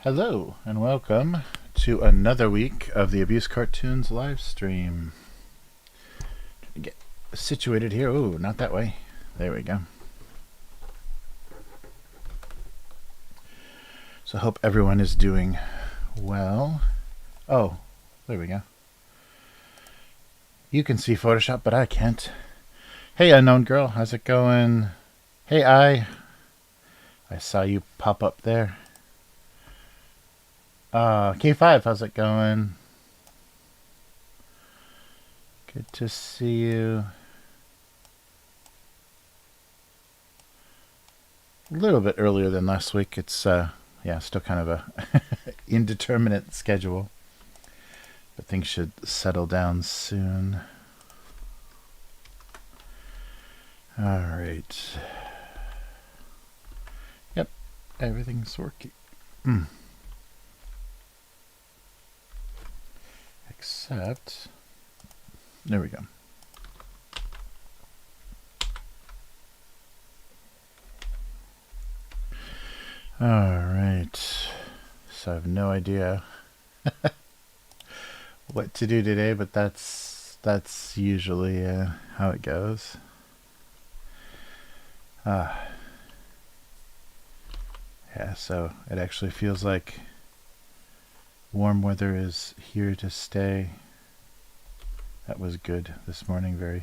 Hello and welcome to another week of the Abuse Cartoons live stream. Trying to get situated here. Ooh, not that way. There we go. So I hope everyone is doing well. Oh, there we go. You can see Photoshop, but I can't. Hey, unknown girl, how's it going? Hey, I saw you pop up there. K5, how's it going? Good to see you. A little bit earlier than last week. It's still kind of a indeterminate schedule, but things should settle down soon. All right. Yep, everything's working. Except, there we go. All right. So I have no idea what to do today, but that's usually how it goes. Yeah, so it actually feels like warm weather is here to stay. That was good this morning.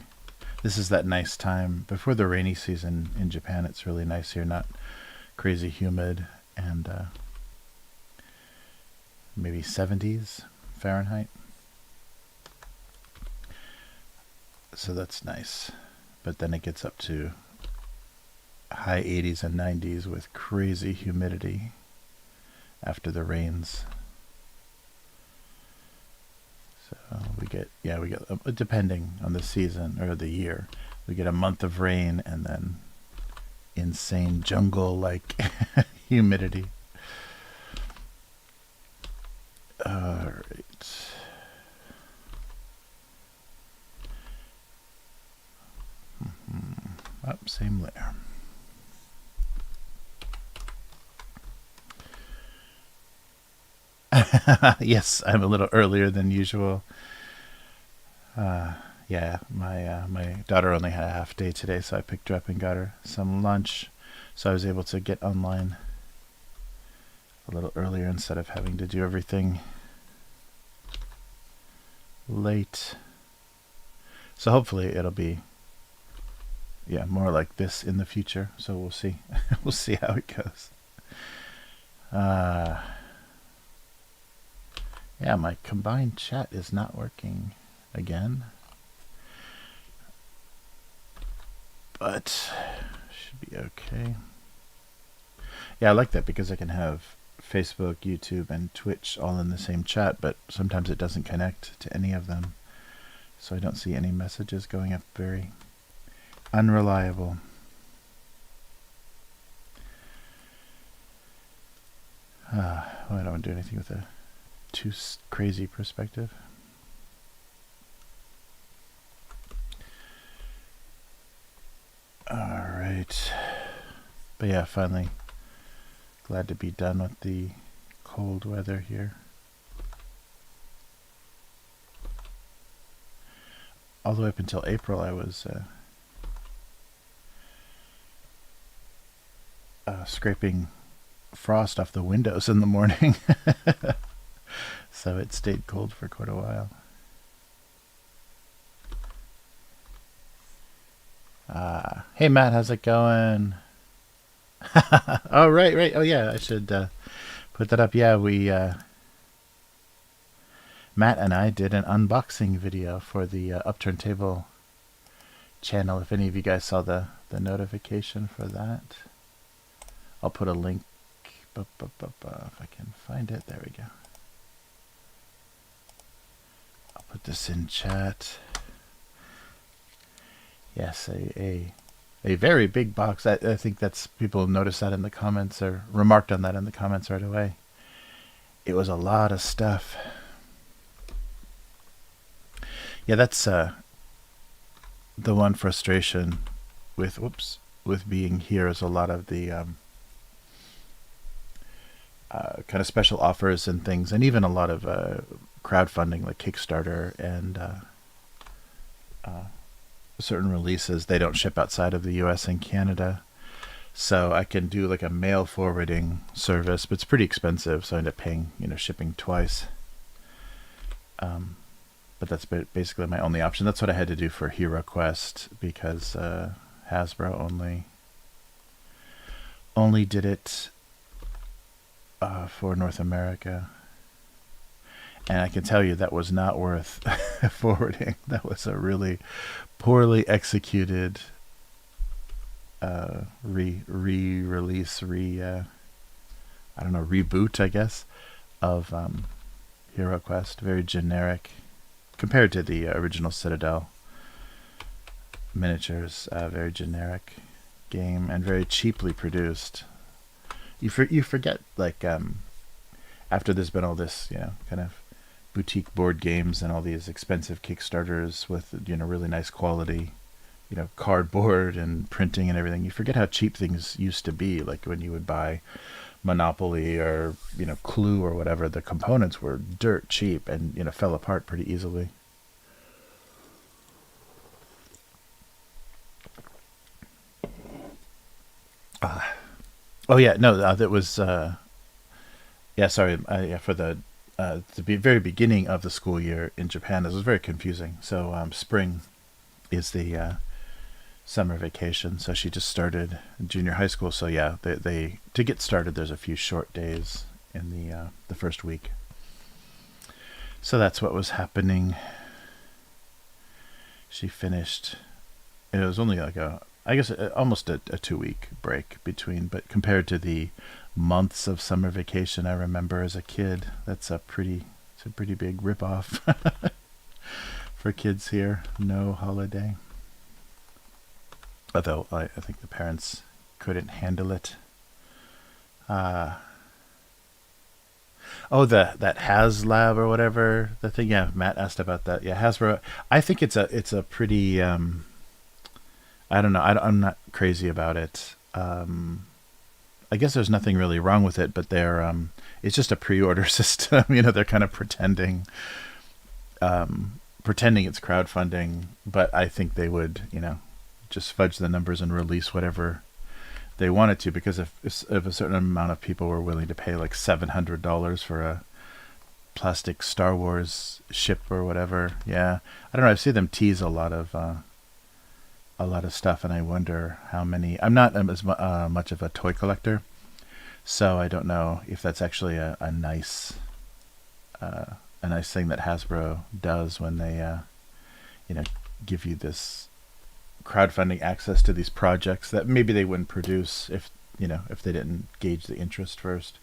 This is that nice time before the rainy season in Japan. It's really nice here, not crazy humid, and maybe 70s Fahrenheit. So that's nice. But then it gets up to high 80s and 90s with crazy humidity after the rains. So we get depending on the season or the year, we get a month of rain and then insane jungle-like humidity. All right. Same layer. Yes, I'm a little earlier than usual. Yeah, my daughter only had a half day today, so I picked her up and got her some lunch. So I was able to get online a little earlier instead of having to do everything late. So hopefully it'll be more like this in the future. So we'll see. We'll see how it goes. Yeah, my combined chat is not working again. But should be okay. Yeah, I like that because I can have Facebook, YouTube, and Twitch all in the same chat, but sometimes it doesn't connect to any of them. So I don't see any messages going up. Very unreliable. Well, I don't want to do anything with a too crazy perspective. All right. But yeah, finally glad to be done with the cold weather here. All the way up until April, I was scraping frost off the windows in the morning. So it stayed cold for quite a while. Hey Matt, how's it going? Oh, right. Oh yeah, I should put that up. Yeah, we Matt and I did an unboxing video for the Upturned table channel. If any of you guys saw the notification for that, I'll put a link. If I can find it, there we go. I'll put this in chat. Yes, a very big box. I think that's people noticed that in the comments or remarked on that in the comments right away. It was a lot of stuff. Yeah, that's the one frustration with being here is a lot of the kind of special offers and things, and even a lot of crowdfunding like Kickstarter and certain releases. They don't ship outside of the US and Canada. So I can do like a mail forwarding service, but it's pretty expensive. So I end up paying, shipping twice. But that's basically my only option. That's what I had to do for Hero Quest because Hasbro only did it for North America. And I can tell you that was not worth forwarding. That was a really poorly executed re-release, reboot, I guess, of Hero Quest. Very generic compared to the original Citadel miniatures. Very generic game and very cheaply produced. You forget, like, after there's been all this, kind of boutique board games and all these expensive Kickstarters with, really nice quality, cardboard and printing and everything, you forget how cheap things used to be. Like when you would buy Monopoly or, Clue or whatever, the components were dirt cheap and, fell apart pretty easily. Oh yeah, no, that was, yeah, sorry, for the very beginning of the school year in Japan, this was very confusing. So spring is the summer vacation. So she just started junior high school. So yeah, they to get started, there's a few short days in the first week. So that's what was happening. She finished. It was only like almost a 2-week break between, but compared to the months of summer vacation I remember as a kid, it's a pretty big ripoff for kids here. No holiday. Although I think the parents couldn't handle it. That HasLab or whatever, the thing. Yeah, Matt asked about that. Yeah, Hasbro. I think it's a pretty. I don't know. I'm not crazy about it. I guess there's nothing really wrong with it, but it's just a pre-order system. They're kind of pretending it's crowdfunding, but I think they would, just fudge the numbers and release whatever they wanted to, because if a certain amount of people were willing to pay like $700 for a plastic Star Wars ship or whatever, yeah, I don't know. I've seen them tease a lot of stuff, and I wonder how many. I'm not as much of a toy collector, so I don't know if that's actually a nice thing that Hasbro does when they give you this crowdfunding access to these projects that maybe they wouldn't produce if they didn't gauge the interest first.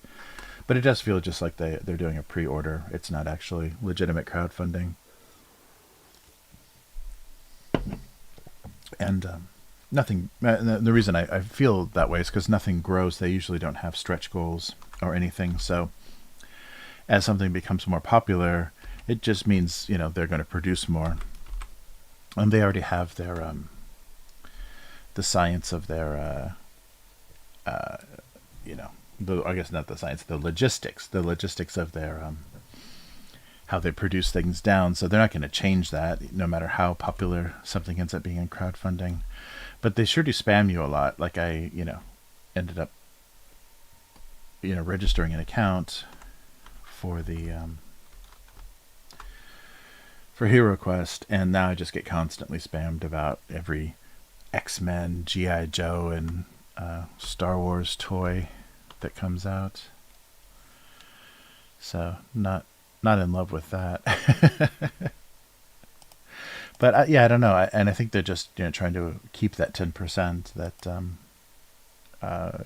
But it does feel just like they're doing a pre-order. It's not actually legitimate crowdfunding. And nothing. The reason I feel that way is because nothing grows. They usually don't have stretch goals or anything. So as something becomes more popular, it just means they're going to produce more, and they already have their the science of their I guess not the science, the logistics of their how they produce things down. So they're not going to change that no matter how popular something ends up being in crowdfunding. But they sure do spam you a lot. Like I, ended up, registering an account for the for Hero Quest, and now I just get constantly spammed about every X-Men, G.I. Joe, and Star Wars toy that comes out. So not in love with that. But I don't know. And I think they're just trying to keep that 10% that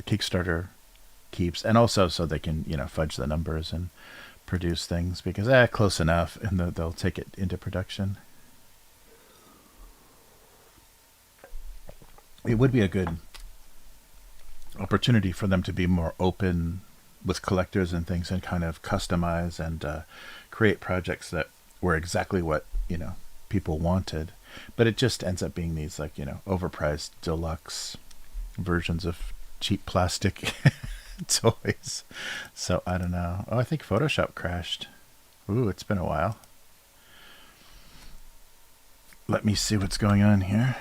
Kickstarter keeps, and also so they can fudge the numbers and produce things because close enough, and they'll take it into production. It would be a good opportunity for them to be more open with collectors and things, and kind of customize and create projects that were exactly what people wanted. But it just ends up being these overpriced deluxe versions of cheap plastic toys. So I don't know. Oh, I think Photoshop crashed. Ooh, it's been a while. Let me see what's going on here.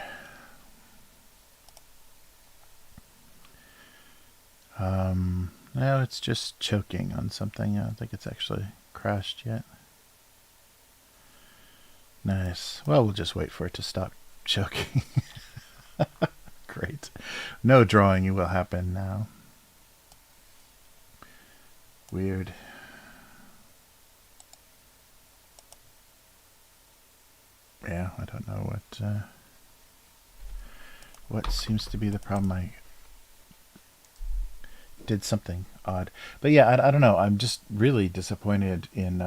No, it's just choking on something. I don't think it's actually crashed yet. Nice. Well, we'll just wait for it to stop choking. Great. No drawing will happen now. Weird. Yeah, I don't know what seems to be the problem. I did something odd. But yeah, I don't know. I'm just really disappointed in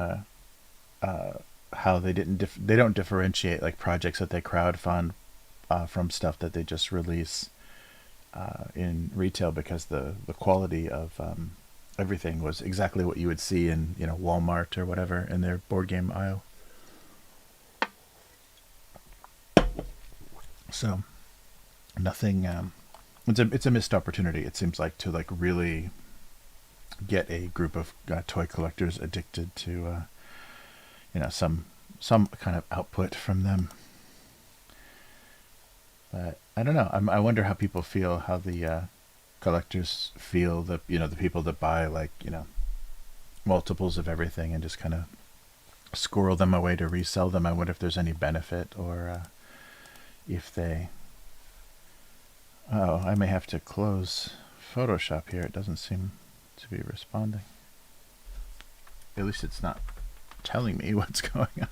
how they don't differentiate like projects that they crowdfund from stuff that they just release in retail, because the quality of everything was exactly what you would see in Walmart or whatever in their board game aisle. So nothing. It's a missed opportunity. It seems like, to like really get a group of toy collectors addicted to some kind of output from them. But I don't know. I wonder how people feel, how the collectors feel, the people that buy like multiples of everything and just kind of squirrel them away to resell them. I wonder if there's any benefit, or if they... Oh, I may have to close Photoshop here. It doesn't seem to be responding. At least it's not telling me what's going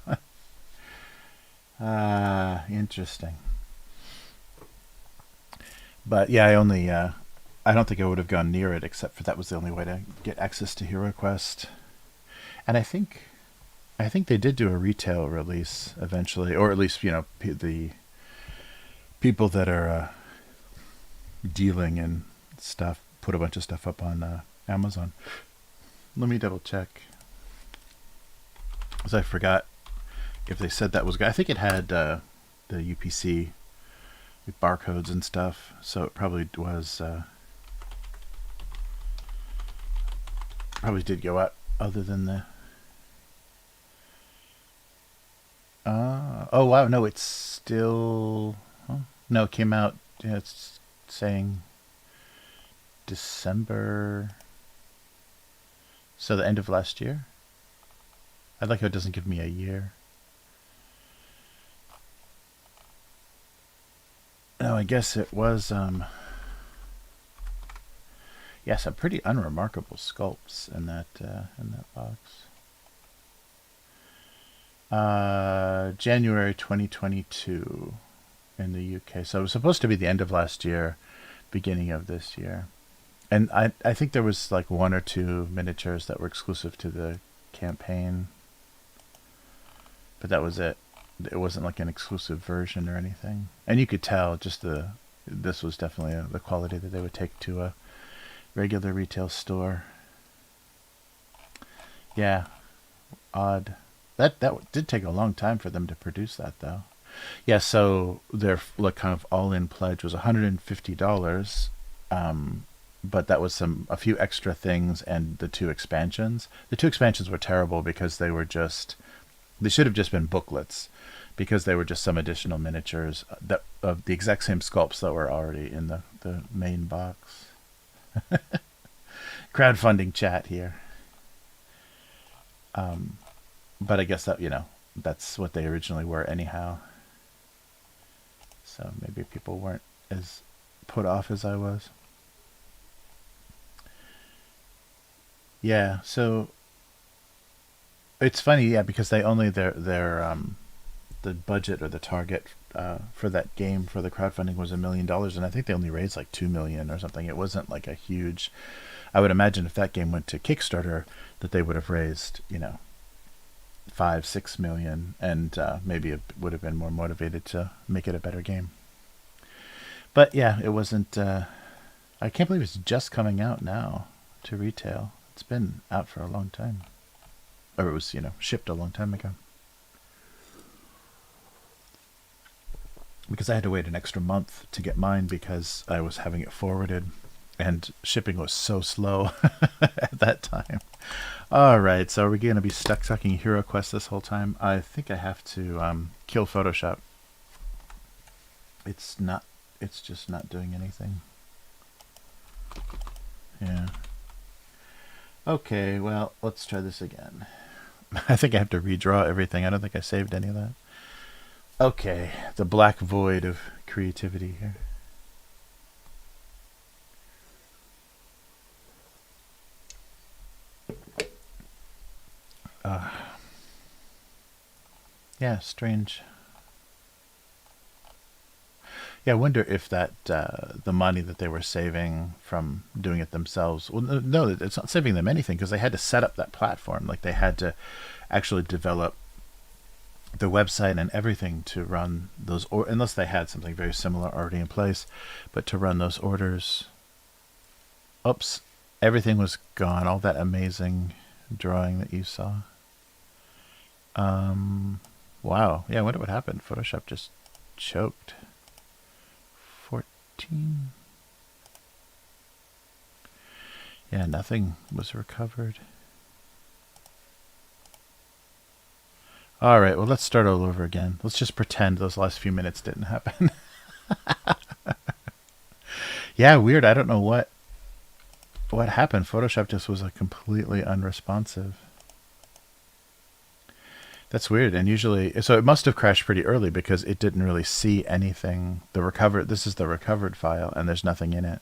on. Interesting. But yeah, I don't think I would have gone near it, except for that was the only way to get access to HeroQuest. And I think they did do a retail release eventually, or at least the people that are dealing in stuff put a bunch of stuff up on Amazon. Let me double check, because I forgot if they said that was good. I think it had the UPC with barcodes and stuff, so it probably was probably did go out, other than the oh wow, no, it's still... no, it came out, it's saying December, so the end of last year. I like how it doesn't give me a year. No, I guess it was yeah, some pretty unremarkable sculpts in that box. January 2022 in the UK. So it was supposed to be the end of last year, beginning of this year. And I think there was like one or two miniatures that were exclusive to the campaign, but that was it. It wasn't like an exclusive version or anything. And you could tell just this was definitely the quality that they would take to a regular retail store. Yeah, odd. That did take a long time for them to produce that, though. Yeah, so their like kind of all-in pledge was $150, but that was a few extra things and the two expansions. The two expansions were terrible because they should have just been booklets, because they were just some additional miniatures that of the exact same sculpts that were already in the main box. Crowdfunding chat here. But I guess that that's what they originally were anyhow. So maybe people weren't as put off as I was. Yeah, so it's funny, yeah, because they only their the budget or the target for that game for the crowdfunding was $1 million, and I think they only raised like 2 million or something. It wasn't like a huge... I would imagine if that game went to Kickstarter that they would have raised 5-6 million, and maybe it would have been more motivated to make it a better game. But yeah, it wasn't... I can't believe it's just coming out now to retail. It's been out for a long time. Or it was, shipped a long time ago. Because I had to wait an extra month to get mine because I was having it forwarded. and shipping was so slow at that time. All right, so are we going to be stuck sucking hero quests this whole time? I think I have to kill Photoshop. It's just not doing anything. Yeah. Okay, well, let's try this again. I think I have to redraw everything. I don't think I saved any of that. Okay, the black void of creativity here. Yeah, strange. Yeah, I wonder if that the money that they were saving from doing it themselves. Well, no, it's not saving them anything because they had to set up that platform. Like they had to actually develop the website and everything to run those, or unless they had something very similar already in place, but to run those orders. Oops, everything was gone. All that amazing drawing that you saw. Wow. Yeah, I wonder what happened. Photoshop just choked. 14. Yeah, nothing was recovered. All right, well, let's start all over again. Let's just pretend those last few minutes didn't happen. Yeah, weird. I don't know what happened. Photoshop just was like completely unresponsive. That's weird. And usually, so it must have crashed pretty early because it didn't really see anything. This is the recovered file, and there's nothing in it.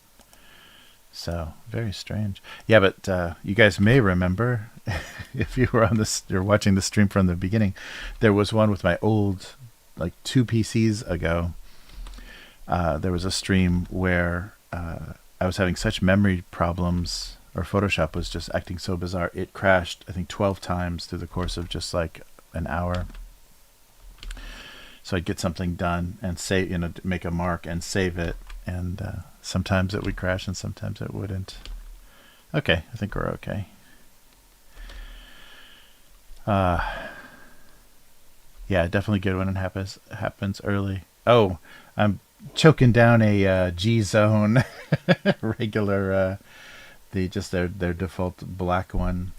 So very strange. Yeah, but you guys may remember, if you were you're watching the stream from the beginning, there was one with my old, like 2 PCs ago. There was a stream where I was having such memory problems, or Photoshop was just acting so bizarre. It crashed, I think, 12 times through the course of just like an hour. So I'd get something done and save, make a mark and save it, and sometimes it would crash and sometimes it wouldn't. Okay, I think we're okay. Yeah, definitely good when it happens early. Oh, I'm choking down a G Zone regular, their default black one.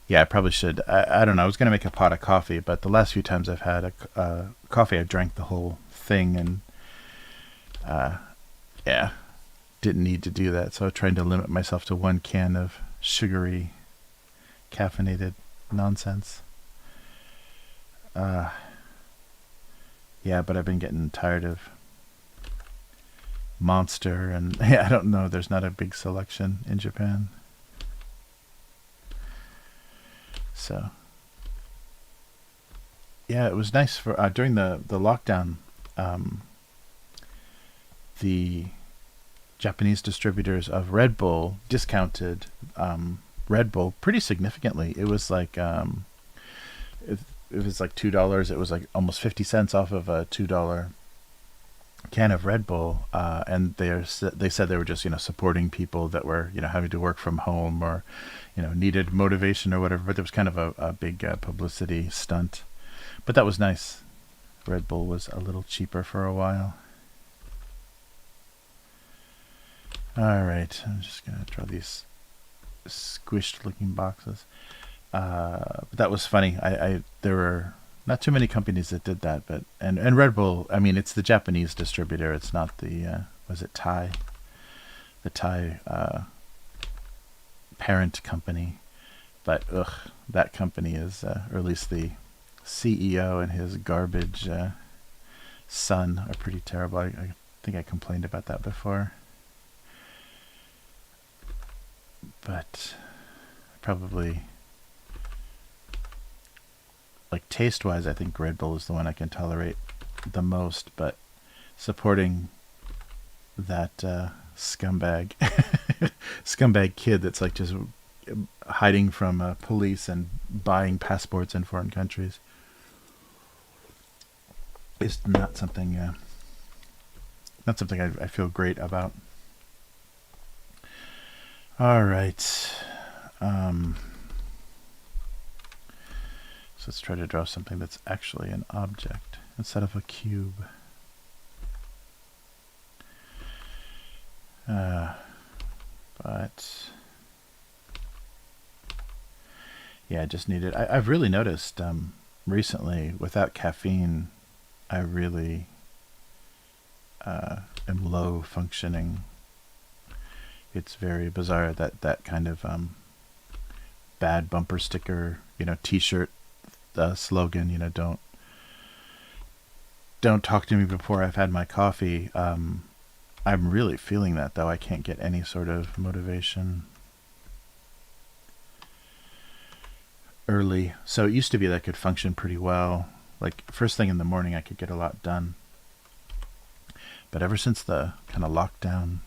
Yeah, I probably should. I don't know. I was going to make a pot of coffee, but the last few times I've had a coffee, I've drank the whole thing, and yeah, didn't need to do that. So I'm trying to limit myself to 1 can of sugary, caffeinated nonsense. Yeah, but I've been getting tired of Monster, and yeah, I don't know. There's not a big selection in Japan. So yeah, it was nice for during the lockdown. The Japanese distributors of Red Bull discounted Red Bull pretty significantly. It was like it was like $2. It was like almost 50 cents off of a $2 can of Red Bull, and they said they were just supporting people that were having to work from home or needed motivation or whatever. But there was kind of a big publicity stunt. But that was nice. Red Bull was a little cheaper for a while. All right, I'm just gonna draw these squished looking boxes. But that was funny. There were not too many companies that did that, but and Red Bull, I mean, it's the Japanese distributor. It's not the was it Thai? The Thai parent company. But that company is, or at least the CEO and his garbage son are pretty terrible. I think I complained about that before. But probably, like, taste-wise, I think Red Bull is the one I can tolerate the most, but supporting that scumbag kid that's like just hiding from police and buying passports in foreign countries is not something I feel great about. All right. So let's try to draw something that's actually an object instead of a cube. But yeah, I just need it. I've really noticed recently, without caffeine, I really am low functioning. It's very bizarre, that kind of bad bumper sticker, T-shirt slogan. Don't talk to me before I've had my coffee. I'm really feeling that, though. I can't get any sort of motivation early. So it used to be that I could function pretty well. Like first thing in the morning, I could get a lot done. But ever since the kind of lockdown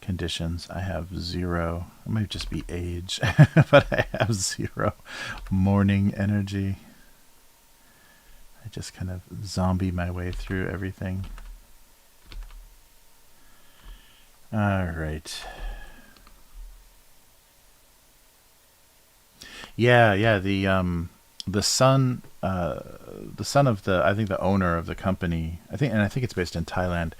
conditions, I have zero. It might just be age, but I have zero morning energy. I just kind of zombie my way through everything. All right. Yeah. The son of I think the owner of the company. I think it's based in Thailand.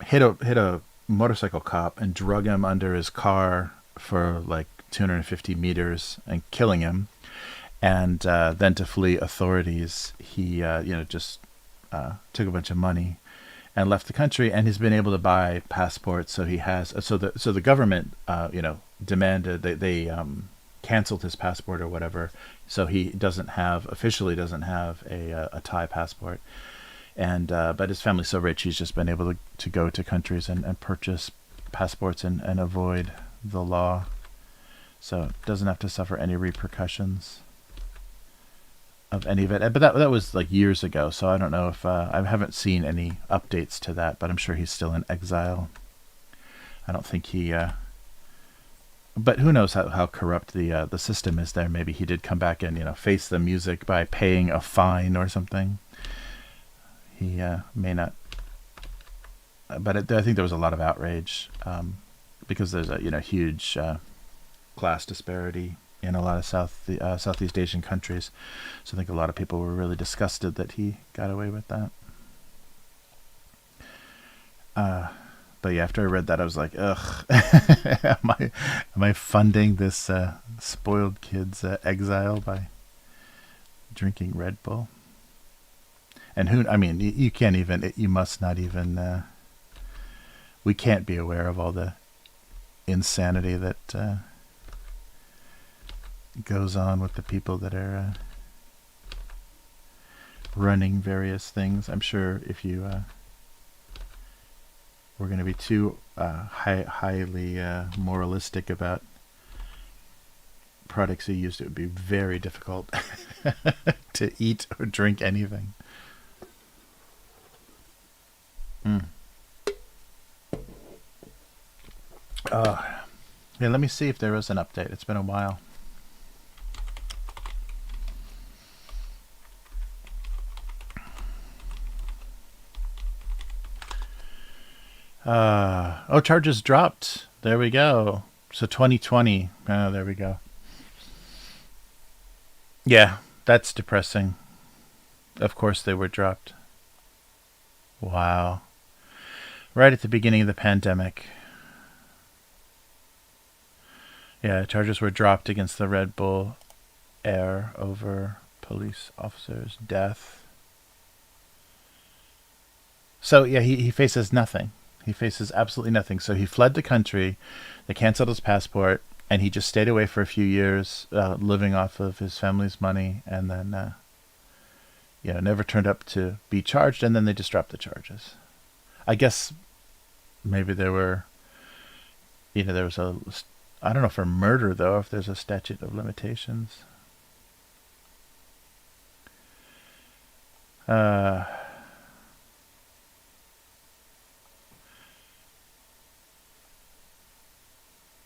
Hit a motorcycle cop and drug him under his car for like 250 meters and killing him. And then to flee authorities, he just took a bunch of money and left the country. And he's been able to buy passports. So he has. So the government demanded they canceled his passport or whatever. So he officially doesn't have a Thai passport. And but his family's so rich, he's just been able to go to countries and purchase passports and avoid the law. So doesn't have to suffer any repercussions of any of it. But that was like years ago, so I don't know if I haven't seen any updates to that, but I'm sure he's still in exile. I don't think he but who knows how corrupt the system is there. Maybe he did come back and face the music by paying a fine or something. He may not, but I think there was a lot of outrage because there's a huge class disparity in a lot of Southeast Asian countries. So I think a lot of people were really disgusted that he got away with that. But yeah, after I read that, I was like, ugh, am I funding this spoiled kid's exile by drinking Red Bull? And you can't even, you must not even, we can't be aware of all the insanity that goes on with the people that are running various things. I'm sure if you were going to be too highly moralistic about products you used, it would be very difficult to eat or drink anything. Yeah, let me see if there was an update. It's been a while. Charges dropped. There we go. So 2020. Oh, there we go. Yeah, that's depressing. Of course they were dropped. Wow. Right at the beginning of the pandemic. Yeah, charges were dropped against the Red Bull Air over police officer's death. So yeah, he faces nothing. He faces absolutely nothing. So he fled the country, they canceled his passport, and he just stayed away for a few years, living off of his family's money, and then never turned up to be charged, and then they just dropped the charges. I guess maybe there was I don't know for murder, though, if there's a statute of limitations.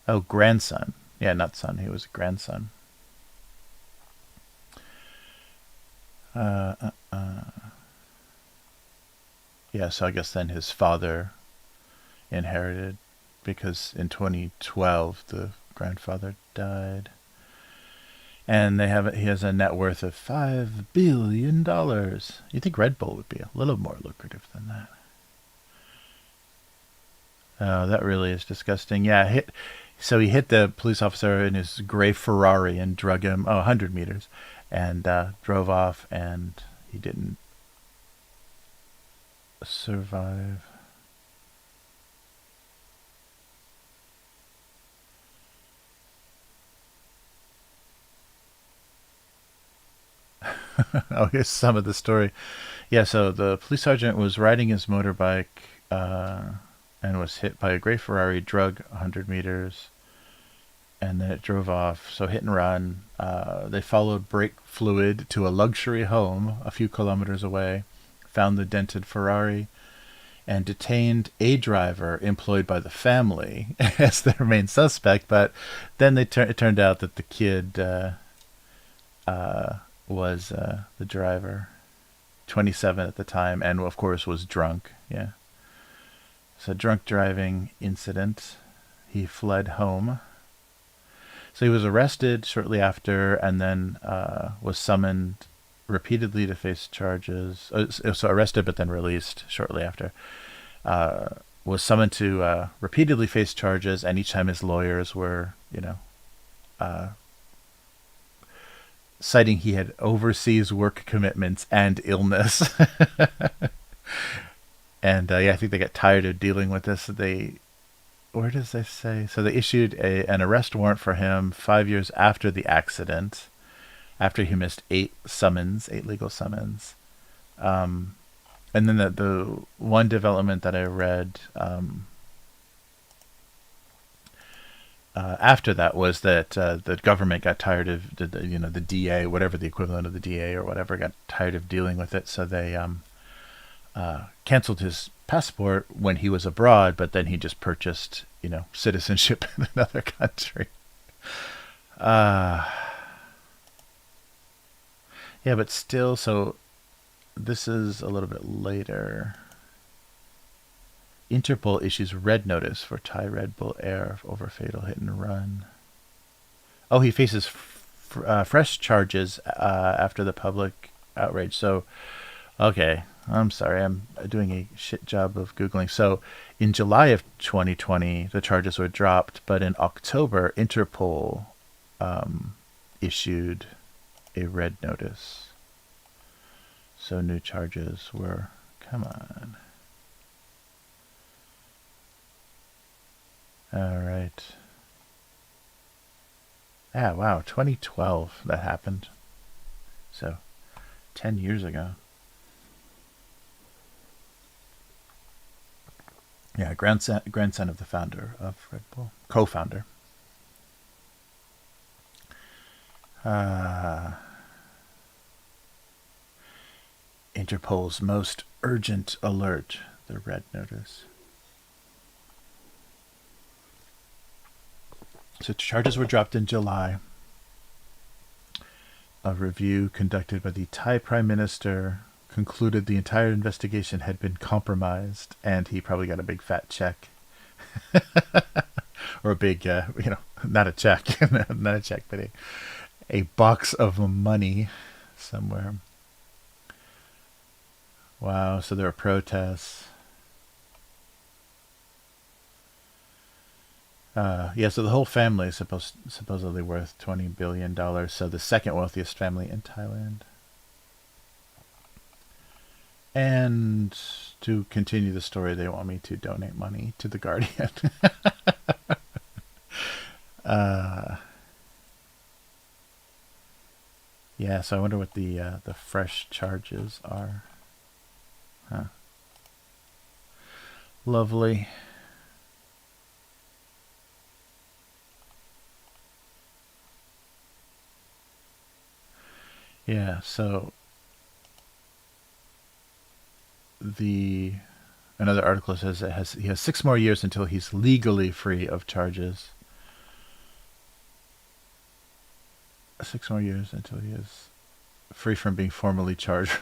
Oh, grandson. Yeah, not son. He was a grandson. Yeah, so I guess then his father inherited, because in 2012 the grandfather died, and he has a net worth of $5 billion. You think Red Bull would be a little more lucrative than that? Oh, that really is disgusting. Yeah, so he hit the police officer in his gray Ferrari and drug him 100 meters and drove off, and he didn't survive. Oh, here's some of the story. Yeah, so the police sergeant was riding his motorbike and was hit by a gray Ferrari, drug 100 meters, and then it drove off. So hit and run. They followed brake fluid to a luxury home a few kilometers away, found the dented Ferrari, and detained a driver employed by the family as their main suspect. But then it turned out that the kid was the driver, 27 at the time, and of course was drunk. Yeah. So drunk driving incident. He fled home. So he was arrested shortly after, and then was summoned repeatedly to face charges. So arrested, but then released shortly after. Was summoned to repeatedly face charges, and each time his lawyers were, citing he had overseas work commitments and illness. And I think they got tired of dealing with this. Where does they say? So they issued an arrest warrant for him 5 years after the accident, after he missed 8 legal summons. And then the one development that I read after that was that the government got tired of the DA, whatever the equivalent of the DA or whatever, got tired of dealing with it, so they canceled his passport when he was abroad, but then he just purchased, citizenship in another country. Yeah, but still, so this is a little bit later. Interpol issues red notice for Thai Red Bull Air over fatal hit and run. Oh, he faces fresh charges after the public outrage. So, okay. I'm sorry, I'm doing a shit job of Googling. So, in July of 2020, the charges were dropped, but in October, Interpol issued a red notice. So, new charges were, come on. All right. Ah, wow, 2012 that happened. So, 10 years ago. Yeah, grandson of the founder of Red Bull, co-founder. Interpol's most urgent alert, the red notice. So charges were dropped in July. A review conducted by the Thai Prime Minister concluded the entire investigation had been compromised, and he probably got a big fat check. Or a big, not a check, not a check, but a box of money somewhere. Wow, so there are protests. Yeah, so the whole family is supposedly worth $20 billion, so the second wealthiest family in Thailand. And to continue the story, they want me to donate money to The Guardian. Yeah, so I wonder what the fresh charges are. Huh. Lovely. Yeah, so another article says he has 6 more years until he's legally free of charges. 6 more years until he is free from being formally charged.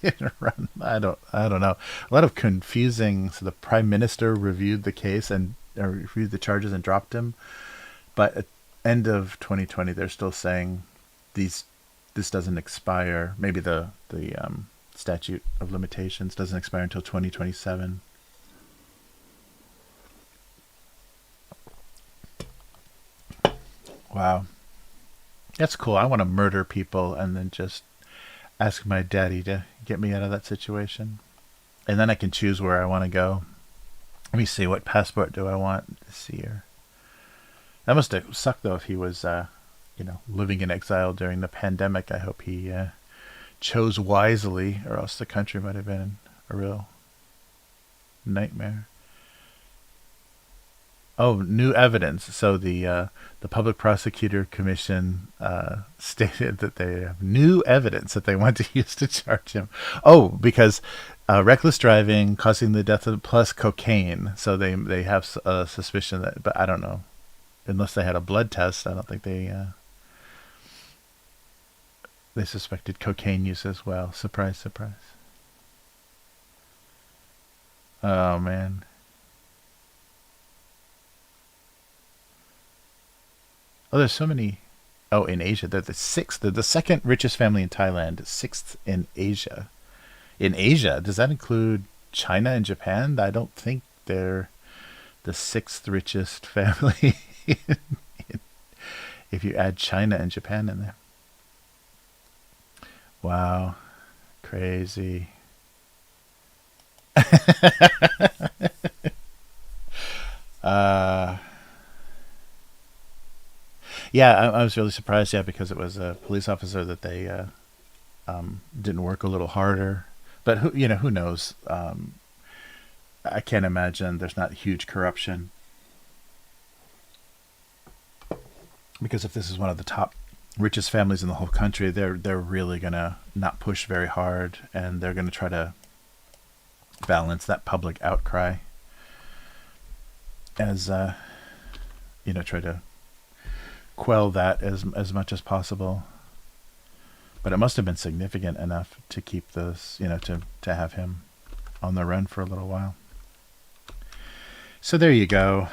I don't know. A lot of confusing. So the prime minister reviewed the case and reviewed the charges and dropped him, but at end of 2020, they're still saying this doesn't expire. Maybe the statute of limitations doesn't expire until 2027. Wow. That's cool. I want to murder people and then just ask my daddy to get me out of that situation. And then I can choose where I want to go. Let me see, what passport do I want this year? That must have sucked, though, if he was, living in exile during the pandemic. I hope he chose wisely, or else the country might have been a real nightmare. Oh, new evidence. So the Public Prosecutor Commission stated that they have new evidence that they want to use to charge him. Oh, because reckless driving causing the death of plus cocaine. So they have a suspicion that, but I don't know. Unless they had a blood test, I don't think they suspected cocaine use as well. Surprise, surprise. Oh man. Oh, there's so many. Oh, in Asia, they're the sixth. They're the second richest family in Thailand, sixth in Asia. In Asia, does that include China and Japan? I don't think they're the sixth richest family if you add China and Japan in there. Wow, crazy. uh, yeah, I was really surprised. Yeah, because it was a police officer that they didn't work a little harder. But who knows? I can't imagine there's not huge corruption, because if this is one of the top richest families in the whole country, they're really gonna not push very hard, and they're gonna try to balance that public outcry as try to quell that as much as possible. But it must have been significant enough to keep this, to have him on the run for a little while. So there you go.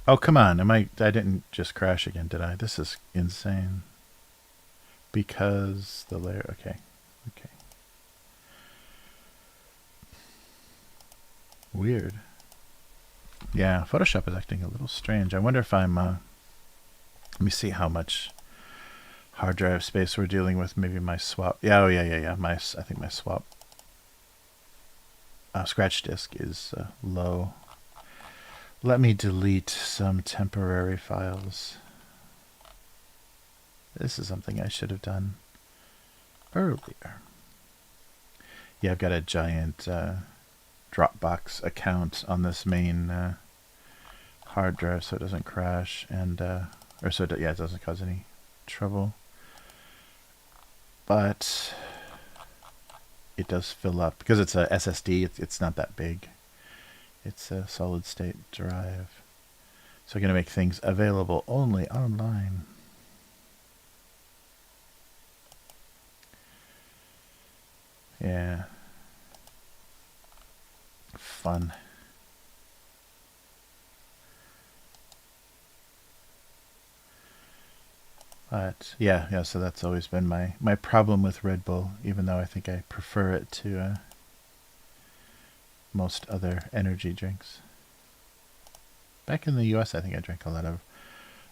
Oh, come on. I didn't just crash again, did I? This is insane. Because the layer, okay. Weird. Yeah, Photoshop is acting a little strange. I wonder if I'm, let me see how much hard drive space we're dealing with. Maybe my swap. Yeah, I think my swap scratch disk is low. Let me delete some temporary files. This is something I should have done earlier. Yeah, I've got a giant Dropbox account on this main hard drive, so it doesn't crash, and it doesn't cause any trouble. But it does fill up because it's a SSD. It's not that big. It's a solid state drive. So I'm going to make things available only online. Yeah. Fun. But yeah, so that's always been my problem with Red Bull, even though I think I prefer it to most other energy drinks. Back in the US, I think I drank a lot of,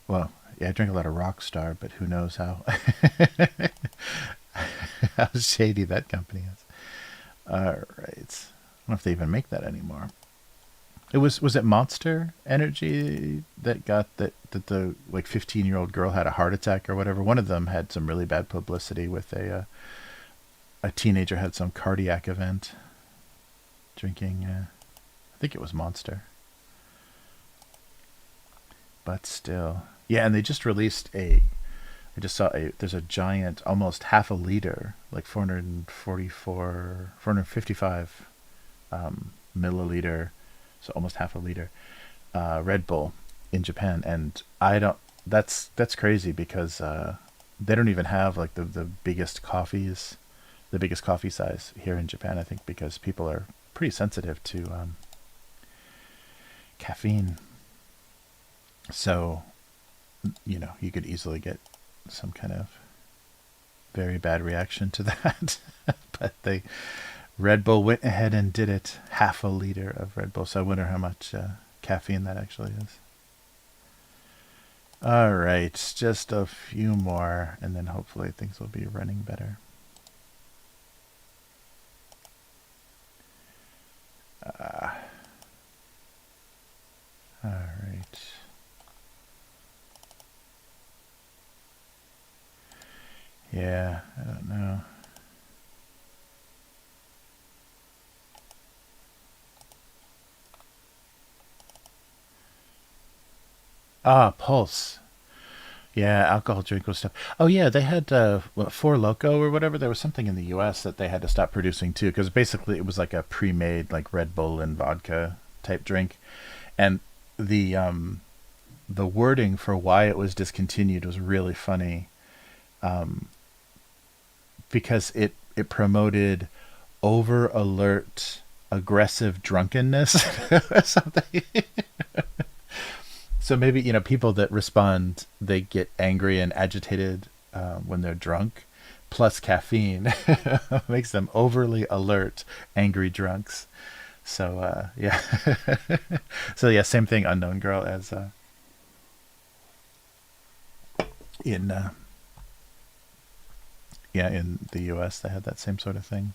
I drank a lot of Rockstar, but who knows how how shady that company is. Alright. I don't know if they even make that anymore. Was it Monster Energy that got that the 15-year-old girl had a heart attack or whatever? One of them had some really bad publicity with a teenager had some cardiac event drinking. I think it was Monster. But still, yeah. And they just released I just saw there's a giant, almost half a liter, like 455 milliliter. So almost half a liter, Red Bull in Japan, and that's crazy because they don't even have like the biggest coffees, the biggest coffee size here in Japan. I think because people are pretty sensitive to caffeine, so you could easily get some kind of very bad reaction to that. But Red Bull went ahead and did it. Half a liter of Red Bull. So I wonder how much caffeine that actually is. All right, just a few more, and then hopefully things will be running better. All right. Yeah, I don't know. Pulse. Yeah, alcohol drink was stuff. Oh yeah, they had Four Loko or whatever. There was something in the U.S. that they had to stop producing too, because basically it was like a pre-made like Red Bull and vodka type drink, and the wording for why it was discontinued was really funny, because it promoted over alert aggressive drunkenness or something. So maybe, people that respond, they get angry and agitated when they're drunk, plus caffeine makes them overly alert, angry drunks. So yeah, so yeah, same thing. Unknown Girl as in yeah, in the U.S. they had that same sort of thing.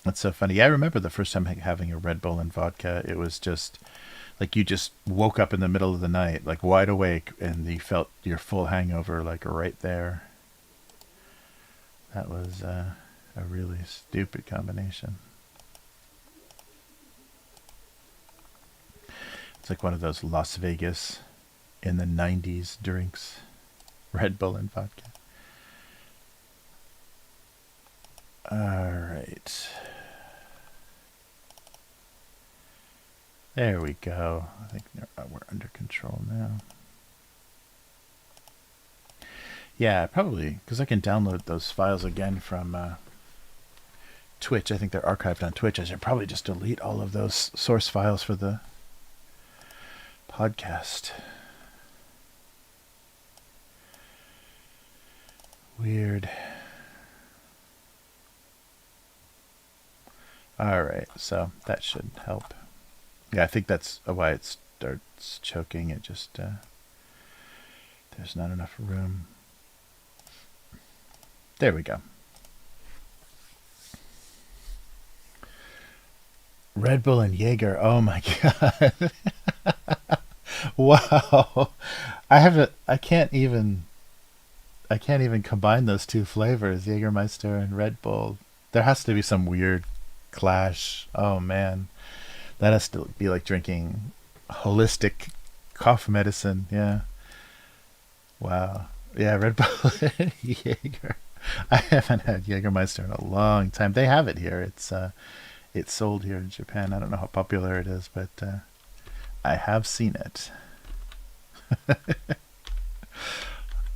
That's so funny. Yeah, I remember the first time having a Red Bull and vodka. It was just like you just woke up in the middle of the night, like wide awake, and you felt your full hangover, like right there. That was a really stupid combination. It's like one of those Las Vegas in the 90s drinks. Red Bull and vodka. All right. There we go. I think we're under control now. Yeah, probably, because I can download those files again from Twitch. I think they're archived on Twitch. I should probably just delete all of those source files for the podcast. Weird. All right, so that should help. Yeah, I think that's why it starts choking. It just there's not enough room. There we go. Red Bull and Jaeger. Oh my god. Wow. I can't even combine those two flavors, Jägermeister and Red Bull. There has to be some weird clash. Oh man. That has to be like drinking holistic cough medicine. Yeah. Wow. Yeah, Red Bull and Jaeger. I haven't had Jägermeister in a long time. They have it here. It's sold here in Japan. I don't know how popular it is, but I have seen it.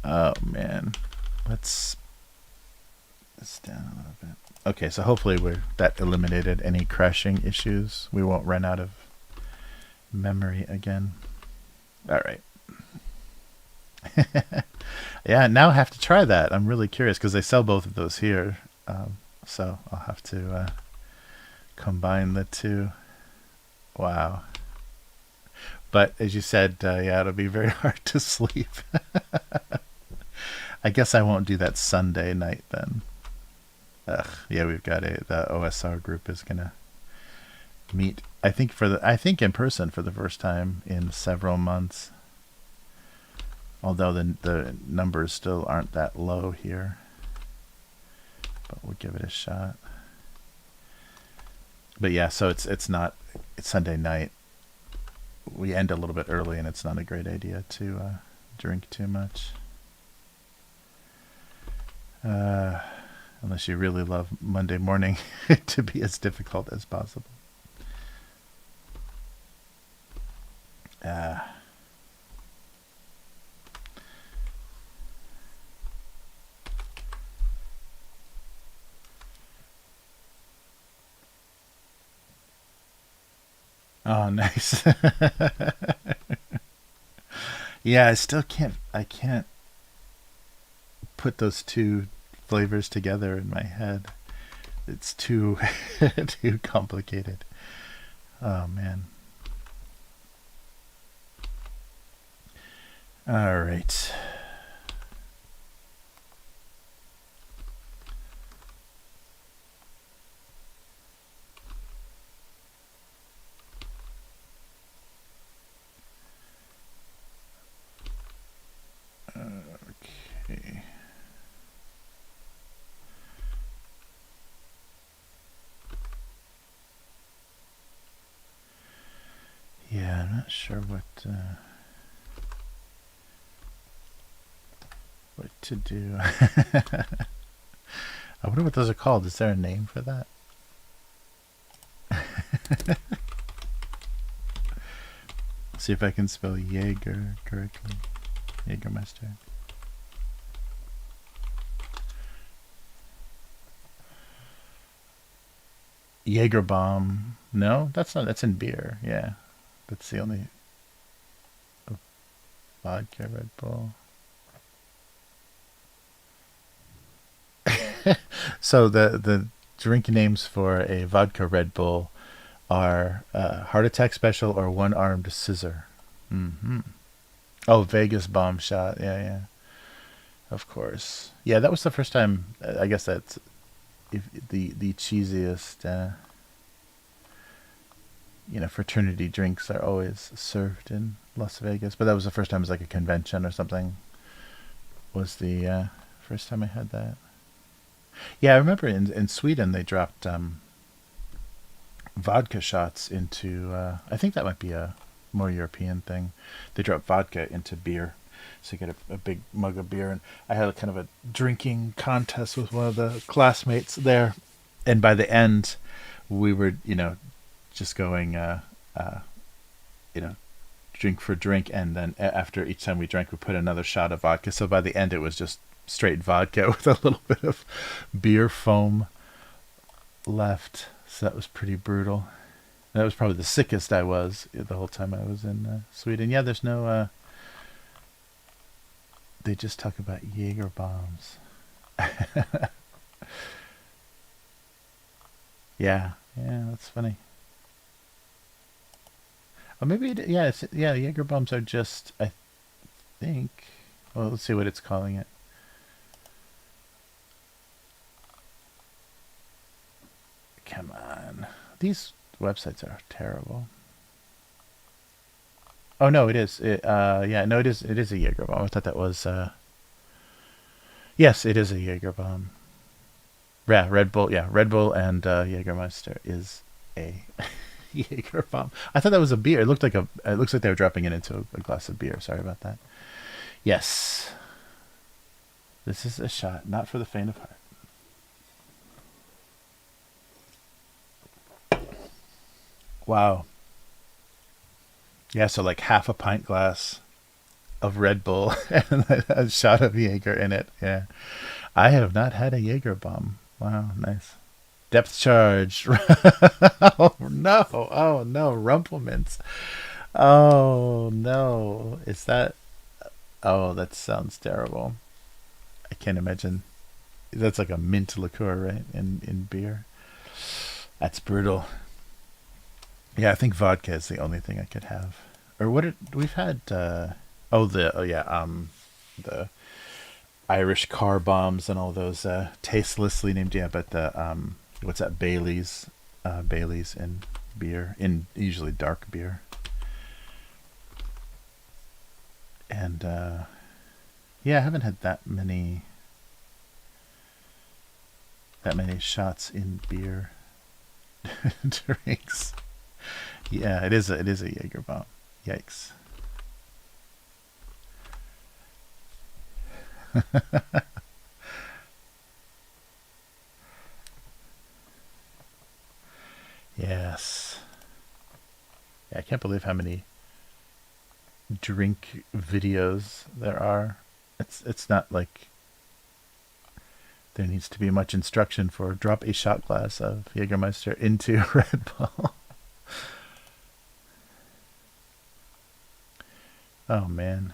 Oh man, let's down a little bit. Okay, so hopefully that eliminated any crashing issues. We won't run out of memory again. All right. Yeah, now I have to try that. I'm really curious because they sell both of those here. So I'll have to combine the two. Wow. But as you said, yeah, it'll be very hard to sleep. I guess I won't do that Sunday night then. Ugh, yeah, we've got the OSR group is gonna meet. I think in person for the first time in several months. Although the numbers still aren't that low here, but we'll give it a shot. But yeah, so it's Sunday night. We end a little bit early, and it's not a great idea to drink too much. Unless you really love Monday morning to be as difficult as possible. Oh, nice. Yeah, I can't put those two flavors together in my head. It's too too complicated. Oh man. All right. Okay. Yeah, I'm not sure what to do. I wonder what those are called. Is there a name for that? See if I can spell Jaeger correctly. Jägermeister. Jaeger bomb. No, that's not. That's in beer. Yeah, that's the only. Oh, vodka Red Bull. So the drink names for a vodka Red Bull are Heart Attack Special or One Armed Scissor. Mm-hmm. Oh, Vegas Bomb Shot. Yeah, yeah. Of course. Yeah, that was the first time. I guess that's the cheesiest. Fraternity drinks are always served in Las Vegas, but that was the first time it was like a convention or something. Was the first time I had that. Yeah, I remember in Sweden they dropped vodka shots into. I think that might be a more European thing. They dropped vodka into beer, so you get a big mug of beer. And I had a kind of a drinking contest with one of the classmates there, and by the end, we were just going you know drink for drink, and then after each time we drank, we put another shot of vodka. So by the end, it was just straight vodka with a little bit of beer foam left. So that was pretty brutal. That was probably the sickest I was the whole time I was in Sweden. Yeah, there's no. They just talk about Jaeger bombs. Yeah, yeah, that's funny. Or maybe yeah, Jaeger bombs are just I think. Well, let's see what it's calling it. Come on, these websites are terrible. Oh no, it is. Yeah, no, it is. It is a Jaeger bomb. I thought that was. Yes, it is a Jaeger bomb. Yeah, Red Bull. Yeah, Red Bull and Jägermeister is a Jaeger bomb. I thought that was a beer. It looked like a. It looks like they were dropping it into a glass of beer. Sorry about that. Yes, this is a shot not for the faint of heart. Wow. Yeah, so like half a pint glass of Red Bull and a shot of Jaeger in it. Yeah, I have not had a Jaeger bomb. Wow, nice. Depth charge. Oh no! Oh no! Rumplements. Oh no! Is that? Oh, that sounds terrible. I can't imagine. That's like a mint liqueur, right? In beer. That's brutal. Yeah, I think vodka is the only thing I could have. Or what? We've had. The Irish car bombs and all those tastelessly named. Yeah, but the what's that? Bailey's in beer, in usually dark beer. And yeah, I haven't had that many shots in beer drinks. Yeah, it is a Jaeger bomb. Yikes. Yes. Yeah, I can't believe how many drink videos there are. It's not like there needs to be much instruction for drop a shot glass of Jägermeister into Red Bull. Oh man.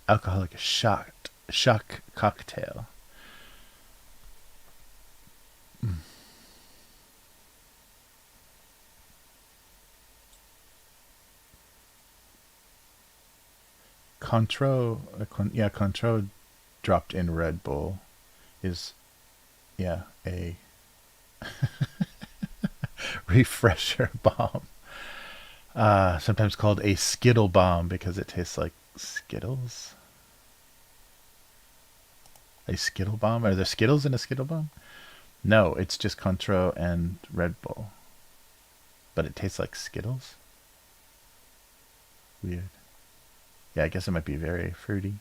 Alcoholic shock cocktail. Contro dropped in Red Bull is, yeah, a refresher bomb. Sometimes called a Skittle bomb because it tastes like Skittles. A Skittle bomb? Are there Skittles in a Skittle bomb? No, it's just Contro and Red Bull. But it tastes like Skittles? Weird. Yeah, I guess it might be very fruity.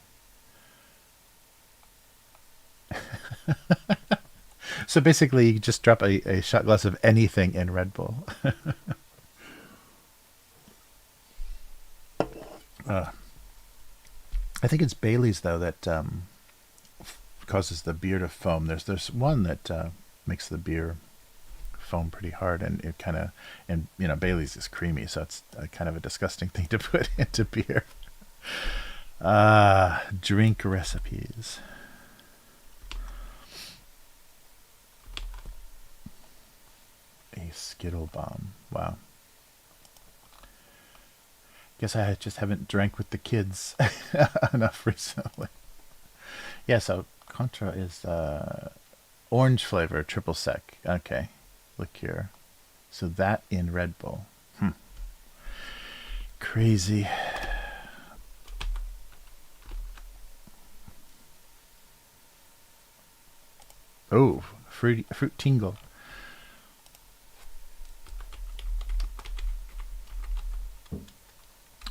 So basically, you just drop a shot glass of anything in Red Bull. I think it's Bailey's, though, that causes the beer to foam. There's one that makes the beer foam pretty hard, and it kind of, and you know, Bailey's is creamy, so it's kind of a disgusting thing to put into beer. Drink recipes. A Skittle bomb. Wow. Guess I just haven't drank with the kids enough recently. Yeah, so Contra is orange flavor, triple sec. Okay, liqueur. So that in Red Bull. Crazy. Oh, fruit tingle.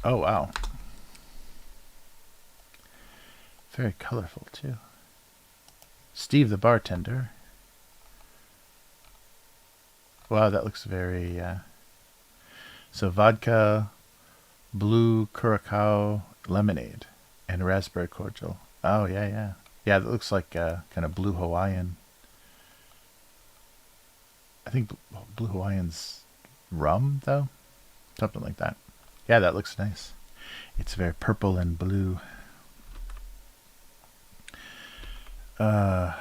Oh, wow. Very colorful, too. Steve the bartender. Wow, that looks very... So vodka, blue curacao lemonade, and raspberry cordial. Oh, yeah, yeah. Yeah, that looks like kind of blue Hawaiian. I think blue Hawaiian's rum, though? Something like that. Yeah, that looks nice. It's very purple and blue. All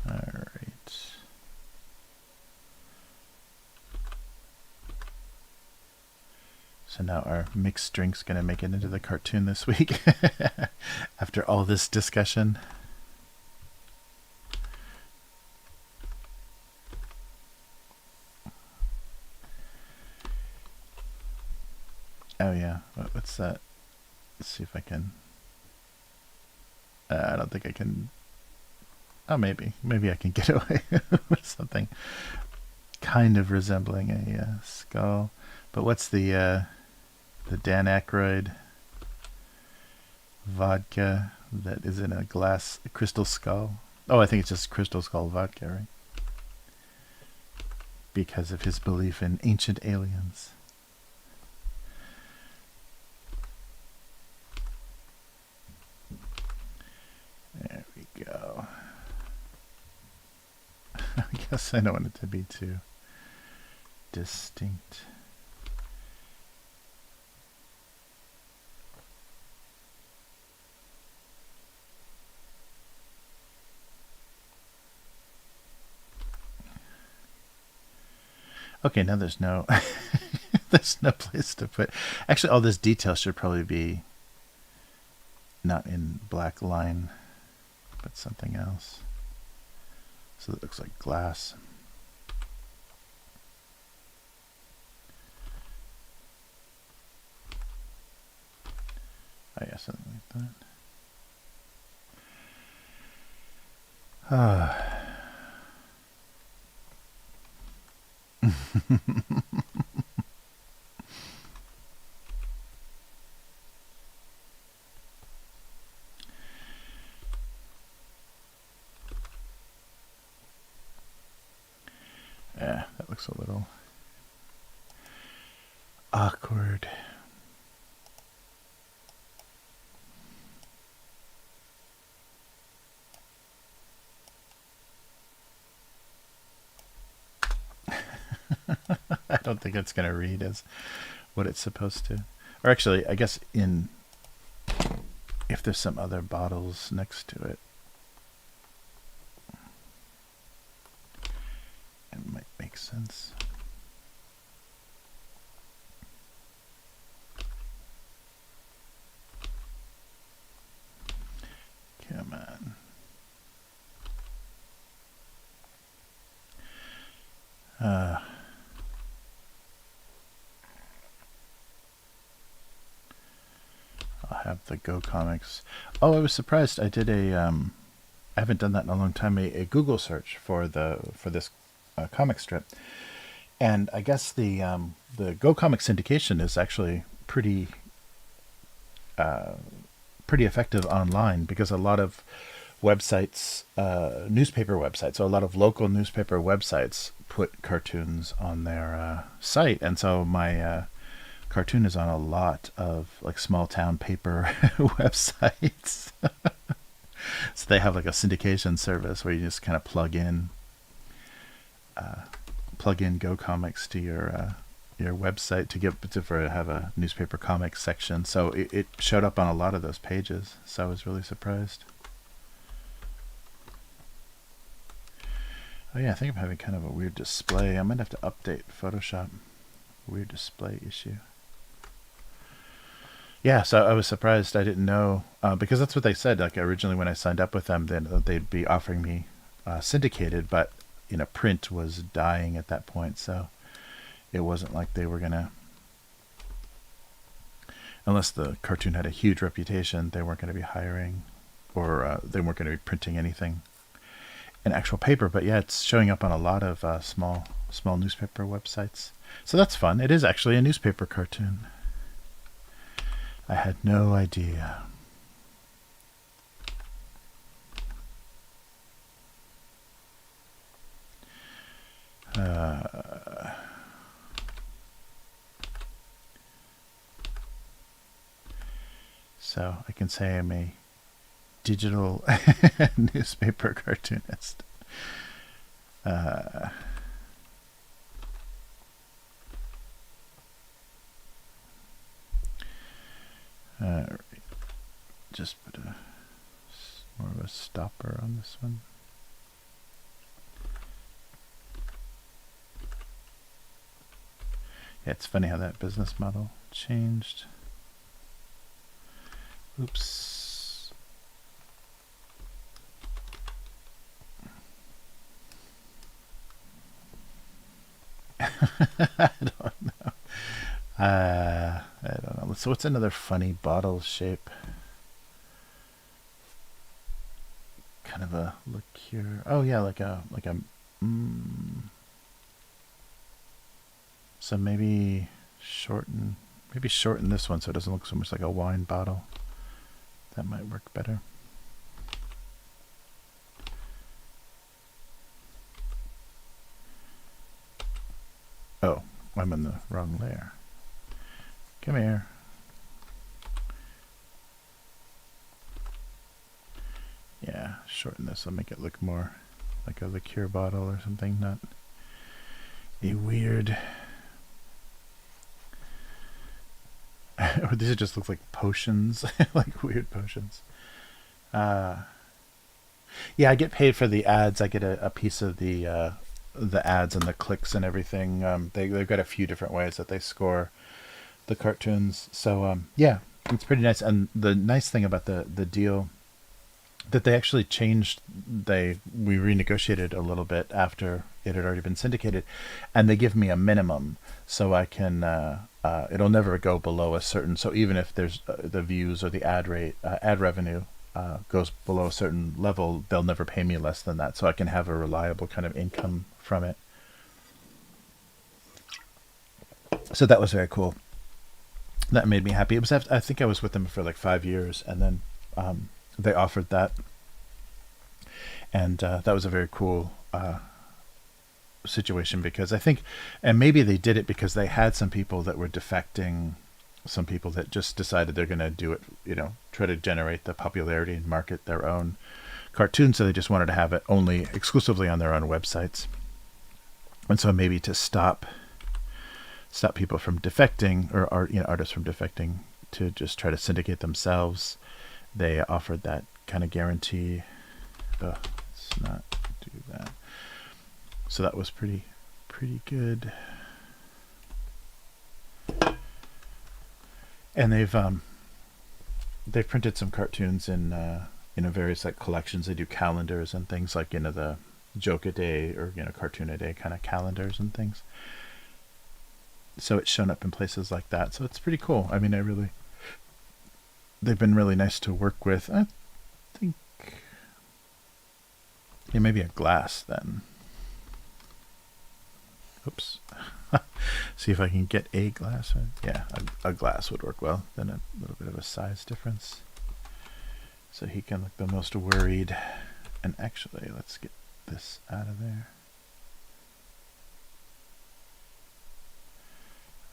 right. So now our mixed drink's going to make it into the cartoon this week after all this discussion. Oh yeah, what's that? Let's see if I can. I don't think I can. Oh, maybe I can get away with something kind of resembling a skull. But what's the Dan Aykroyd vodka that is in a crystal skull? Oh, I think it's just crystal skull vodka, right? Because of his belief in ancient aliens. There we go. I guess I don't want it to be too distinct. Okay, now there's no there's no place to put. Actually, all this detail should probably be not in black line, but something else. So it looks like glass. Oh yeah, something like that. Yeah, that looks a little awkward. I don't think it's going to read as what it's supposed to. Or actually, I guess if there's some other bottles next to it, it might make sense. I have the Go Comics. Oh, I was surprised. I did a I haven't done that in a long time. A Google search for this comic strip, and I guess the Go Comic syndication is actually pretty effective online, because a lot of websites, newspaper websites, so a lot of local newspaper websites put cartoons on their site, and so my cartoon is on a lot of like small town paper websites. So they have like a syndication service where you just kind of plug in Go Comics to your website to have a newspaper comics section. So it showed up on a lot of those pages. So I was really surprised. Oh yeah, I think I'm having kind of a weird display. I might have to update Photoshop. Weird display issue. Yeah, so I was surprised. I didn't know, because that's what they said. Like originally when I signed up with them, then they'd be offering me syndicated, but print was dying at that point, so it wasn't like they were gonna, unless the cartoon had a huge reputation, they weren't going to be hiring, or they weren't going to be printing anything in actual paper. But yeah, it's showing up on a lot of small newspaper websites, so that's fun. It is actually a newspaper cartoon. I had no idea. So I can say I'm a digital newspaper cartoonist. Just put more of a stopper on this one. Yeah, it's funny how that business model changed. Oops. I don't know. I don't know. So what's another funny bottle shape? Kind of a liqueur. Oh yeah, like a so maybe shorten this one so it doesn't look so much like a wine bottle. That might work better. Oh, I'm in the wrong layer. Come here. Yeah, shorten this. I'll make it look more like a liqueur bottle or something, not a weird... or these just look like potions, like weird potions. Yeah, I get paid for the ads. I get a piece of the ads and the clicks and everything. They've got a few different ways that they score the cartoons. So yeah, it's pretty nice. And the nice thing about the deal that they actually changed, we renegotiated a little bit after it had already been syndicated, and they give me a minimum, so I can it'll never go below a certain, so even if there's the views or the ad revenue goes below a certain level, they'll never pay me less than that, so I can have a reliable kind of income from it. So that was very cool. That made me happy. It was I think I was with them for like 5 years, and then they offered that, and that was a very cool situation, because I think, and maybe they did it because they had some people that were defecting, some people that just decided they're going to do it, try to generate the popularity and market their own cartoons, so they just wanted to have it only exclusively on their own websites. And so maybe to stop people from defecting, or artists from defecting, to just try to syndicate themselves, they offered that kind of guarantee. Let's not do that. So that was pretty good. And they've printed some cartoons in various like collections. They do calendars and things like the Joke a Day or Cartoon a Day kind of calendars and things. So it's shown up in places like that. So it's pretty cool. I mean, I really they've been really nice to work with. I think, yeah, maybe a glass then. Oops. See if I can get a glass. Yeah, a glass would work well. Then a little bit of a size difference. So he can look the most worried. And actually, let's get this out of there.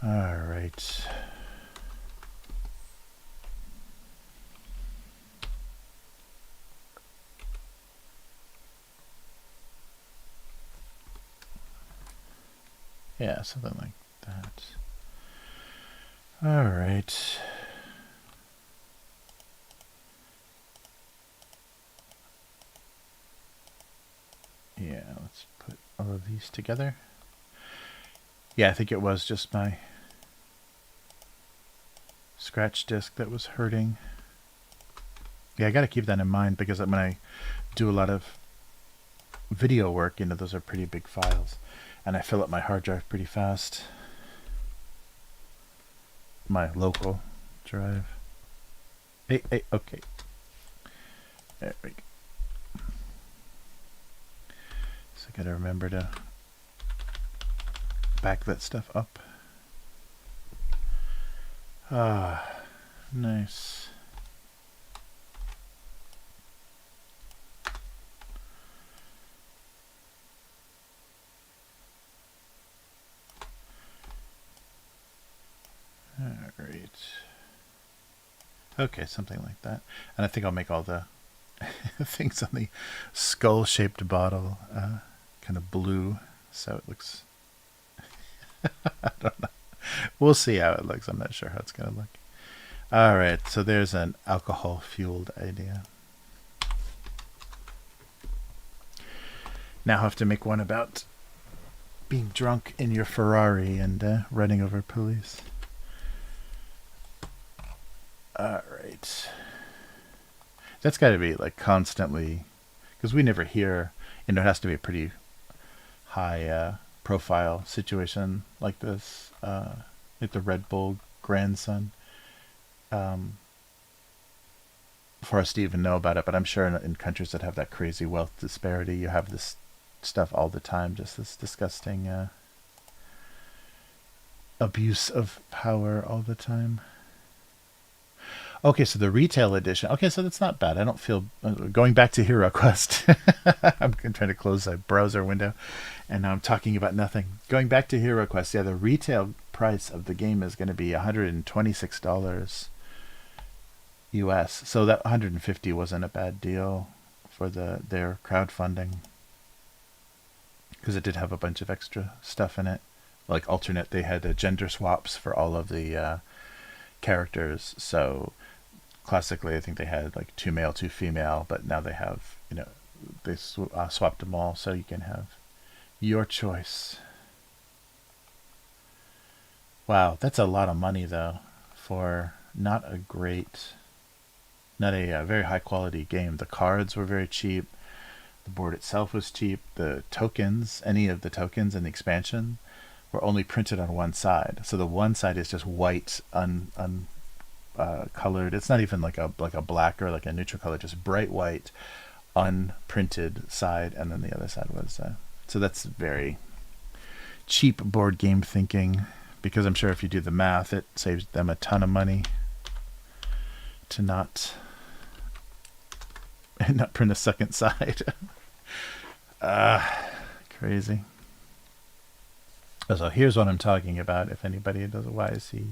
All right. Yeah, something like that. All right. Yeah, let's put all of these together. Yeah, I think it was just my scratch disk that was hurting. Yeah, I got to keep that in mind because when I do a lot of video work, you know, those are pretty big files. And I fill up my hard drive pretty fast. My local drive. Hey, okay. There we go. So I gotta remember to back that stuff up. Ah, nice. All right. Okay, something like that. And I think I'll make all the things on the skull-shaped bottle kind of blue, so it looks... I don't know. We'll see how it looks. I'm not sure how it's going to look. All right, so there's an alcohol-fueled idea. Now I have to make one about being drunk in your Ferrari and running over police. All right. That's got to be like constantly, because we never hear, you know, it has to be a pretty high profile situation like this, like the Red Bull grandson, for us to even know about it. But I'm sure in countries that have that crazy wealth disparity, you have this stuff all the time, just this disgusting abuse of power all the time. Okay, so the retail edition. Okay, so that's not bad. I don't feel... going back to Hero Quest. I'm trying to close a browser window, and now I'm talking about nothing. Going back to Hero Quest, yeah, the retail price of the game is going to be $126 US. So that $150 wasn't a bad deal for their crowdfunding, because it did have a bunch of extra stuff in it. Like alternate, they had gender swaps for all of the characters. So classically, I think they had like 2 male, 2 female, but now they have, you know, they swapped them all, so you can have your choice. Wow, that's a lot of money though for not a very high quality game. The cards were very cheap. The board itself was cheap. The tokens, any of the tokens in the expansion, were only printed on one side. So the one side is just white, colored. It's not even like a black or like a neutral color, just bright white, unprinted side, and then the other side was. So that's very cheap board game thinking, because I'm sure if you do the math, it saves them a ton of money to not print a second side. Crazy. So here's what I'm talking about. If anybody does, why is he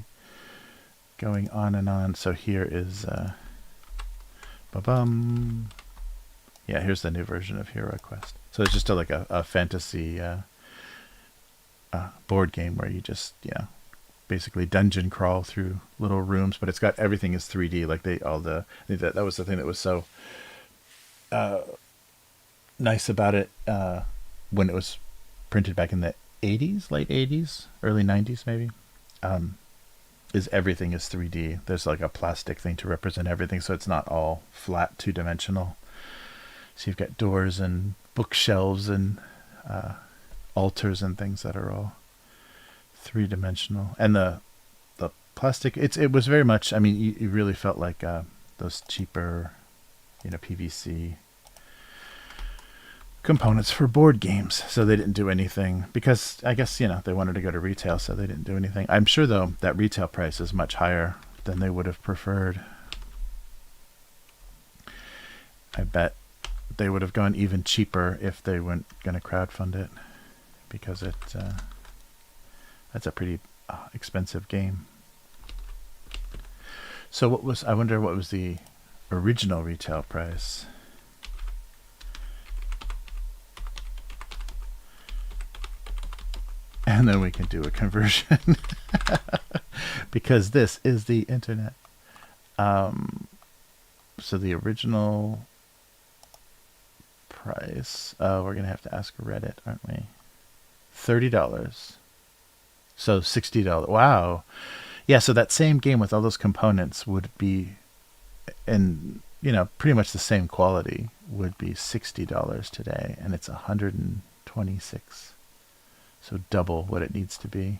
going on and on? So here is ba-bum. Yeah, here's the new version of Hero Quest. So it's just like a fantasy board game where you just, yeah, basically dungeon crawl through little rooms, but it's got everything is 3D. Like I think that was the thing that was so nice about it when it was printed back in the 80s, late 80s, early 90s maybe, is everything is 3D. There's like a plastic thing to represent everything, so it's not all flat, two-dimensional. So you've got doors and bookshelves and altars and things that are all three-dimensional. And the plastic. It was very much. I mean, you really felt like those cheaper, PVC components for board games. So they didn't do anything because I guess they wanted to go to retail, so they didn't do anything. I'm sure though that retail price is much higher than they would have preferred. I bet they would have gone even cheaper if they weren't going to crowdfund it, because that's a pretty expensive game. So I wonder what was the original retail price? And then we can do a conversion because this is the internet. So the original price, we're going to have to ask Reddit, aren't we? $30. So $60. Wow. Yeah, so that same game with all those components would be, and pretty much the same quality, would be $60 today, and it's $126. So double what it needs to be.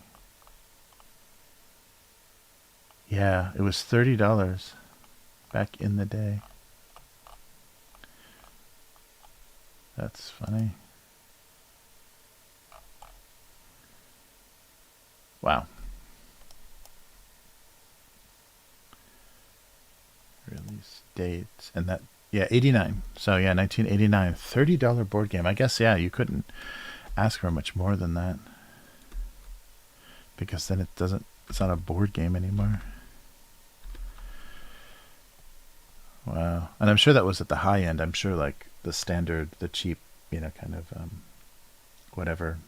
Yeah, it was $30 back in the day. That's funny. Wow. Release date, and that, 89. So yeah, 1989, $30 board game. I guess, you couldn't ask for much more than that, because then it's not a board game anymore. Wow. And I'm sure that was at the high end. I'm sure like the standard, the cheap, kind of whatever.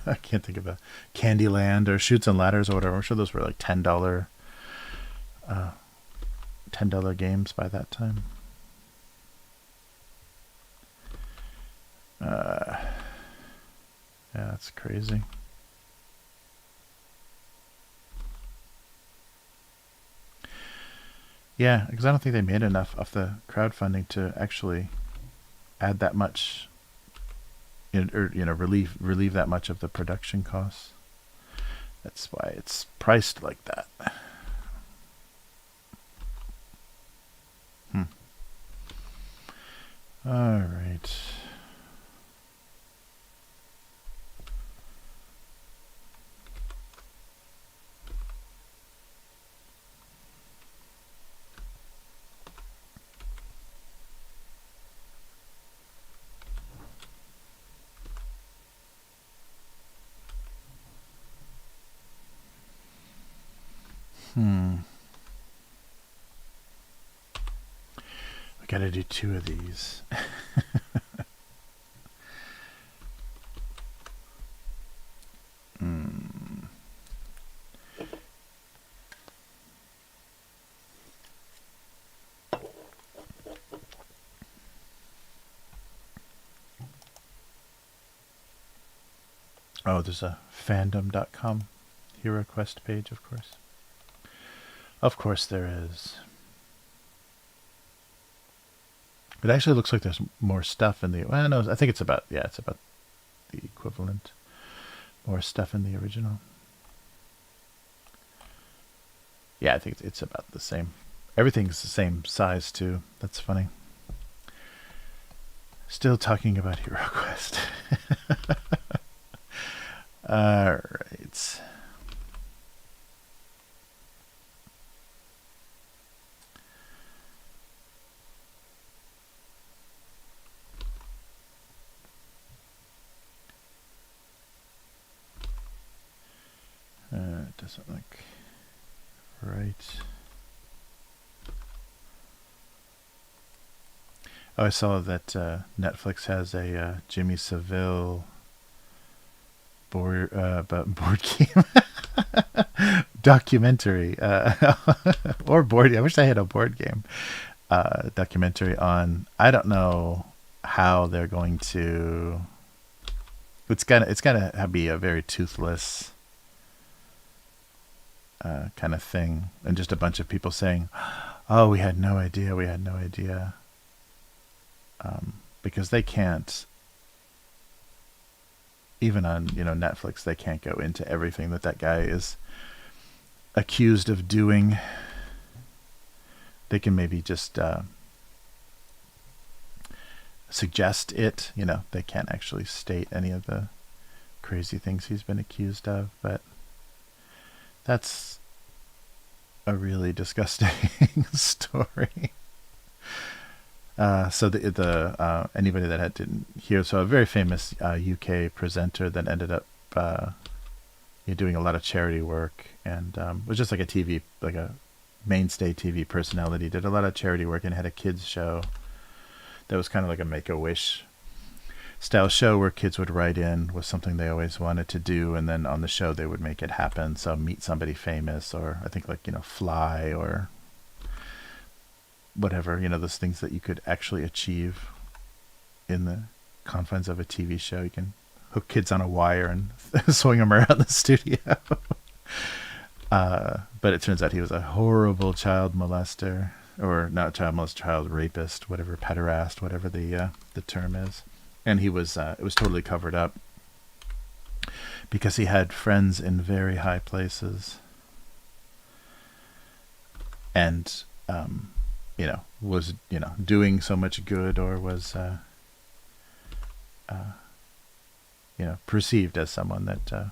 I can't think of a Candyland or Chutes and Ladders or whatever. I'm sure those were like $10 games by that time. Yeah, that's crazy. Yeah, because I don't think they made enough off the crowdfunding to actually add that much, or relieve that much of the production costs. That's why it's priced like that. All right. We gotta do 2 of these. Oh, there's a fandom.com hero quest page, of course. Of course there is. It actually looks like there's more stuff in the... Well, no, I think it's about the equivalent. More stuff in the original. Yeah, I think it's about the same. Everything's the same size, too. That's funny. Still talking about Hero Quest. All right. It doesn't look right. Oh, I saw that Netflix has a Jimmy Savile board game documentary, or board. I wish I had a board game documentary on. I don't know how they're going to. It's gotta be a very toothless kind of thing, and just a bunch of people saying, "Oh, we had no idea. We had no idea," because they can't. Even on Netflix, they can't go into everything that guy is accused of doing, they can maybe just suggest it. You know, they can't actually state any of the crazy things he's been accused of, but that's a really disgusting story. So anybody that didn't hear, so a very famous UK presenter that ended up doing a lot of charity work, and was just like a mainstay TV personality, did a lot of charity work, and had a kids show that was kind of like a Make-A-Wish style show where kids would write in with something they always wanted to do, and then on the show they would make it happen. So meet somebody famous, or I think like, fly, or whatever, those things that you could actually achieve in the confines of a TV show. You can hook kids on a wire and swing them around the studio. But it turns out he was a horrible child molester, or not child molester, child rapist, whatever, pederast, whatever the term is. And he was, it was totally covered up because he had friends in very high places, and was doing so much good, or was perceived as someone that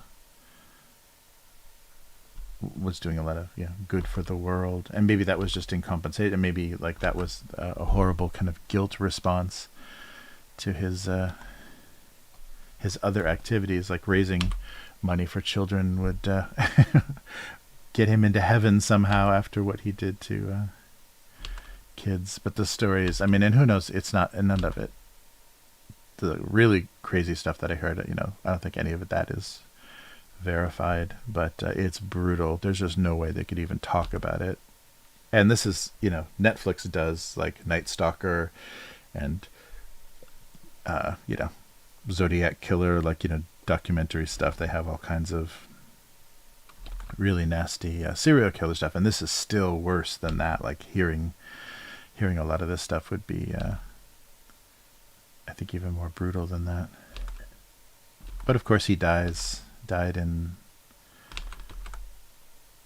was doing a lot of good for the world. And maybe that was just in compensation, and maybe like that was a horrible kind of guilt response to his other activities, like raising money for children would get him into heaven somehow after what he did to kids. But the stories, and who knows, it's not, and none of it, the really crazy stuff that I heard, I don't think any of that is verified, but it's brutal. There's just no way they could even talk about it. And this is, Netflix does like Night Stalker and Zodiac Killer, like, documentary stuff. They have all kinds of really nasty serial killer stuff, and this is still worse than that. Like hearing a lot of this stuff would be I think even more brutal than that. But of course he died in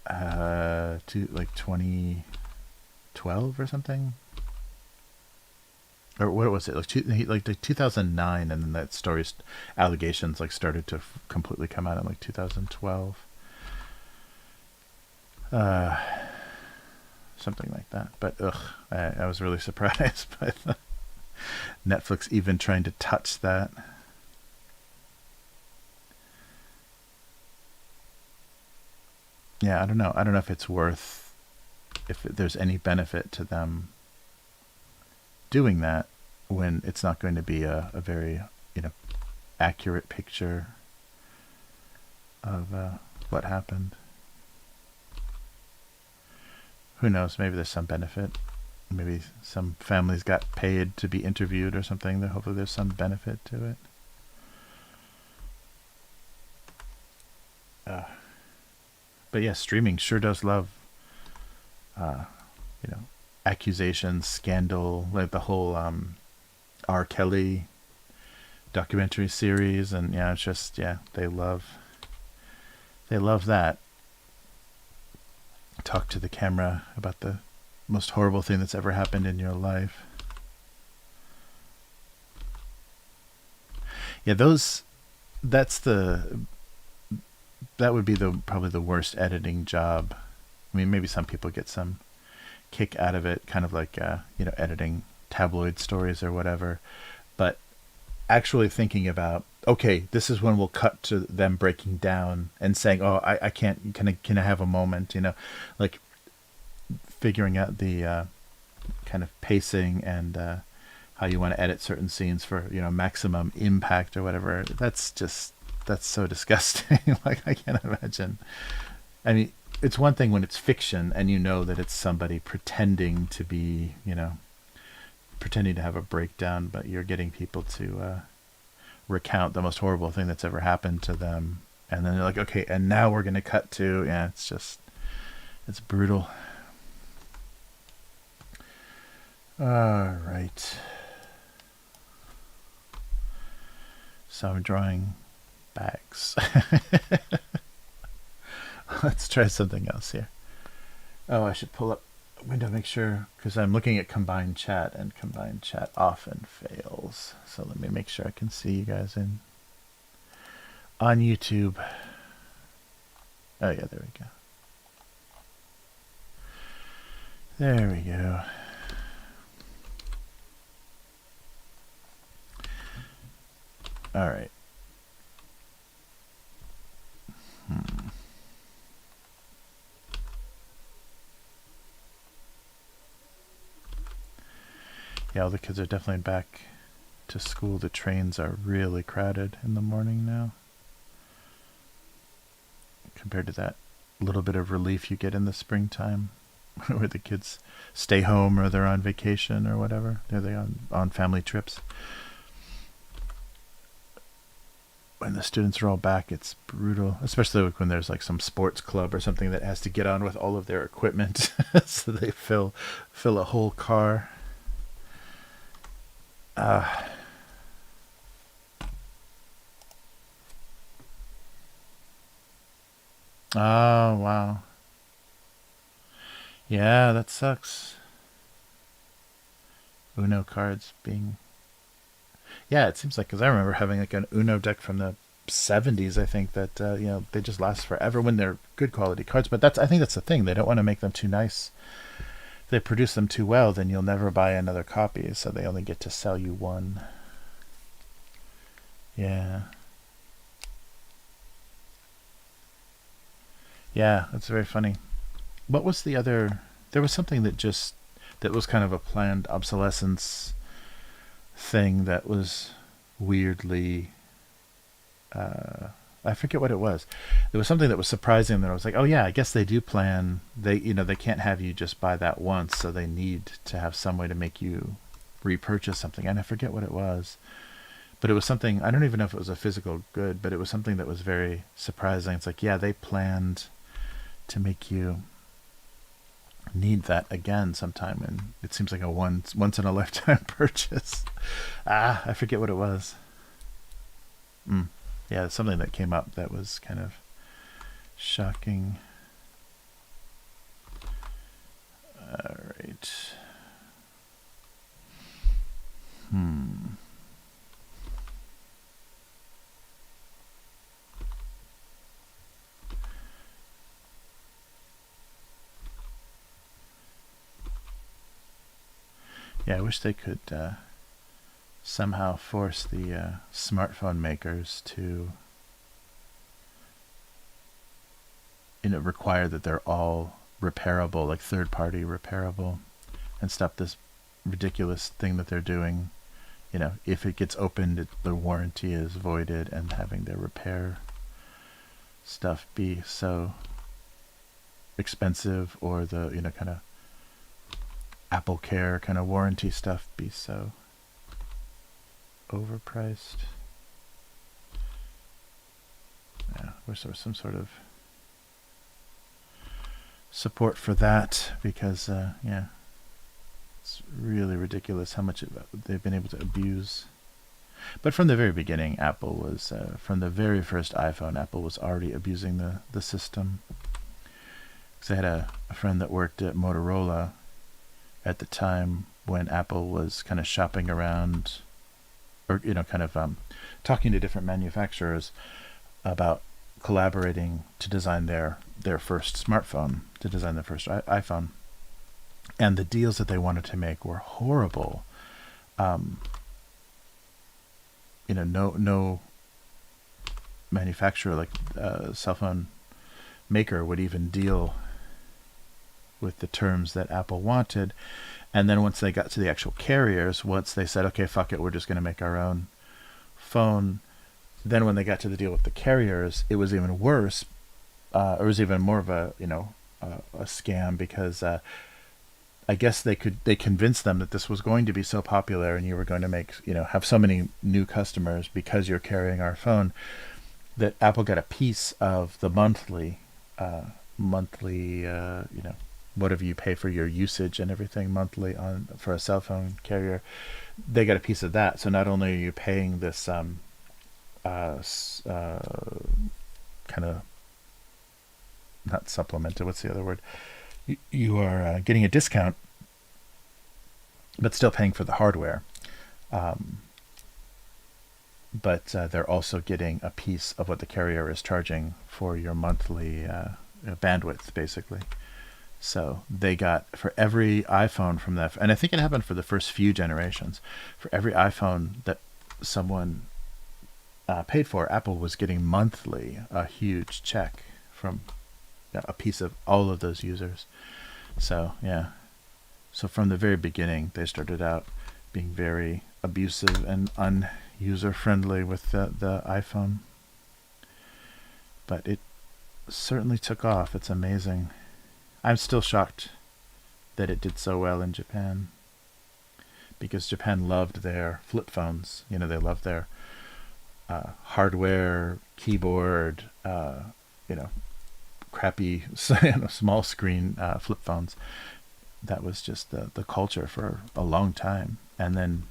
2012 or something, or what was it, like 2009, and then that story's allegations like started to completely come out in like 2012, something like that. But I was really surprised by Netflix even trying to touch that. Yeah, I don't know if it's worth, if there's any benefit to them doing that when it's not going to be a very accurate picture of what happened. Who knows, maybe there's some benefit. Maybe some families got paid to be interviewed or something. Hopefully there's some benefit to it. But yeah, streaming sure does love accusations, scandal, like the whole R. Kelly documentary series, and it's just, they love that. Talk to the camera about the most horrible thing that's ever happened in your life. Yeah, that would be probably the worst editing job. Maybe some people get some kick out of it, kind of like editing tabloid stories or whatever, but actually thinking about, okay, this is when we'll cut to them breaking down and saying, oh, I can't, can I have a moment, like figuring out the kind of pacing and how you want to edit certain scenes for maximum impact or whatever. That's so disgusting. Like, I can't imagine. It's one thing when it's fiction and that it's somebody pretending to be, pretending to have a breakdown, but you're getting people to recount the most horrible thing that's ever happened to them, and then they're like, okay, and now we're going to cut to, it's brutal. All right. So I'm drawing bags. Let's try something else here. Oh, I should pull up a window, make sure, because I'm looking at combined chat, and combined chat often fails. So let me make sure I can see you guys on YouTube. Oh yeah, there we go. There we go. All right. Yeah, all the kids are definitely back to school. The trains are really crowded in the morning now, compared to that little bit of relief you get in the springtime where the kids stay home or they're on vacation or whatever. They're on family trips. When the students are all back, it's brutal, especially when there's like some sports club or something that has to get on with all of their equipment. So they fill a whole car. Oh, wow. Yeah, that sucks. Uno cards being... Yeah, it seems like, because I remember having like an Uno deck from the 70s, I think, that, they just last forever when they're good quality cards. But I think that's the thing. They don't want to make them too nice. If they produce them too well, then you'll never buy another copy, so they only get to sell you one. Yeah. Yeah, that's very funny. What was the other... There was something that was kind of a planned obsolescence thing that was weirdly... I forget what it was. There was something that was surprising that I was like, oh yeah, I guess they do plan... They can't have you just buy that once, so they need to have some way to make you repurchase something. And I forget what it was. But it was something... I don't even know if it was a physical good, but it was something that was very surprising. It's like, yeah, they planned to make you need that again sometime, and it seems like a once in a lifetime purchase. I forget what it was. Yeah, something that came up that was kind of shocking. All right. Yeah, I wish they could somehow force the smartphone makers to require that they're all repairable, like third-party repairable, and stop this ridiculous thing that they're doing. If it gets opened, the warranty is voided, and having their repair stuff be so expensive, or the kind of Apple Care kind of warranty stuff be so overpriced. Yeah, wish there was some sort of support for that, because yeah, it's really ridiculous how much they've been able to abuse. But from the very beginning, Apple was from the very first iPhone, Apple was already abusing the system. Because I had a friend that worked at Motorola at the time when Apple was kind of shopping around, or talking to different manufacturers about collaborating to design their first smartphone, to design their first iPhone. And the deals that they wanted to make were horrible. No manufacturer, like cell phone maker, would even deal with the terms that Apple wanted. And then once they got to the actual carriers, once they said, okay, fuck it, we're just going to make our own phone, then when they got to the deal with the carriers, it was even worse. It was even more of a scam, because I guess they convinced them that this was going to be so popular, and you were going to make have so many new customers because you're carrying our phone, that Apple got a piece of the monthly whatever you pay for your usage and everything monthly for a cell phone carrier. They got a piece of that. So not only are you paying this kind of, not supplemented, what's the other word? you are getting a discount, but still paying for the hardware. But they're also getting a piece of what the carrier is charging for your monthly bandwidth, basically. So they got, for every iPhone from that, and I think it happened for the first few generations, for every iPhone that someone paid for, Apple was getting monthly a huge check from a piece of all of those users. So yeah, so from the very beginning, they started out being very abusive and user friendly with the iPhone. But it certainly took off. It's amazing. I'm still shocked that it did so well in Japan, because Japan loved their flip phones. You know, they loved their hardware, keyboard, crappy small screen flip phones. That was just the culture for a long time. And then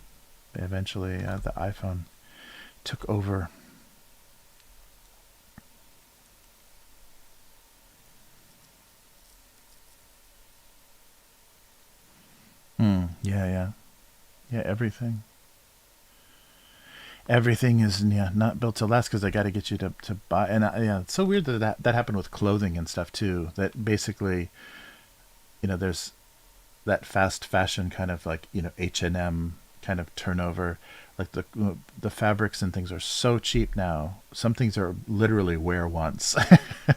eventually the iPhone took over. Yeah. Everything is not built to last, because they got to get you to buy. And it's so weird that happened with clothing and stuff too. That basically, there's that fast fashion kind of like H&M kind of turnover. Like the fabrics and things are so cheap now. Some things are literally wear once,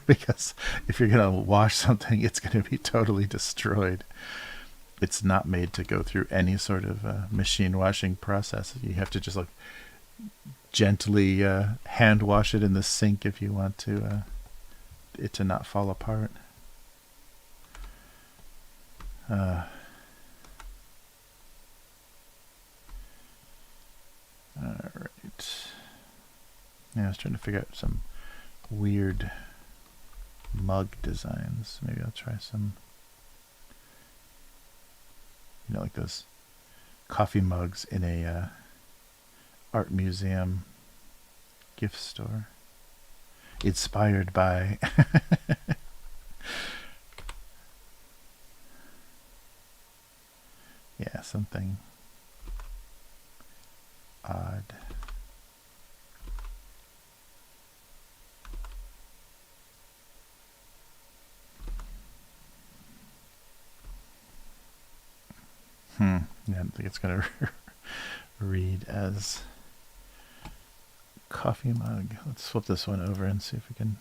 because if you're gonna wash something, it's gonna be totally destroyed. It's not made to go through any sort of machine washing process. You have to just like gently hand wash it in the sink if you want to it to not fall apart. All right. Yeah, I was trying to figure out some weird mug designs. Maybe I'll try some, like those coffee mugs in a art museum gift store. Inspired by yeah, something odd. Yeah, I don't think it's going to read as coffee mug. Let's flip this one over and see if we can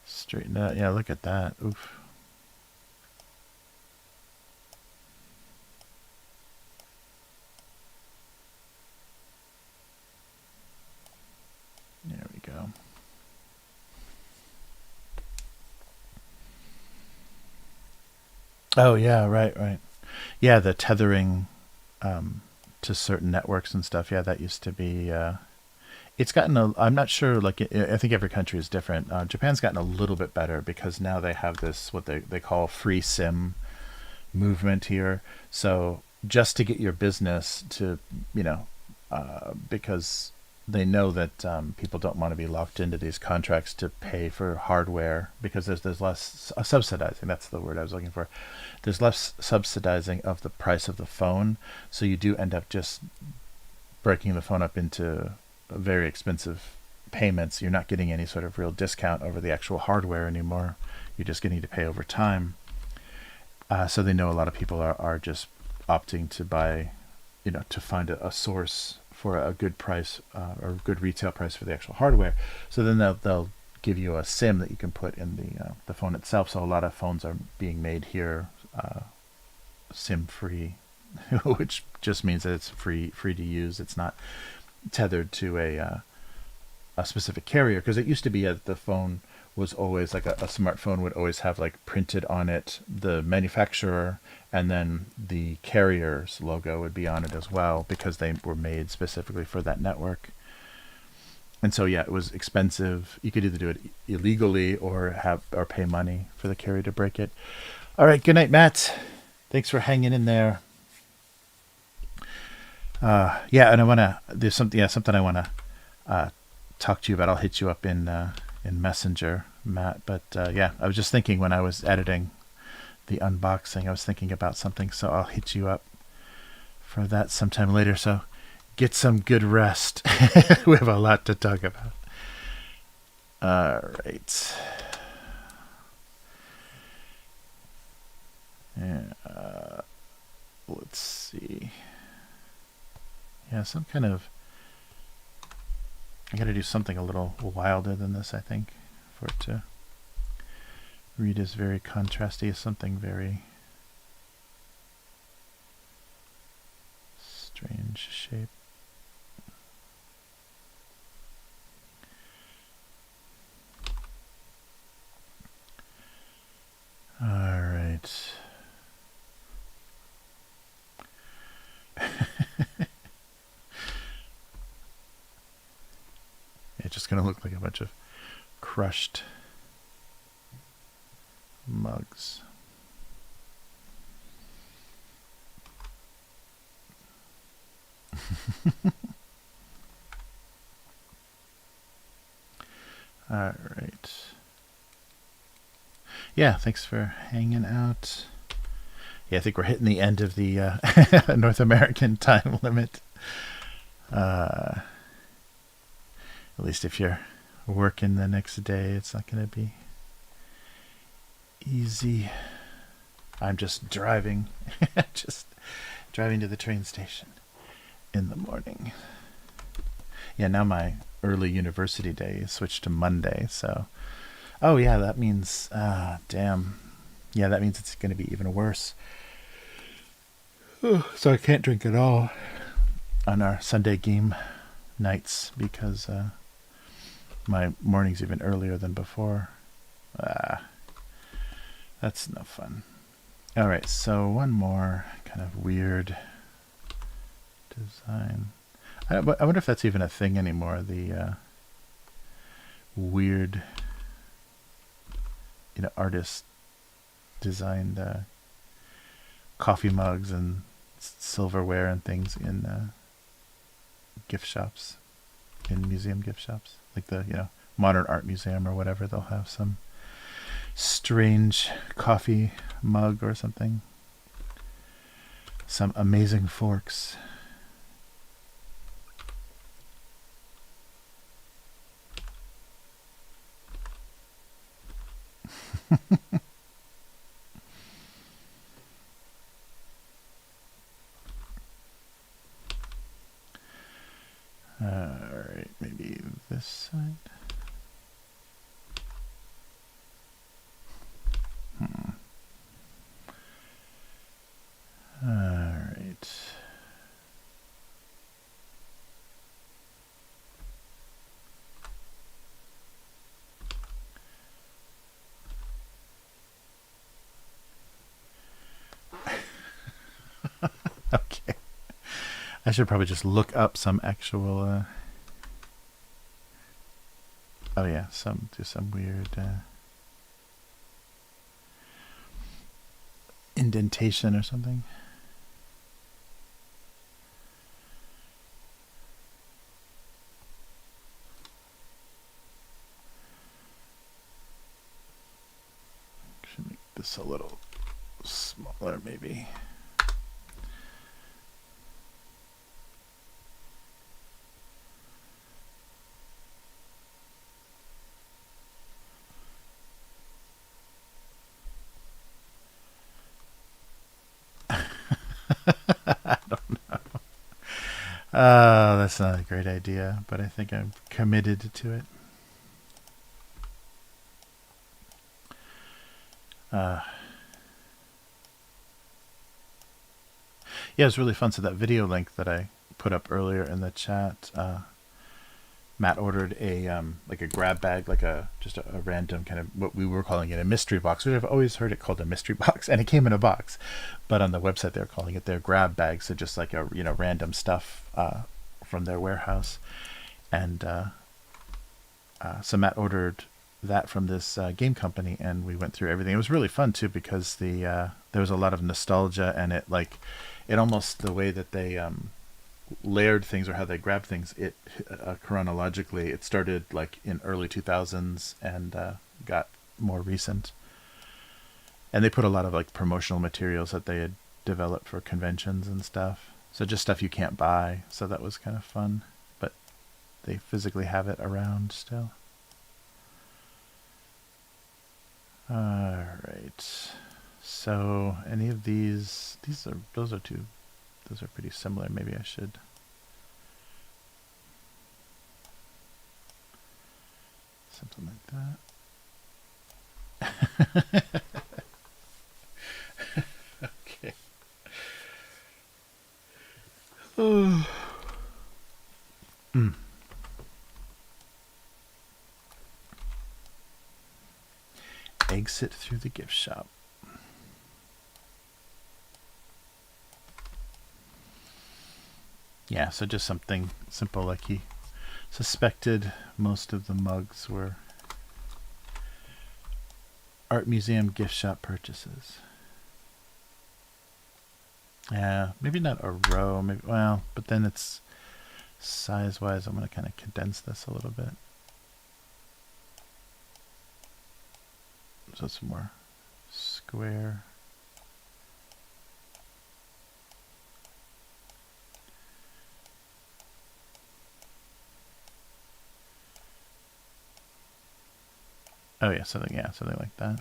straighten it out. Yeah, look at that. Oof. There we go. Oh, yeah, right. Yeah, the tethering to certain networks and stuff. Yeah, that used to be... it's gotten I'm not sure, like, I think every country is different. Japan's gotten a little bit better, because now they have this, what they call free SIM movement here. So just to get your business to, because they know that people don't want to be locked into these contracts to pay for hardware, because there's less subsidizing. That's the word I was looking for. There's less subsidizing of the price of the phone, so you do end up just breaking the phone up into very expensive payments. You're not getting any sort of real discount over the actual hardware anymore. You're just getting to pay over time. So they know a lot of people are just opting to buy, to find a source for a good price or a good retail price for the actual hardware. So then they'll give you a SIM that you can put in the phone itself. So a lot of phones are being made here SIM free, which just means that it's free to use. It's not tethered to a specific carrier, because it used to be that the phone was always like a smartphone would always have like printed on it the manufacturer, and then the carrier's logo would be on it as well, because they were made specifically for that network. And so yeah, it was expensive. You could either do it illegally or pay money for the carrier to break it. All right, good night, Matt. Thanks for hanging in there. Yeah, and there's something I want to talk to you about. I'll hit you up in in Messenger, Matt. But yeah, I was just thinking when I was editing the unboxing, I was thinking about something, so I'll hit you up for that sometime later. So get some good rest. We have a lot to talk about. All right. Yeah, let's see. Yeah, some kind of... I gotta do something a little wilder than this, I think, for it to read as very contrasty as something very strange shape. All right. It's just going to look like a bunch of crushed mugs. All right. Yeah, thanks for hanging out. Yeah, I think we're hitting the end of the North American time limit. At least if you're working the next day, it's not going to be easy. I'm just driving, just driving to the train station in the morning. Yeah, now my early university day is switched to Monday, so... Oh yeah, that means... damn. Yeah, that means it's going to be even worse. So I can't drink at all on our Sunday game nights because my morning's even earlier than before. That's no fun. All right, so one more kind of weird design. I wonder if that's even a thing anymore, the weird, artist designed coffee mugs and silverware and things in gift shops, in museum gift shops, like the modern art museum or whatever. They'll have some strange coffee mug or something, some amazing forks. Alright, maybe this side. Alright. Okay. I should probably just look up some actual oh yeah, do some weird indentation or something. Should make this a little smaller maybe. I don't know. That's not a great idea, but I think I'm committed to it. Yeah, it was really fun. So that video link that I put up earlier in the chat, Matt ordered a like a grab bag, like just a random kind of what we were calling it a mystery box, which I've always heard it called a mystery box, and it came in a box, but on the website they're calling it their grab bag, so just like a random stuff from their warehouse, and so Matt ordered that from this game company, and we went through everything. It was really fun too because there was a lot of nostalgia, and it almost, the way that they layered things or how they grab things, it chronologically, it started like in early 2000s and got more recent. And they put a lot of like promotional materials that they had developed for conventions and stuff. So just stuff you can't buy. So that was kind of fun. But they physically have it around still. Alright. So any of these are those are pretty similar. Maybe I should something like that. Okay. Oh. Exit through the gift shop. Yeah, so just something simple, like he suspected most of the mugs were art museum gift shop purchases. Yeah, maybe not a row, maybe, well, but then it's size-wise, I'm going to kind of condense this a little bit. So it's more square. Oh yeah, something like that.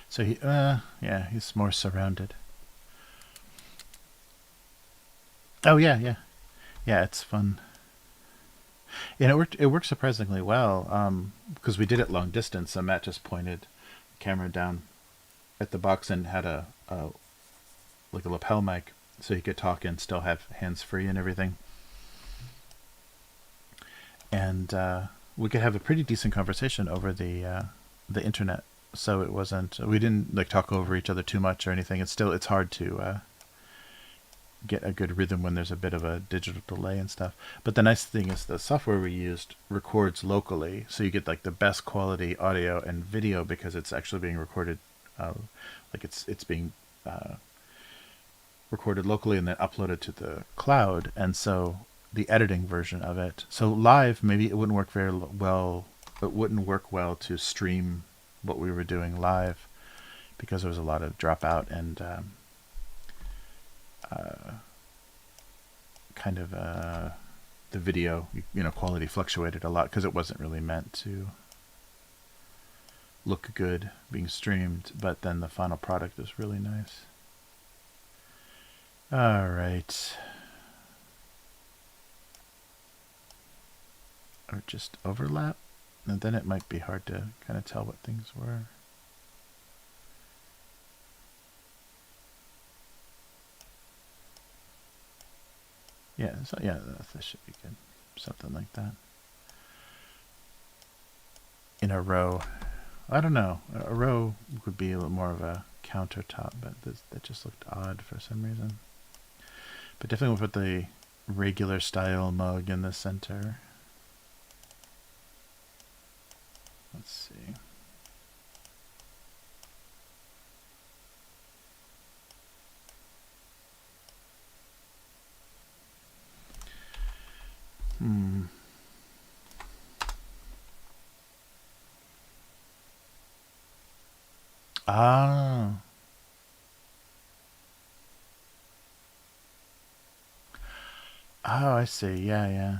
So he, yeah, he's more surrounded. Oh yeah, it's fun. Yeah, it worked surprisingly well, because we did it long distance. So Matt just pointed the camera down at the box and had a like a lapel mic, so he could talk and still have hands free and everything. And we could have a pretty decent conversation over the internet. So it wasn't, we didn't like talk over each other too much or anything. It's hard to get a good rhythm when there's a bit of a digital delay and stuff. But the nice thing is the software we used records locally, so you get like the best quality audio and video because it's actually being recorded, like it's being recorded locally and then uploaded to the cloud. And so the editing version of it, so live, maybe it wouldn't work very well. It wouldn't work well to stream what we were doing live because there was a lot of dropout and kind of the video, quality fluctuated a lot because it wasn't really meant to look good being streamed, but then the final product is really nice. All right. Or just overlap, and then it might be hard to kind of tell what things were. Yeah, so yeah, that should be good. Something like that. In a row. I don't know. A row would be a little more of a countertop, but that just looked odd for some reason. But definitely we'll put the regular style mug in the center. Let's see. Ah. Oh, I see. Yeah.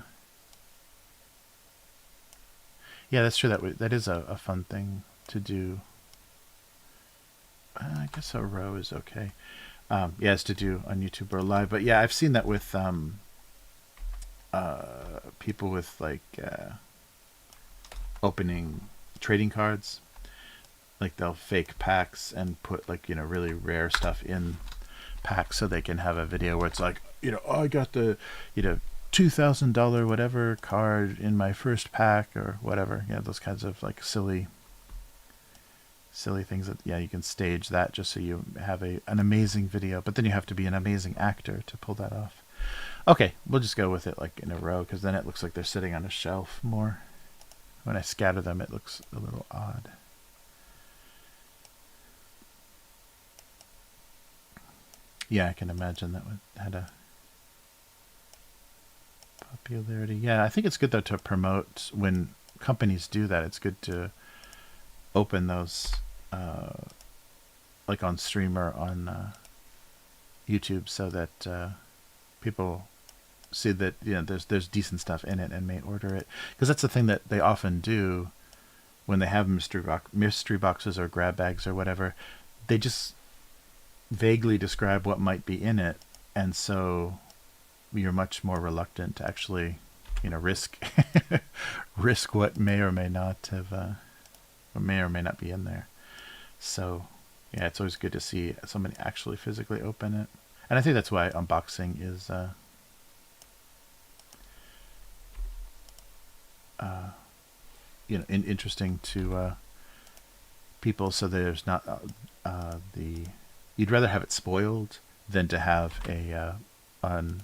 Yeah, that's true. That is a fun thing to do. I guess a row is okay. Yeah, it's to do on YouTube or live. But yeah, I've seen that with people with like opening trading cards. Like they'll fake packs and put like really rare stuff in packs so they can have a video where it's like oh, I got the $2,000 whatever card in my first pack or whatever. Yeah, those kinds of like silly things that you can stage that just so you have an amazing video, but then you have to be an amazing actor to pull that off. Okay, we'll just go with it like in a row because then it looks like they're sitting on a shelf more. When I scatter them, it looks a little odd. Yeah, I can imagine that would had a popularity. Yeah, I think it's good though to promote when companies do that. It's good to open those, like on stream or on YouTube, so that people see that there's decent stuff in it and may order it. Because that's the thing that they often do when they have mystery boxes or grab bags or whatever. They just vaguely describe what might be in it, and so you're much more reluctant to actually, risk risk what may or may not have, what may or may not be in there. So, yeah, it's always good to see somebody actually physically open it, and I think that's why unboxing is, interesting to people. So there's not you'd rather have it spoiled than to have an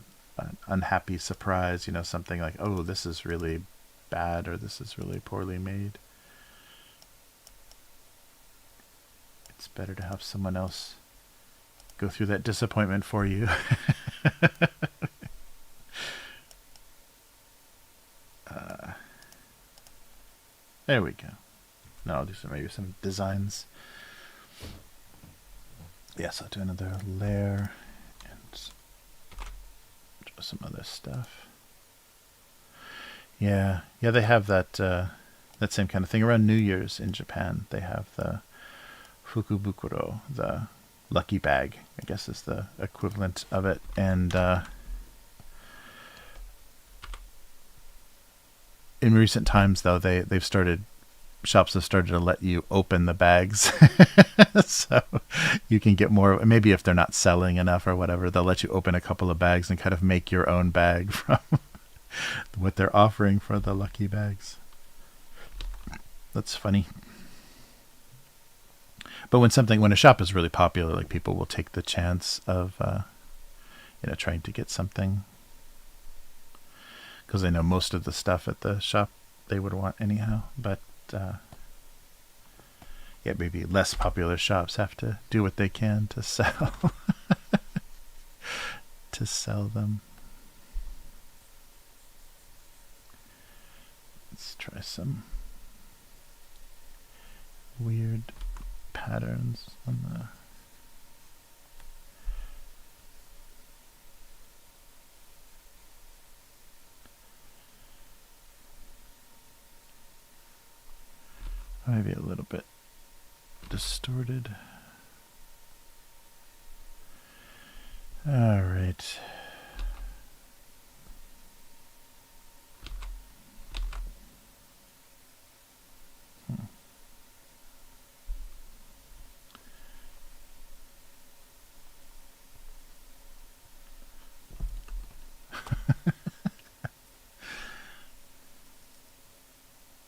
unhappy surprise, something like, oh, this is really bad or this is really poorly made. It's better to have someone else go through that disappointment for you. There we go. Now I'll do maybe some designs. Yes, I'll do another layer and draw some other stuff. Yeah, they have that that same kind of thing around New Year's in Japan. They have the fukubukuro, the lucky bag, I guess is the equivalent of it, and in recent times, though, shops have started to let you open the bags, so you can get more. Maybe if they're not selling enough or whatever, they'll let you open a couple of bags and kind of make your own bag from what they're offering for the lucky bags. That's funny. But when a shop is really popular, like, people will take the chance of trying to get something, because they know most of the stuff at the shop they would want anyhow. But maybe less popular shops have to do what they can to sell to sell them. Let's try some weird patterns on the maybe a little bit distorted. All right.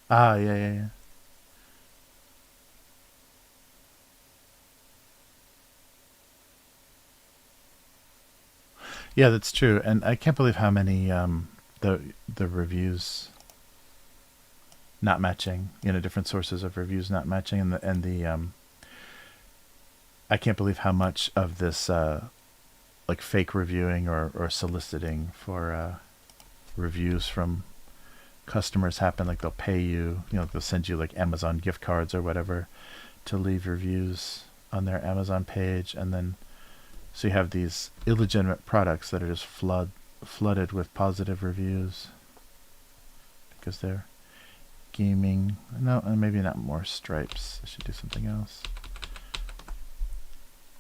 Yeah. Yeah, that's true, and I can't believe how many the reviews not matching, different sources of reviews not matching, and the I can't believe how much of this like fake reviewing or soliciting for reviews from customers happen. Like, they'll pay you, they'll send you like Amazon gift cards or whatever to leave reviews on their Amazon page, and then so you have these illegitimate products that are just flooded with positive reviews because they're gaming. No, and maybe not more stripes. I should do something else.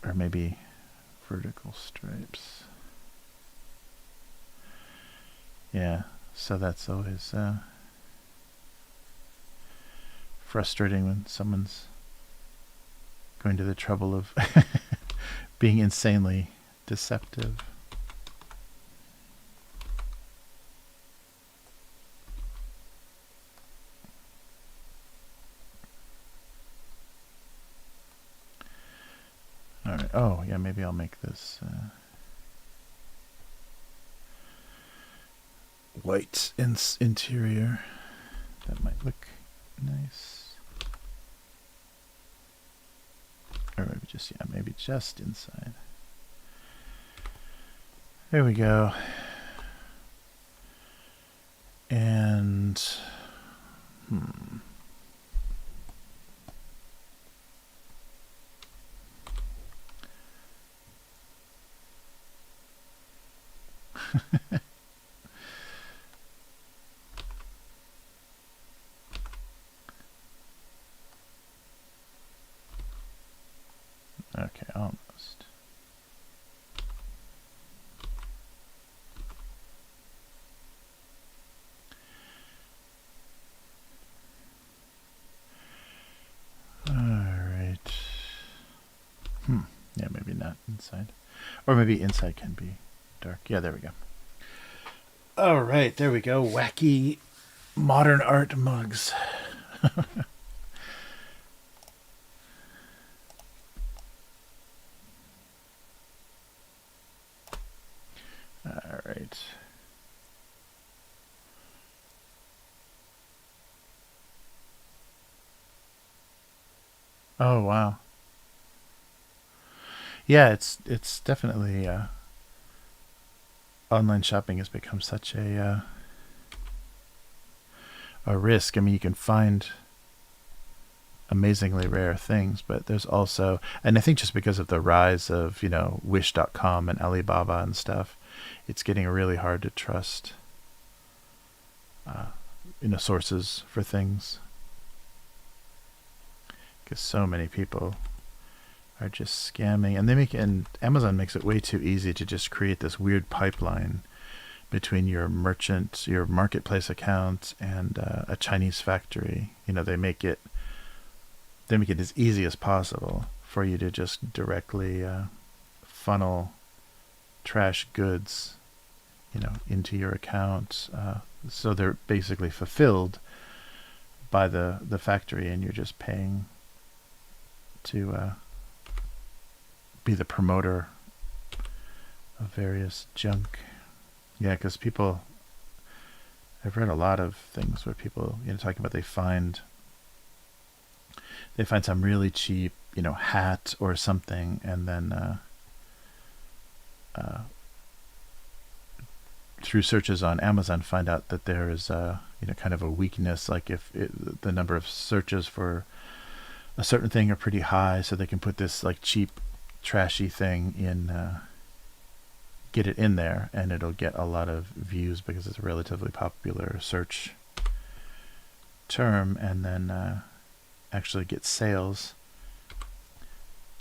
Or maybe vertical stripes. Yeah, so that's always frustrating when someone's going to the trouble of being insanely deceptive. All right. Oh, yeah, maybe I'll make this white interior. That might look nice. Or maybe just inside. There we go. And okay, almost. Yeah, maybe not inside. Or maybe inside can be dark. Yeah, there we go. All right, there we go. Wacky modern art mugs. All right. Oh, wow. Yeah, it's definitely online shopping has become such a risk. I mean, you can find amazingly rare things, but there's also, and I think just because of the rise of, Wish.com and Alibaba and stuff, it's getting really hard to trust sources for things, because so many people are just scamming, and Amazon makes it way too easy to just create this weird pipeline between your marketplace account and a Chinese factory. They make it as easy as possible for you to just directly funnel trash goods, into your account. So they're basically fulfilled by the factory, and you're just paying to be the promoter of various junk. Yeah, because I've read a lot of things where people, talking about they find some really cheap, hat or something, and then through searches on Amazon find out that there is kind of a weakness, like if the number of searches for a certain thing are pretty high, so they can put this like cheap trashy thing in, get it in there, and it'll get a lot of views because it's a relatively popular search term, and then actually get sales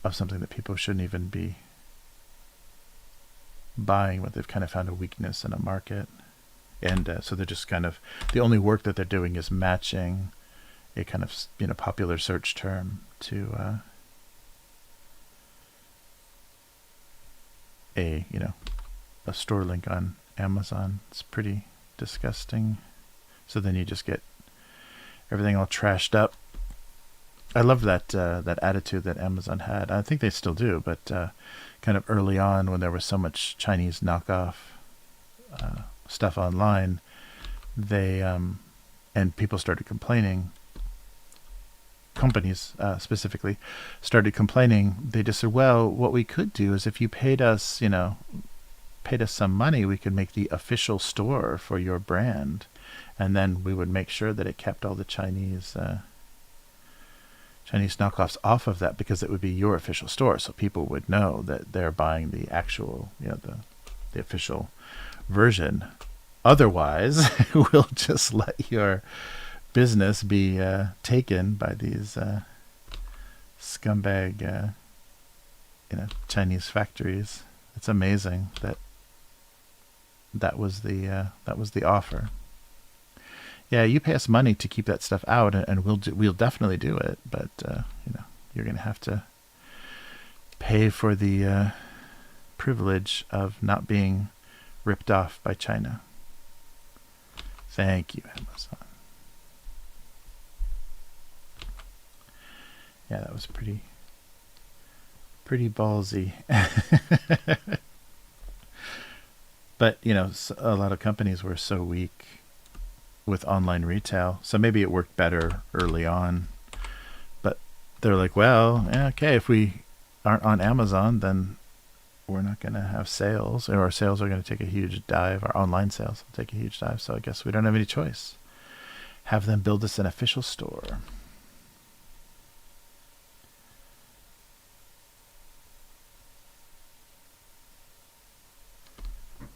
of something that people shouldn't even be buying, but they've kind of found a weakness in a market. And so they're just kind of, the only work that they're doing is matching a kind of popular search term to a store link on Amazon. It's pretty disgusting. So then you just get everything all trashed up. I love that attitude that Amazon had. I think they still do, but kind of early on, when there was so much Chinese knockoff stuff online, they and people started complaining. Companies specifically started complaining. They just said, well, what we could do is if you paid us some money, we could make the official store for your brand, and then we would make sure that it kept all the Chinese knockoffs off of that, because it would be your official store, so people would know that they're buying the actual, the official version. Otherwise, we'll just let your business be taken by these scumbag, Chinese factories. It's amazing that was the offer. Yeah, you pay us money to keep that stuff out, and we'll definitely do it. But you're going to have to pay for the privilege of not being ripped off by China. Thank you, Amazon. Yeah, that was pretty ballsy. But a lot of companies were so weak with online retail, so maybe it worked better early on, but they're like, well, okay, if we aren't on Amazon, then we're not going to have sales, or our sales are going to take a huge dive. Our online sales will take a huge dive. So I guess we don't have any choice. Have them build us an official store.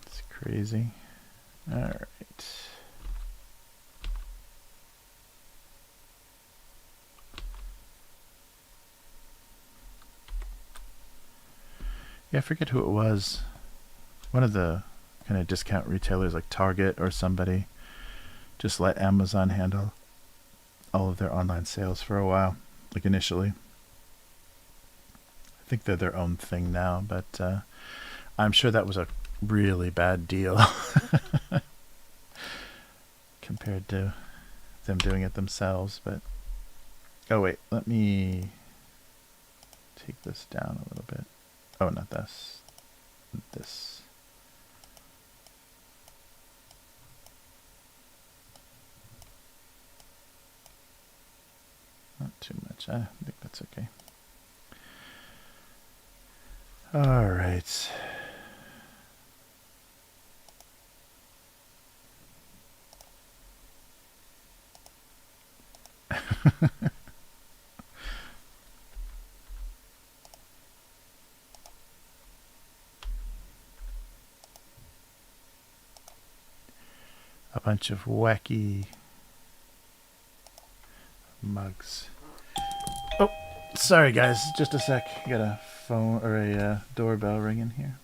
It's crazy. All right. Yeah, I forget who it was. One of the kind of discount retailers like Target or somebody just let Amazon handle all of their online sales for a while, like initially. I think they're their own thing now, but I'm sure that was a really bad deal compared to them doing it themselves. But oh wait, let me take this down a little bit. Oh, not this. This. Not too much. I think that's okay. All right. A bunch of wacky mugs. Oh, sorry guys, just a sec. Got a phone or a doorbell ringing here.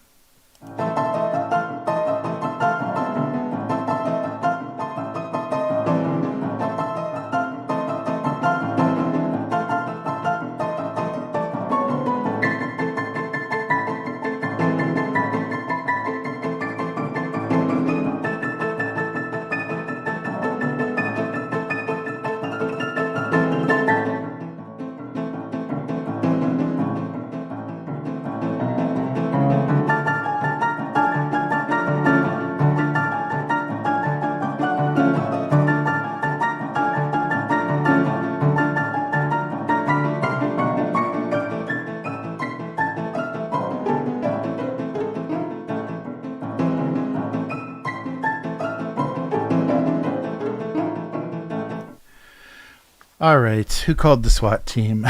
All right, who called the SWAT team?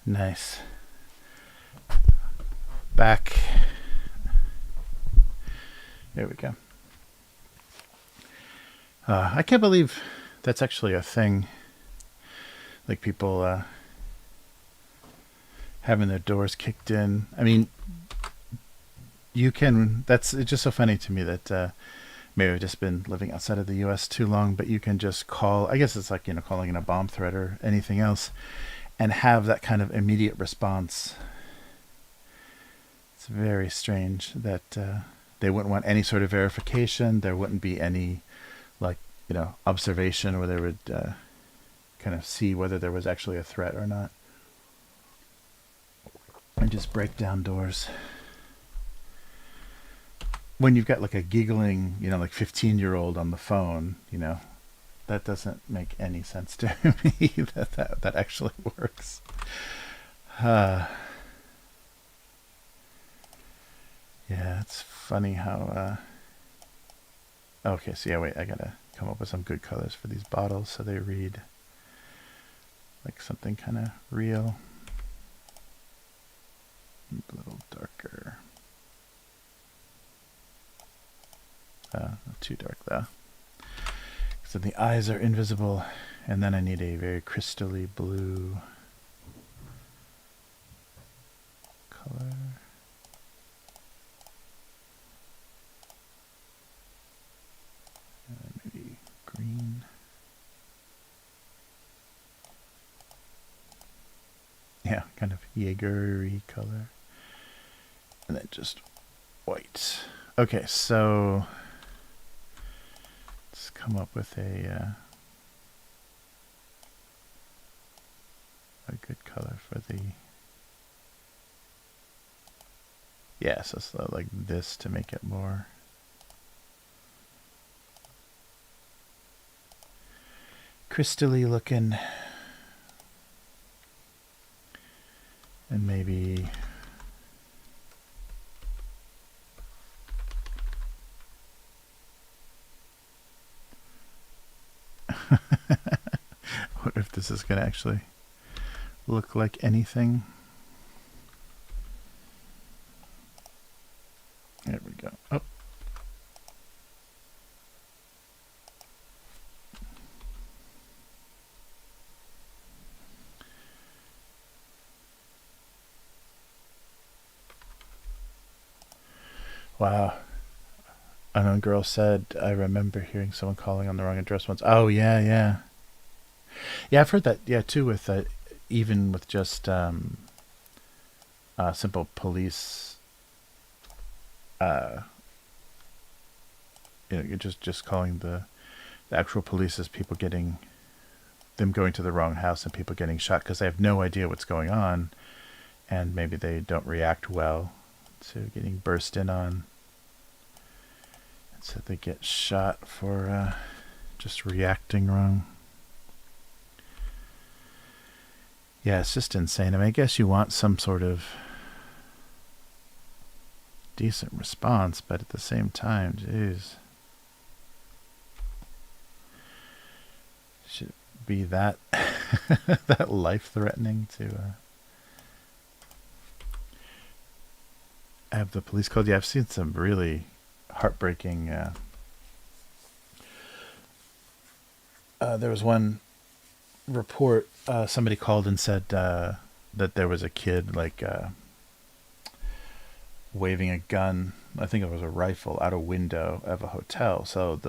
Nice. Back. There we go. I can't believe that's actually a thing. Like people having their doors kicked in. I mean, you can. It's just so funny to me that maybe I've just been living outside of the U.S. too long, but you can just call. I guess it's like, calling in a bomb threat or anything else, and have that kind of immediate response. It's very strange that they wouldn't want any sort of verification. There wouldn't be any, observation where they would kind of see whether there was actually a threat or not, and just break down doors. When you've got like a giggling, 15-year-old on the phone, that doesn't make any sense to me that actually works. Yeah, it's funny how. Okay, so yeah, wait, I gotta come up with some good colors for these bottles so they read like something kind of real. A little darker. Not too dark though. So the eyes are invisible, and then I need a very crystally blue color. Maybe green. Yeah, kind of Jaeger-y color. And then just white. Okay, so let's come up with a good color for the. Yeah, so like this to make it more. Crystally looking. And maybe I wonder if this is going to actually look like anything. There we go. Oh. Wow. Unknown girl said, I remember hearing someone calling on the wrong address once. Oh, yeah, yeah. Yeah, I've heard that, yeah, too, with even with just simple police, you're just calling the actual police as people getting, them going to the wrong house and people getting shot because they have no idea what's going on, and maybe they don't react well to getting burst in on. And so they get shot for just reacting wrong. Yeah, it's just insane. I mean, I guess you want some sort of decent response, but at the same time, jeez. Should it be that that life-threatening to have the police called? Yeah, I've seen some really heartbreaking. There was one report, somebody called and said that there was a kid like waving a gun, I think it was a rifle, out a window of a hotel. So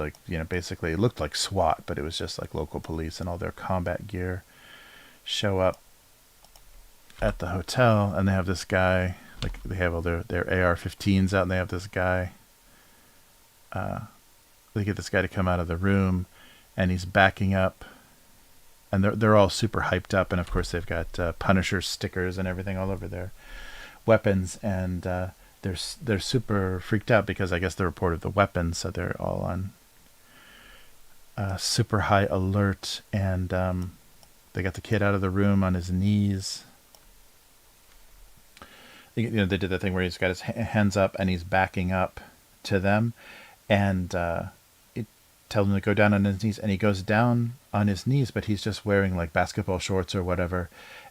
basically it looked like SWAT, but it was just like local police and all their combat gear show up at the hotel, and they have this guy, like they have all their AR-15s out, and they have this guy, they get this guy to come out of the room, and he's backing up, and they're all super hyped up, and of course they've got Punisher stickers and everything all over their weapons, and they're super freaked out because I guess they reported the weapons, so they're all on super high alert, and they got the kid out of the room on his knees. They did that thing where he's got his hands up and he's backing up to them, and tell him to go down on his knees, and he goes down on his knees, but he's just wearing like basketball shorts or whatever,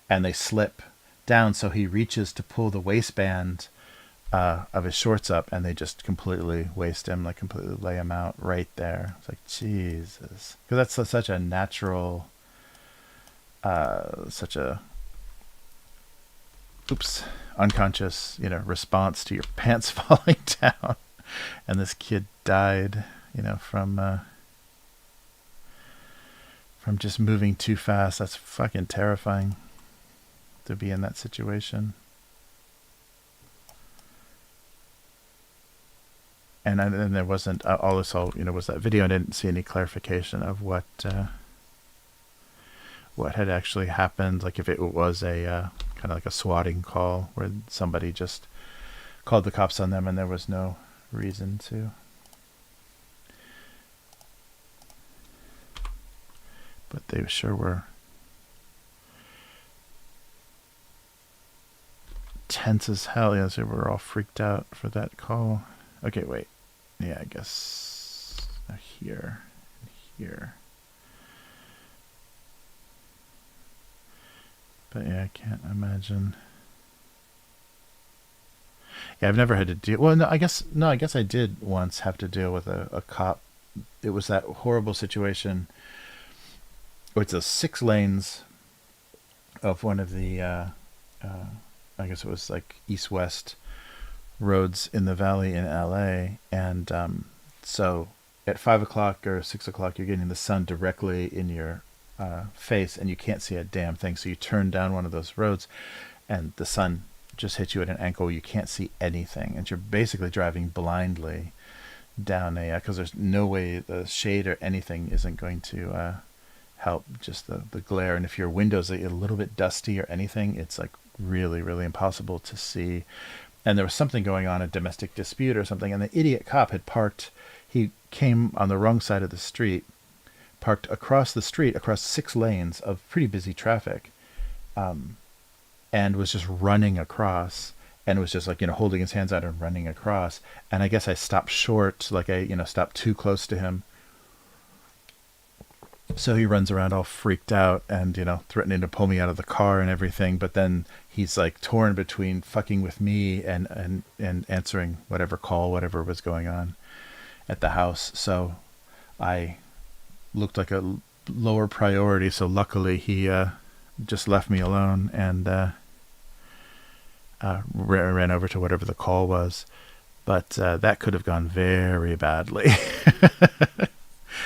and they slip down, so he reaches to pull the waistband of his shorts up, and they just completely waste him, like completely lay him out right there. It's like, Jesus, because that's such a natural, such a unconscious response to your pants falling down, and this kid died from just moving too fast. That's fucking terrifying to be in that situation. And then there wasn't, all I saw, was that video. I didn't see any clarification of what had actually happened. Like if it was a kind of like a swatting call where somebody just called the cops on them and there was no reason to. But they sure were tense as hell. Yeah, they were all freaked out for that call. Okay, wait. Yeah, I guess here and here. But yeah, I can't imagine. Yeah, I've never had to deal. Well, I guess I did once have to deal with a cop. It was that horrible situation. It's a 6 lanes of one of the, I guess it was like east-west roads in the valley in LA, and so at 5 o'clock or 6 o'clock you're getting the sun directly in your face, and you can't see a damn thing, so you turn down one of those roads and the sun just hits you at an angle. You can't see anything, and you're basically driving blindly down because there's no way the shade or anything isn't going to help, just the glare. And if your window's a little bit dusty or anything, it's like really, really impossible to see. And there was something going on, a domestic dispute or something, and the idiot cop had parked. He came on the wrong side of the street, parked across the street, across 6 lanes of pretty busy traffic, and was just running across, and was just like, holding his hands out and running across. And I guess I stopped short, like I, stopped too close to him. So he runs around all freaked out and, threatening to pull me out of the car and everything. But then he's like torn between fucking with me and answering whatever call, whatever was going on at the house. So I looked like a lower priority. So luckily he just left me alone and ran over to whatever the call was. But that could have gone very badly.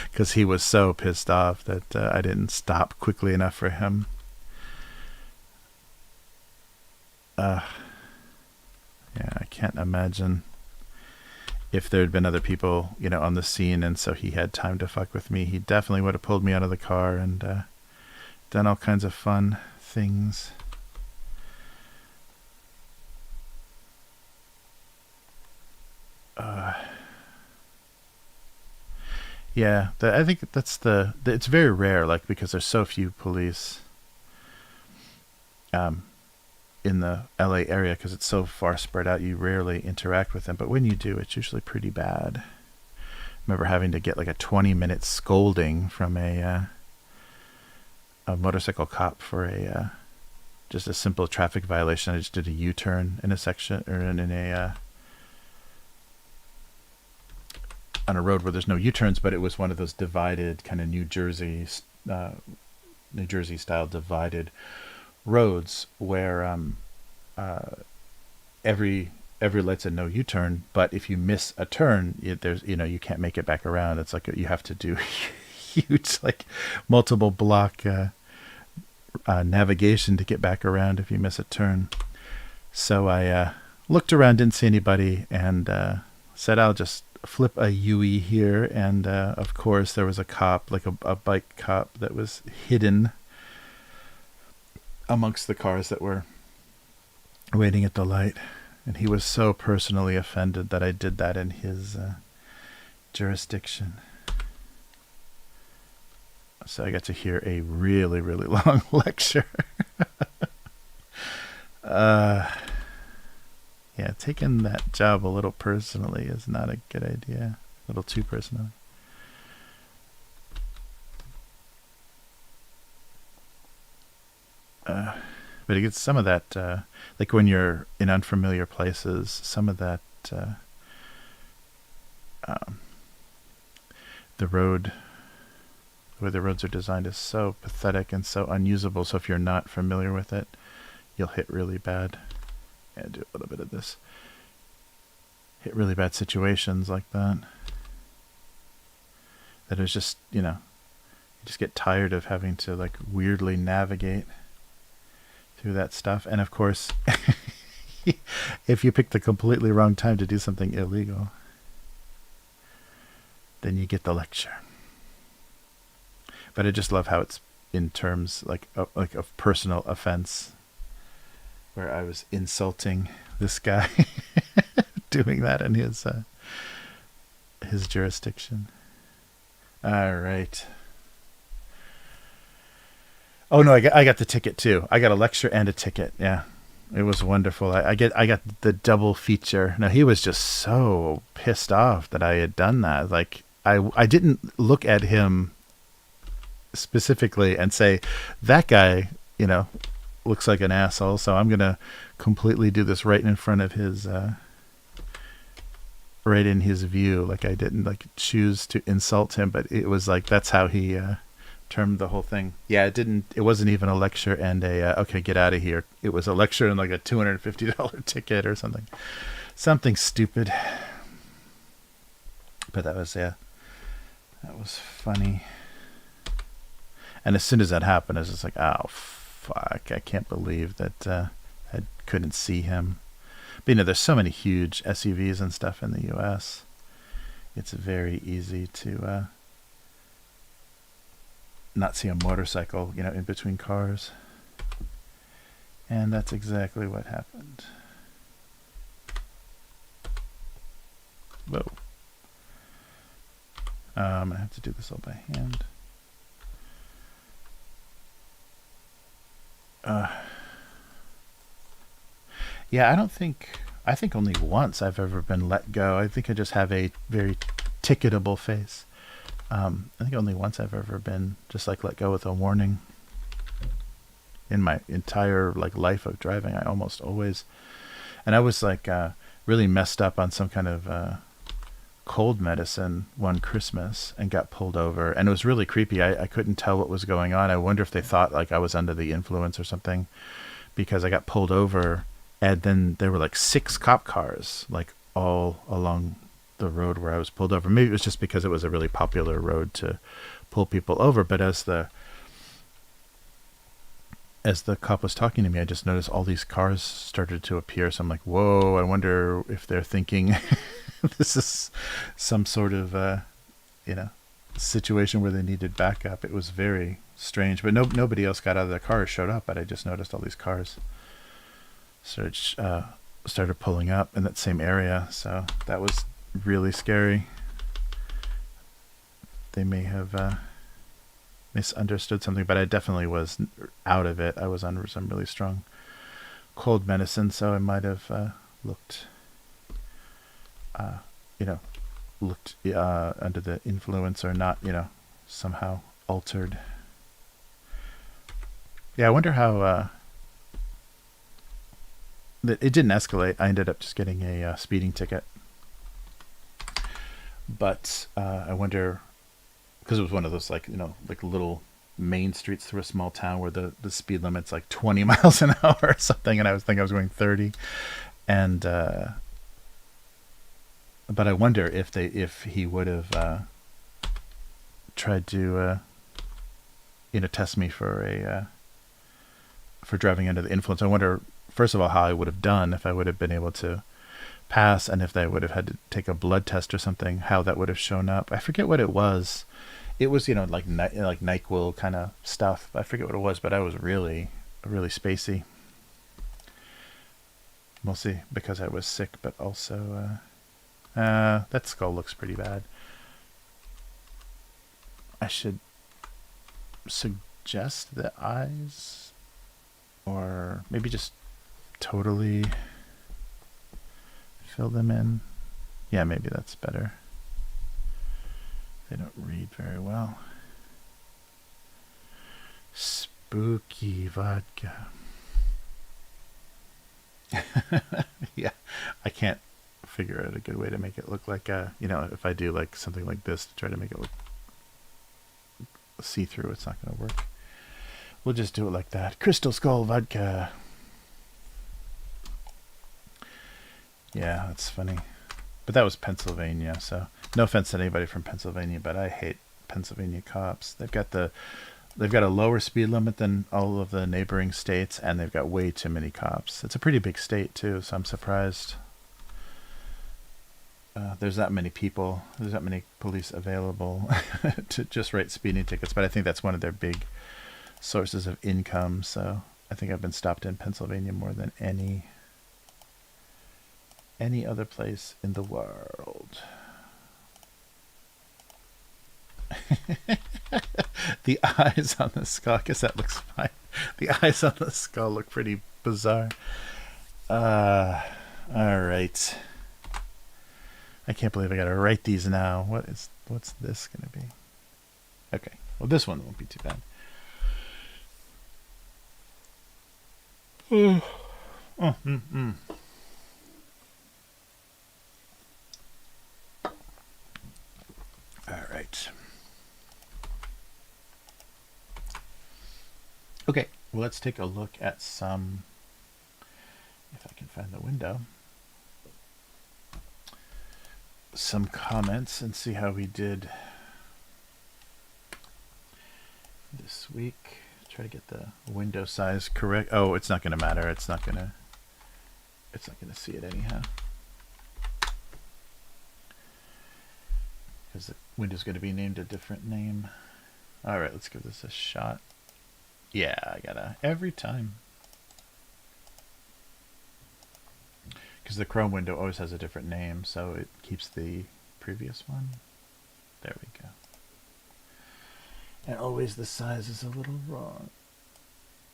Because he was so pissed off that I didn't stop quickly enough for him. Yeah, I can't imagine if there had been other people, on the scene, and so he had time to fuck with me. He definitely would have pulled me out of the car and done all kinds of fun things. Yeah, I think that's it's very rare, like, because there's so few police in the LA area, because it's so far spread out, you rarely interact with them. But when you do, it's usually pretty bad. I remember having to get like a 20-minute scolding from a motorcycle cop for just a simple traffic violation. I just did a U-turn in a section, or in a on a road where there's no U-turns, but it was one of those divided kind of New Jersey style divided roads where every light's a no U-turn, but if you miss a turn, there's you can't make it back around. It's like you have to do huge, like, multiple block navigation to get back around if you miss a turn. So I looked around, didn't see anybody, and said I'll just flip a UE here. And of course there was a cop, like a bike cop, that was hidden amongst the cars that were waiting at the light, and he was so personally offended that I did that in his jurisdiction. So I got to hear a really, really long lecture. Yeah, taking that job a little personally is not a good idea. A little too personally. But it gets some of that, like when you're in unfamiliar places, some of that, the road, the way the roads are designed is so pathetic and so unusable. So if you're not familiar with it, you'll hit really bad. Yeah, do a little bit of this. Hit really bad situations like that. That is just, you just get tired of having to, like, weirdly navigate through that stuff. And of course, if you pick the completely wrong time to do something illegal, then you get the lecture. But I just love how it's in terms like of personal offense, where I was insulting this guy doing that in his jurisdiction. All right. Oh no, I got the ticket too. I got a lecture and a ticket. Yeah, it was wonderful. I got the double feature. Now, he was just so pissed off that I had done that. Like, I didn't look at him specifically and say, that guy, looks like an asshole, so I'm gonna completely do this right in front of his right in his view. Like, I didn't, like, choose to insult him, but it was like, that's how he termed the whole thing. Yeah, it wasn't even a lecture and a okay, get out of here. It was a lecture and like a $250 ticket or something stupid. But that was funny. And as soon as that happened, I was just like, oh fuck, I can't believe that I couldn't see him. But there's so many huge SUVs and stuff in the US. It's very easy to not see a motorcycle, in between cars. And that's exactly what happened. Whoa. I have to do this all by hand. Yeah, I think only once I've ever been let go. I think I just have a very ticketable face. I think only once I've ever been just like let go with a warning. In my entire like life of driving, I almost always, and I was like really messed up on some kind of cold medicine one Christmas and got pulled over, and it was really creepy. I couldn't tell what was going on. I wonder if they thought like I was under the influence or something, because I got pulled over, and then there were like 6 cop cars like all along the road where I was pulled over. Maybe it was just because it was a really popular road to pull people over, but as the cop was talking to me, I just noticed all these cars started to appear. So I'm like, whoa, I wonder if they're thinking this is some sort of, situation where they needed backup. It was very strange, but nobody else got out of their car or showed up, but I just noticed all these cars started pulling up in that same area. So that was really scary. They may have misunderstood something, but I definitely was out of it. I was on some really strong cold medicine, so I might have looked under the influence, or not, somehow altered. Yeah, I wonder how that it didn't escalate. I ended up just getting a speeding ticket, but I wonder, because it was one of those like little main streets through a small town where the speed limit's like 20 miles an hour or something, and I was going 30, and but I wonder if he would have tried to test me for driving under the influence. I wonder, first of all, how I would have done if I would have been able to pass, and if they would have had to take a blood test or something, how that would have shown up. I forget what it was. It was like NyQuil kind of stuff. I forget what it was, but I was really spacey. Mostly because I was sick, but also that skull looks pretty bad. I should suggest the eyes, or maybe just totally fill them in. Yeah, maybe that's better. They don't read very well. Spooky vodka. Yeah, I can't figure out a good way to make it look like if I do like something like this to try to make it look see-through, it's not going to work. We'll just do it like that. Crystal Skull vodka. Yeah, that's funny. But that was Pennsylvania, so no offense to anybody from Pennsylvania, but I hate Pennsylvania cops. They've got a lower speed limit than all of the neighboring states, and they've got way too many cops. It's a pretty big state too, so I'm surprised there's that many people, there's that many police available to just write speeding tickets. But I think that's one of their big sources of income. So I think I've been stopped in Pennsylvania more than any other place in the world. The eyes on the skull, I guess that looks fine. The eyes on the skull look pretty bizarre. All right. I can't believe I gotta write these now. What's this gonna be? Okay, well, this one won't be too bad. All right. Okay, well, let's take a look at some, if I can find the window, some comments and see how we did this week. Try to get the window size correct. Oh, it's not going to matter. It's not going to see it anyhow, because the window's going to be named a different name. All right, let's give this a shot. Yeah, I gotta every time, because the Chrome window always has a different name, so it keeps the previous one. There we go. And always the size is a little wrong.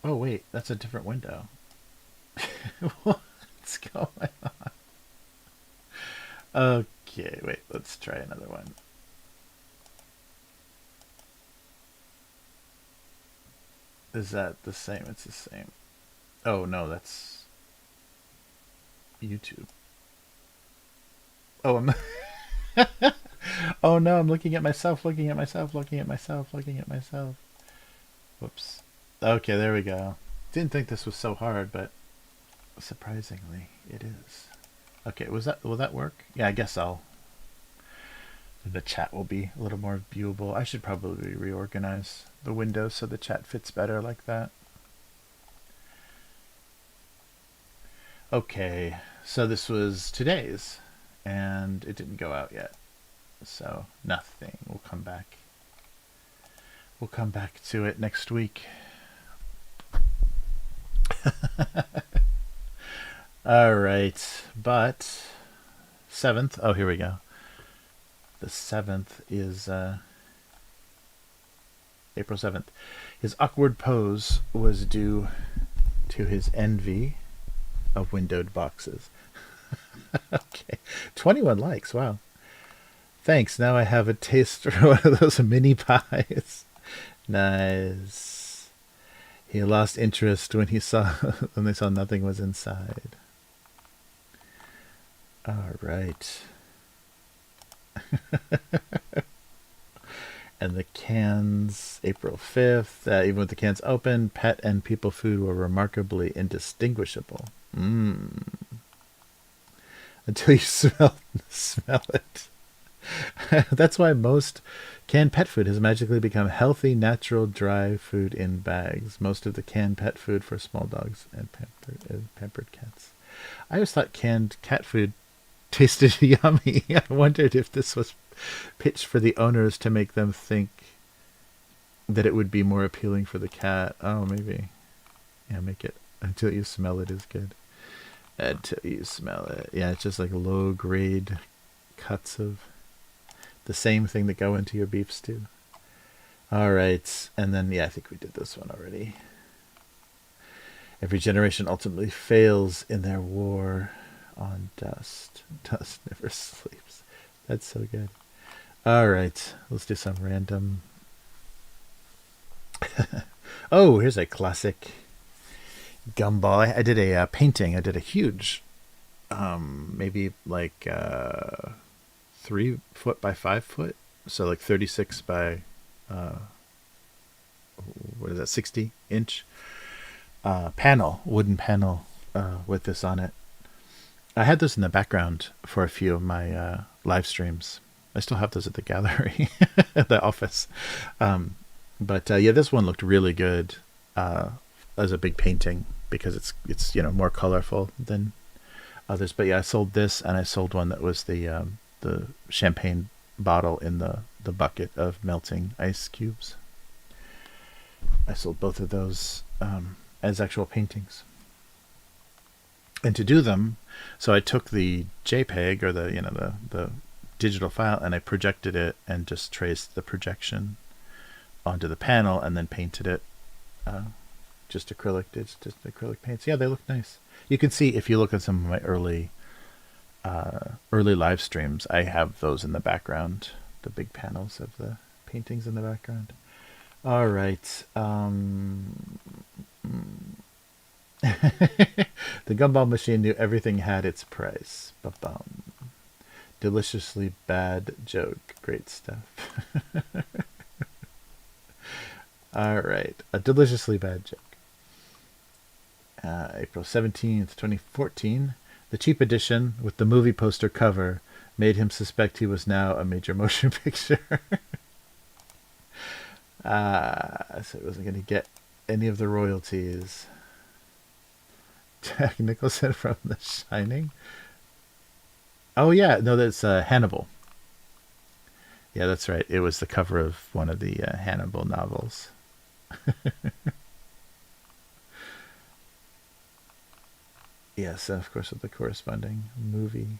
Oh wait, that's a different window. What? What's going on? Okay, wait, let's try another one. Is that the same? It's the same. Oh no, that's YouTube. Oh, I'm oh no, I'm looking at myself, looking at myself, looking at myself, looking at myself. Whoops. Okay, there we go. Didn't think this was so hard, but surprisingly, it is. Okay, will that work? Yeah, I guess the chat will be a little more viewable. I should probably reorganize the windows so the chat fits better like that. Okay, so this was today's, and it didn't go out yet. So nothing. We'll come back. We'll come back to it next week. All right, but 7th. Oh, here we go. The 7th is April 7th. His awkward pose was due to his envy of windowed boxes. Okay, 21 likes. Wow. Thanks. Now I have a taste for one of those mini pies. Nice. He lost interest when they saw nothing was inside. All right. And the cans, April 5th. Even with the cans open, pet and people food were remarkably indistinguishable. Until you smell it. That's why most canned pet food has magically become healthy, natural, dry food in bags. Most of the canned pet food for small dogs and pampered cats. I always thought canned cat food tasted yummy. I wondered if this was pitched for the owners to make them think that it would be more appealing for the cat. Oh, maybe. Yeah, make it until you smell it is good. Until you smell it. Yeah, it's just like low grade cuts of the same thing that go into your beef stew. All right. And then, yeah, I think we did this one already. Every generation ultimately fails in their war on dust. Dust never sleeps. That's so good. All right. Let's do some random. Oh, here's a classic gumball. I did a painting. I did a huge, maybe like 3 foot by 5 foot, so like 36 by what is that, 60-inch panel, wooden panel with this on it. I had those in the background for a few of my live streams. I still have those at the gallery at the office. But yeah, this one looked really good as a big painting because it's more colorful than others. But yeah, I sold this, and I sold one that was the champagne bottle in the bucket of melting ice cubes. I sold both of those as actual paintings. And to do them, so I took the JPEG or the digital file, and I projected it and just traced the projection onto the panel, and then painted it. Just acrylic paints. Yeah, they look nice. You can see if you look at some of my early live streams, I have those in the background, the big panels of the paintings in the background. All right. The gumball machine knew everything had its price. Ba-bum. Deliciously bad joke. Great stuff. All right. A deliciously bad joke. April 17th, 2014. The cheap edition with the movie poster cover made him suspect he was now a major motion picture. So he wasn't going to get any of the royalties. Jack Nicholson from The Shining. Oh yeah, no, that's Hannibal. Yeah, that's right. It was the cover of one of the Hannibal novels. Yes, and of course with the corresponding movie.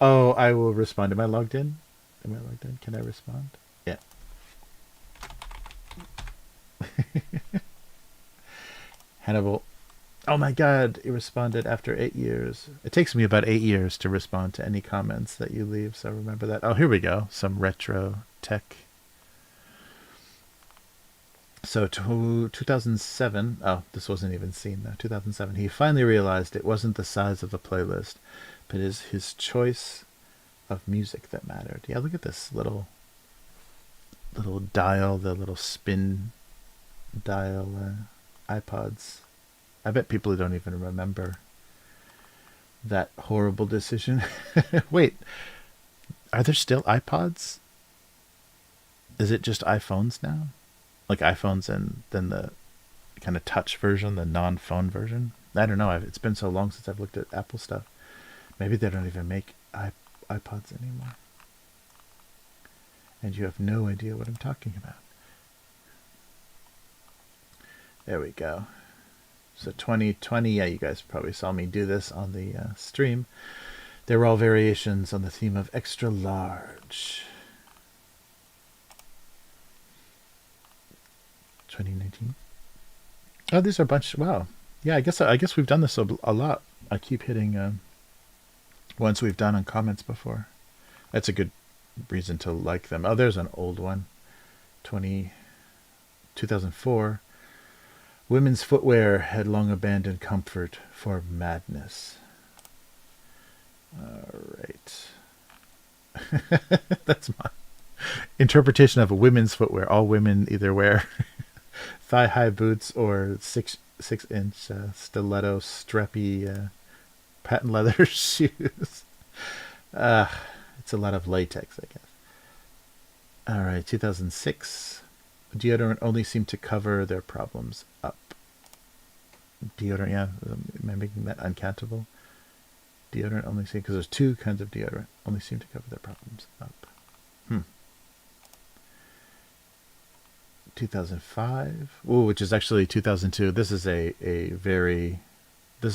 Oh, I will respond. Am I logged in? Can I respond? Yeah. Hannibal. Oh my god, he responded after 8 years. It takes me about 8 years to respond to any comments that you leave, so remember that. Oh, here we go. Some retro tech. So 2007, oh, this wasn't even seen though. 2007, he finally realized it wasn't the size of the playlist, but his choice of music that mattered. Yeah, look at this little dial, the little spin dial iPods. I bet people don't even remember that horrible decision. Wait, are there still iPods? Is it just iPhones now? Like iPhones and then the kind of touch version, the non-phone version? I don't know. It's been so long since I've looked at Apple stuff. Maybe they don't even make iPods anymore. And you have no idea what I'm talking about. There we go. So 2020, yeah, you guys probably saw me do this on the stream. They were all variations on the theme of extra large. 2019. Oh, these are a bunch. Wow. Yeah, I guess we've done this a lot. I keep hitting ones we've done on comments before. That's a good reason to like them. Oh, there's an old one. 2004. Women's footwear had long abandoned comfort for madness. All right. That's my interpretation of a women's footwear. All women either wear thigh-high boots or 6-inch stiletto strappy patent leather shoes. It's a lot of latex, I guess. All right, 2006. Deodorant only seemed to cover their problems up. Deodorant, yeah, am I making that uncountable? Deodorant only seemed, because there's two kinds of deodorant, only seemed to cover their problems up. 2005, which is actually 2002. This is this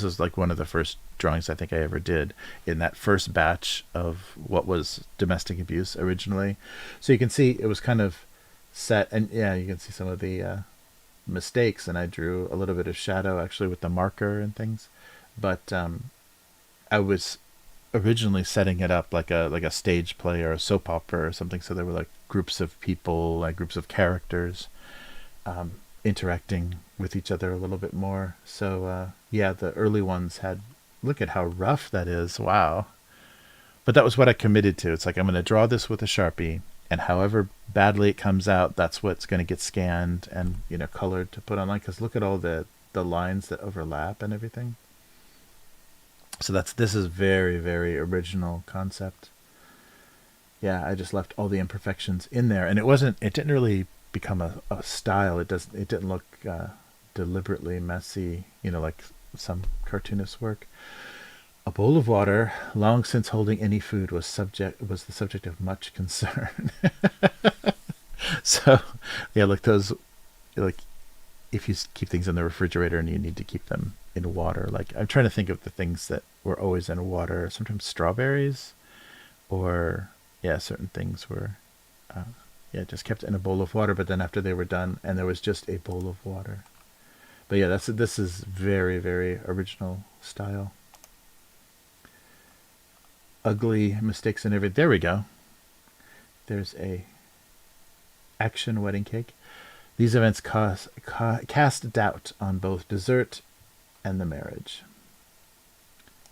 is like one of the first drawings I think I ever did in that first batch of what was domestic abuse originally. So you can see it was kind of set, and yeah, you can see some of the mistakes, and I drew a little bit of shadow actually with the marker and things, but I was originally setting it up like a stage play or a soap opera or something, so there were like groups of people, like groups of characters interacting with each other a little bit more. So yeah, the early ones had, look at how rough that is, wow. But that was what I committed to. It's like, I'm going to draw this with a Sharpie, and however badly it comes out, that's what's going to get scanned and, you know, colored to put online, because look at all the lines that overlap and everything. So this is very, very original concept. Yeah, I just left all the imperfections in there, and it didn't really become a style. It didn't look deliberately messy, you know, like some cartoonists work. A bowl of water, long since holding any food, was the subject of much concern. So, yeah, like those, like if you keep things in the refrigerator and you need to keep them in water, like I'm trying to think of the things that were always in water. Sometimes strawberries, or yeah, certain things were, yeah, just kept in a bowl of water. But then after they were done, and there was just a bowl of water. But yeah, this is very, very original style. Ugly mistakes in every. There we go. There's a action wedding cake. These events cast doubt on both dessert and the marriage.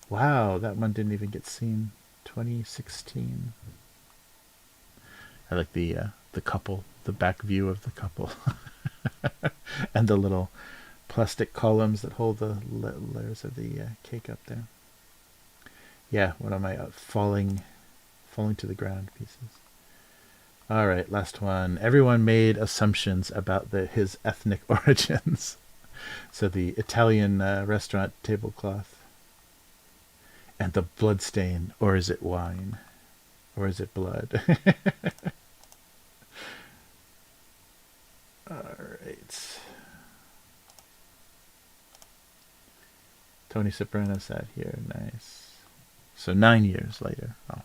Wow, that one didn't even get seen. 2016. I like the couple, the back view of the couple, and the little plastic columns that hold the layers of the cake up there. Yeah, one of my falling to the ground pieces. All right, last one. Everyone made assumptions about his ethnic origins. So the Italian restaurant tablecloth. And the blood stain, or is it wine? Or is it blood? All right. Tony Soprano sat here. Nice. So 9 years later. Oh,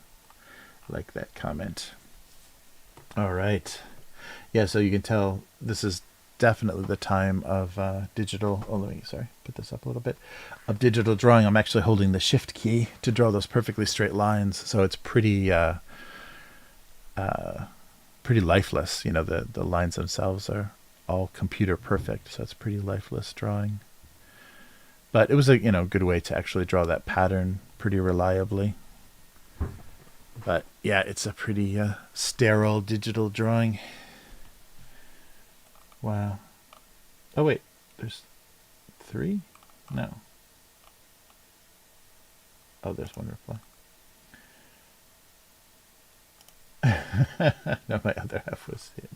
like that comment. All right. Yeah, so you can tell this is definitely the time of digital. Oh, let me put this up a little bit. Of digital drawing, I'm actually holding the Shift key to draw those perfectly straight lines, so it's pretty pretty lifeless. You know, the lines themselves are all computer perfect, so it's pretty lifeless drawing. But it was a good way to actually draw that pattern pretty reliably. But yeah, it's a pretty sterile digital drawing. Wow. Oh wait, there's 3? No. Oh, there's one reply. No, my other half was here.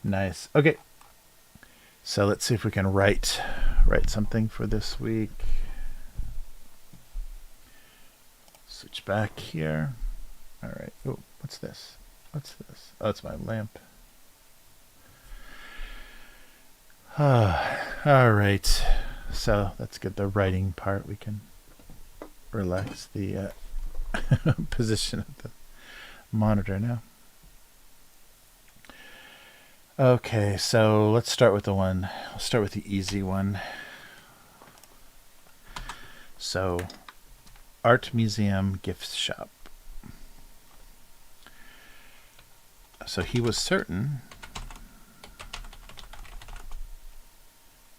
Nice. Okay. So let's see if we can write something for this week. Switch back here. All right. Oh, what's this? What's this? Oh, it's my lamp. All right. So that's good. The writing part, we can relax the position of the monitor now. Okay, so let's start with Let's start with the easy one. So, Art Museum Gift Shop. So he was certain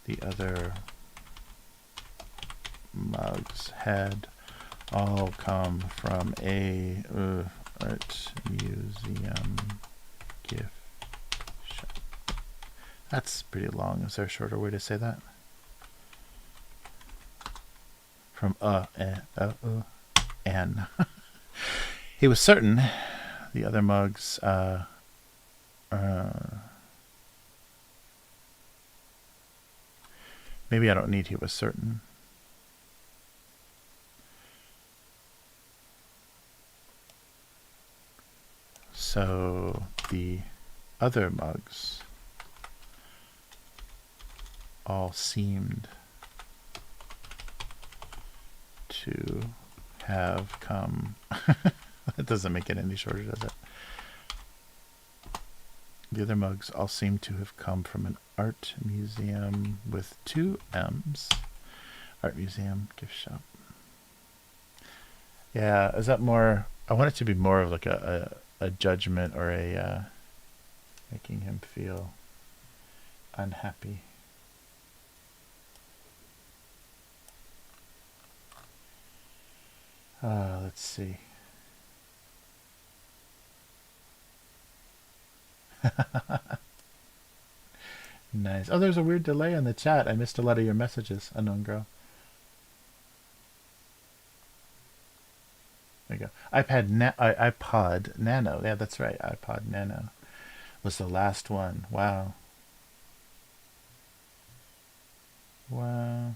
the other mugs had all come from a art museum gift shop. That's pretty long. Is there a shorter way to say that? From and he was certain the other mugs maybe I don't need he was certain. So the other mugs all seemed to have come. That doesn't make it any shorter, does it? The other mugs all seem to have come from an art museum with 2 M's. Art museum gift shop. Yeah, is that more? I want it to be more of like a judgment or a making him feel unhappy. Let's see. Nice. Oh, there's a weird delay on the chat. I missed a lot of your messages, Unknown Girl. There you go. iPod Nano. Yeah, that's right. iPod Nano was the last one. Wow. Wow.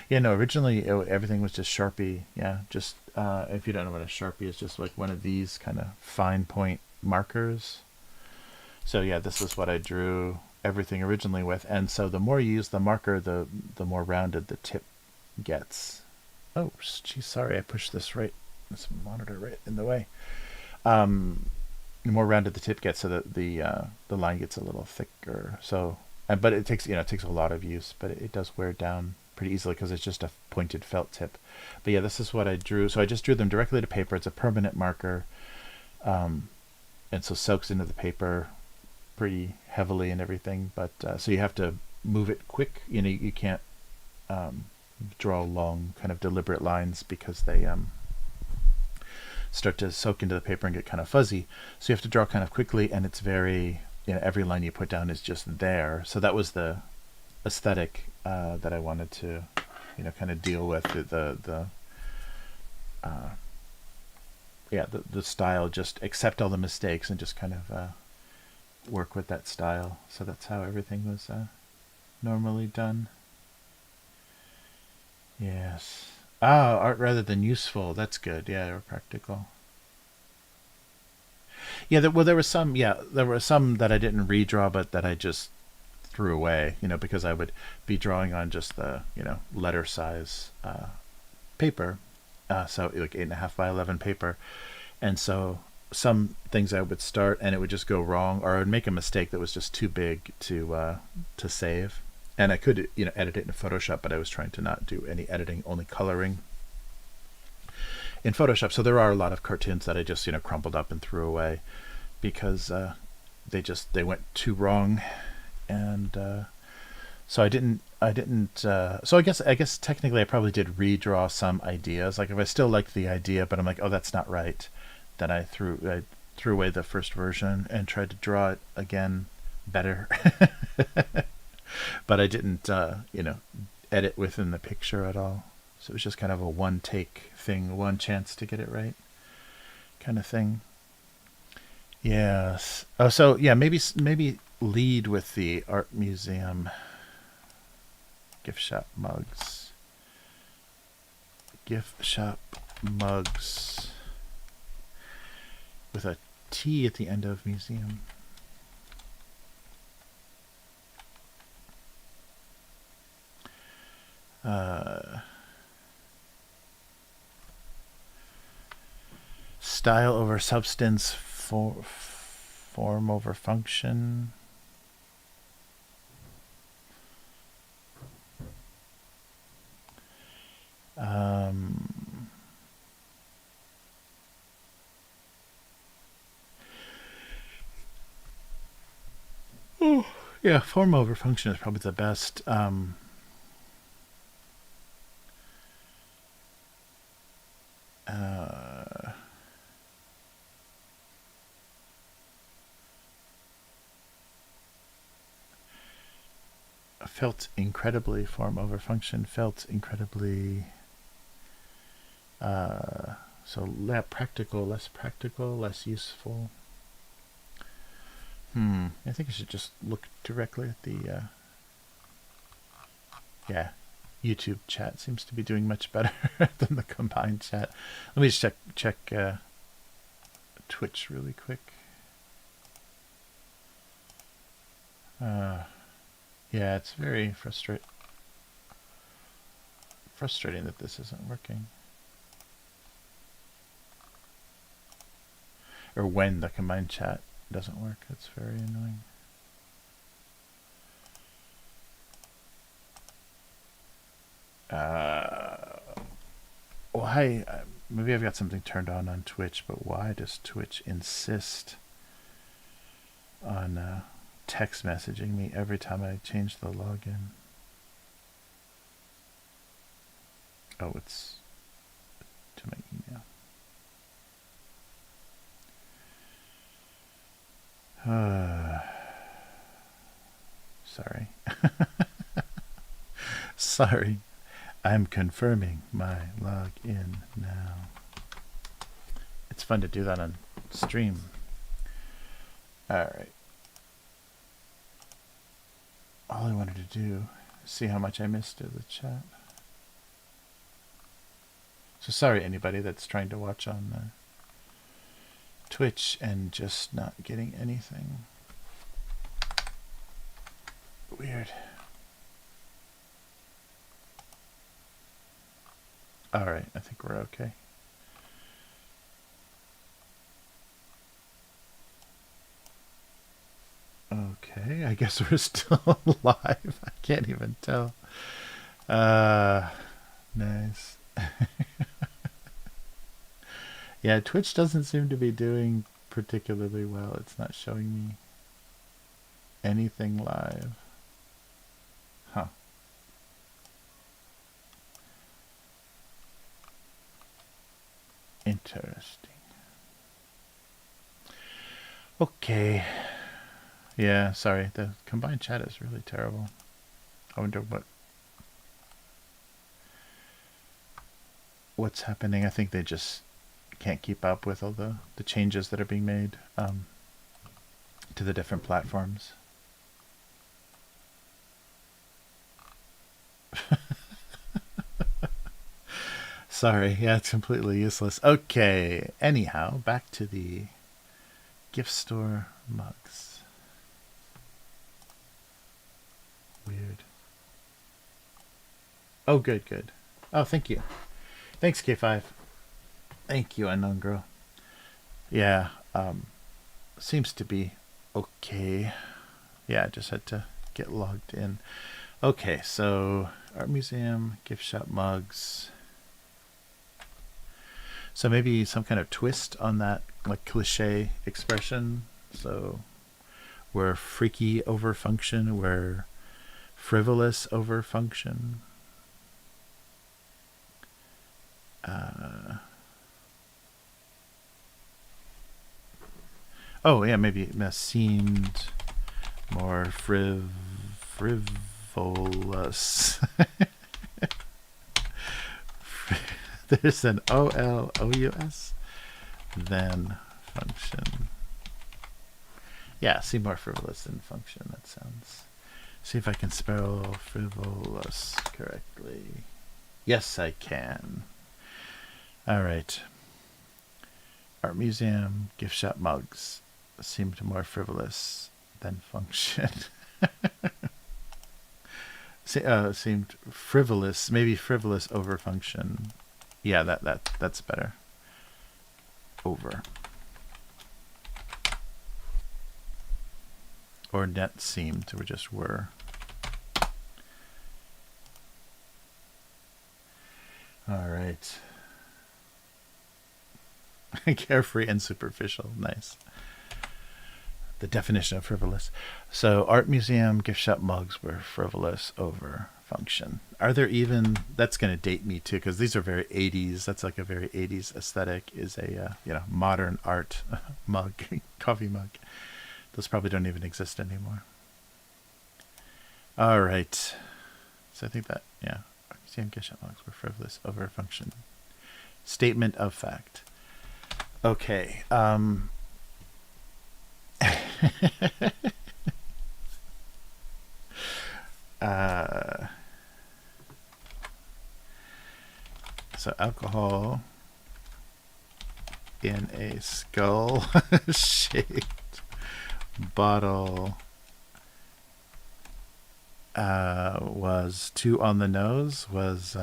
Yeah, no, originally everything was just Sharpie. Yeah, just if you don't know what a Sharpie is, just like one of these kind of fine point markers. So yeah, this is what I drew everything originally with. And so the more you use the marker, the more rounded the tip gets. Oh, geez, sorry, I pushed this monitor right in the way. The more rounded the tip gets, so that the line gets a little thicker. So, but it takes it takes a lot of use, but it does wear down pretty easily because it's just a pointed felt tip. But yeah, this is what I drew. So I just drew them directly to paper. It's a permanent marker, and so soaks into the paper pretty heavily and everything. But so you have to move it quick. You can't draw long kind of deliberate lines because they start to soak into the paper and get kind of fuzzy. So you have to draw kind of quickly, and it's very every line you put down is just there. So that was the aesthetic that I wanted to kind of deal with. The style, just accept all the mistakes and just kind of work with that style. So that's how everything was normally done. Yes. Art rather than useful. That's good. Yeah, or practical. Yeah, there were some that I didn't redraw, but that I just threw away, because I would be drawing on just the, letter size paper, so like 8.5 by 11 paper, and so some things I would start and it would just go wrong, or I would make a mistake that was just too big to save. And I could, edit it in Photoshop, but I was trying to not do any editing, only coloring in Photoshop. So there are a lot of cartoons that I just, crumpled up and threw away because they went too wrong. And so I didn't. So I guess technically I probably did redraw some ideas. Like if I still liked the idea, but I'm like, oh, that's not right, then I threw away the first version and tried to draw it again better. But I didn't, edit within the picture at all. So it was just kind of a one take thing, one chance to get it right kind of thing. Yes. Oh, so yeah, maybe lead with the art museum gift shop mugs. Gift shop mugs with a T at the end of museum. Style over substance, form over function. Yeah, form over function is probably the best. Felt incredibly, form over function, felt incredibly, so practical, less useful. I think I should just look directly at the, yeah, YouTube chat seems to be doing much better than the combined chat. Let me just check Twitch really quick. Yeah, it's very frustrating that this isn't working. Or when the combined chat doesn't work, it's very annoying. Why? Maybe I've got something turned on Twitch, but why does Twitch insist on text messaging me every time I change the login? Oh, it's to my email. Sorry. Sorry. I'm confirming my login now. It's fun to do that on stream. Alright. All I wanted to do is see how much I missed of the chat. So sorry anybody that's trying to watch on Twitch and just not getting anything. Weird. Alright, I think we're okay. Okay, I guess we're still live. I can't even tell. Nice. Yeah, Twitch doesn't seem to be doing particularly well. It's not showing me anything live. Huh. Interesting. Okay. Yeah, sorry. The combined chat is really terrible. I wonder what's happening. I think they just can't keep up with all the changes that are being made to the different platforms. Sorry, yeah, it's completely useless. Okay, anyhow, back to the gift store mugs. Weird. Oh, good, good. Oh, thank you. Thanks, K5. Thank you, Unknown Girl. Yeah, Seems to be okay. Yeah, I just had to get logged in. Okay, so art museum, gift shop mugs. So maybe some kind of twist on that like cliche expression. So we're freaky over function, we're frivolous over function. Oh yeah, maybe it seemed more frivolous. There's an OLOUS than function. Yeah, seem more frivolous than function. That sounds. See if I can spell frivolous correctly. Yes, I can. All right. Art museum, gift shop mugs seemed more frivolous than function. Seemed frivolous, maybe frivolous over function. Yeah, that's better. Over. Or net seemed, or just were. All right. Carefree and superficial. Nice. The definition of frivolous. So art museum, gift shop mugs were frivolous over function. Are there even, that's going to date me too, because these are very 80s. That's like a very 80s aesthetic, is a modern art mug, coffee mug. Those probably don't even exist anymore. All right. So I think that, yeah, art museum, gift shop mugs were frivolous over function. Statement of fact. Okay. So alcohol in a skull shaped bottle was too on the nose, was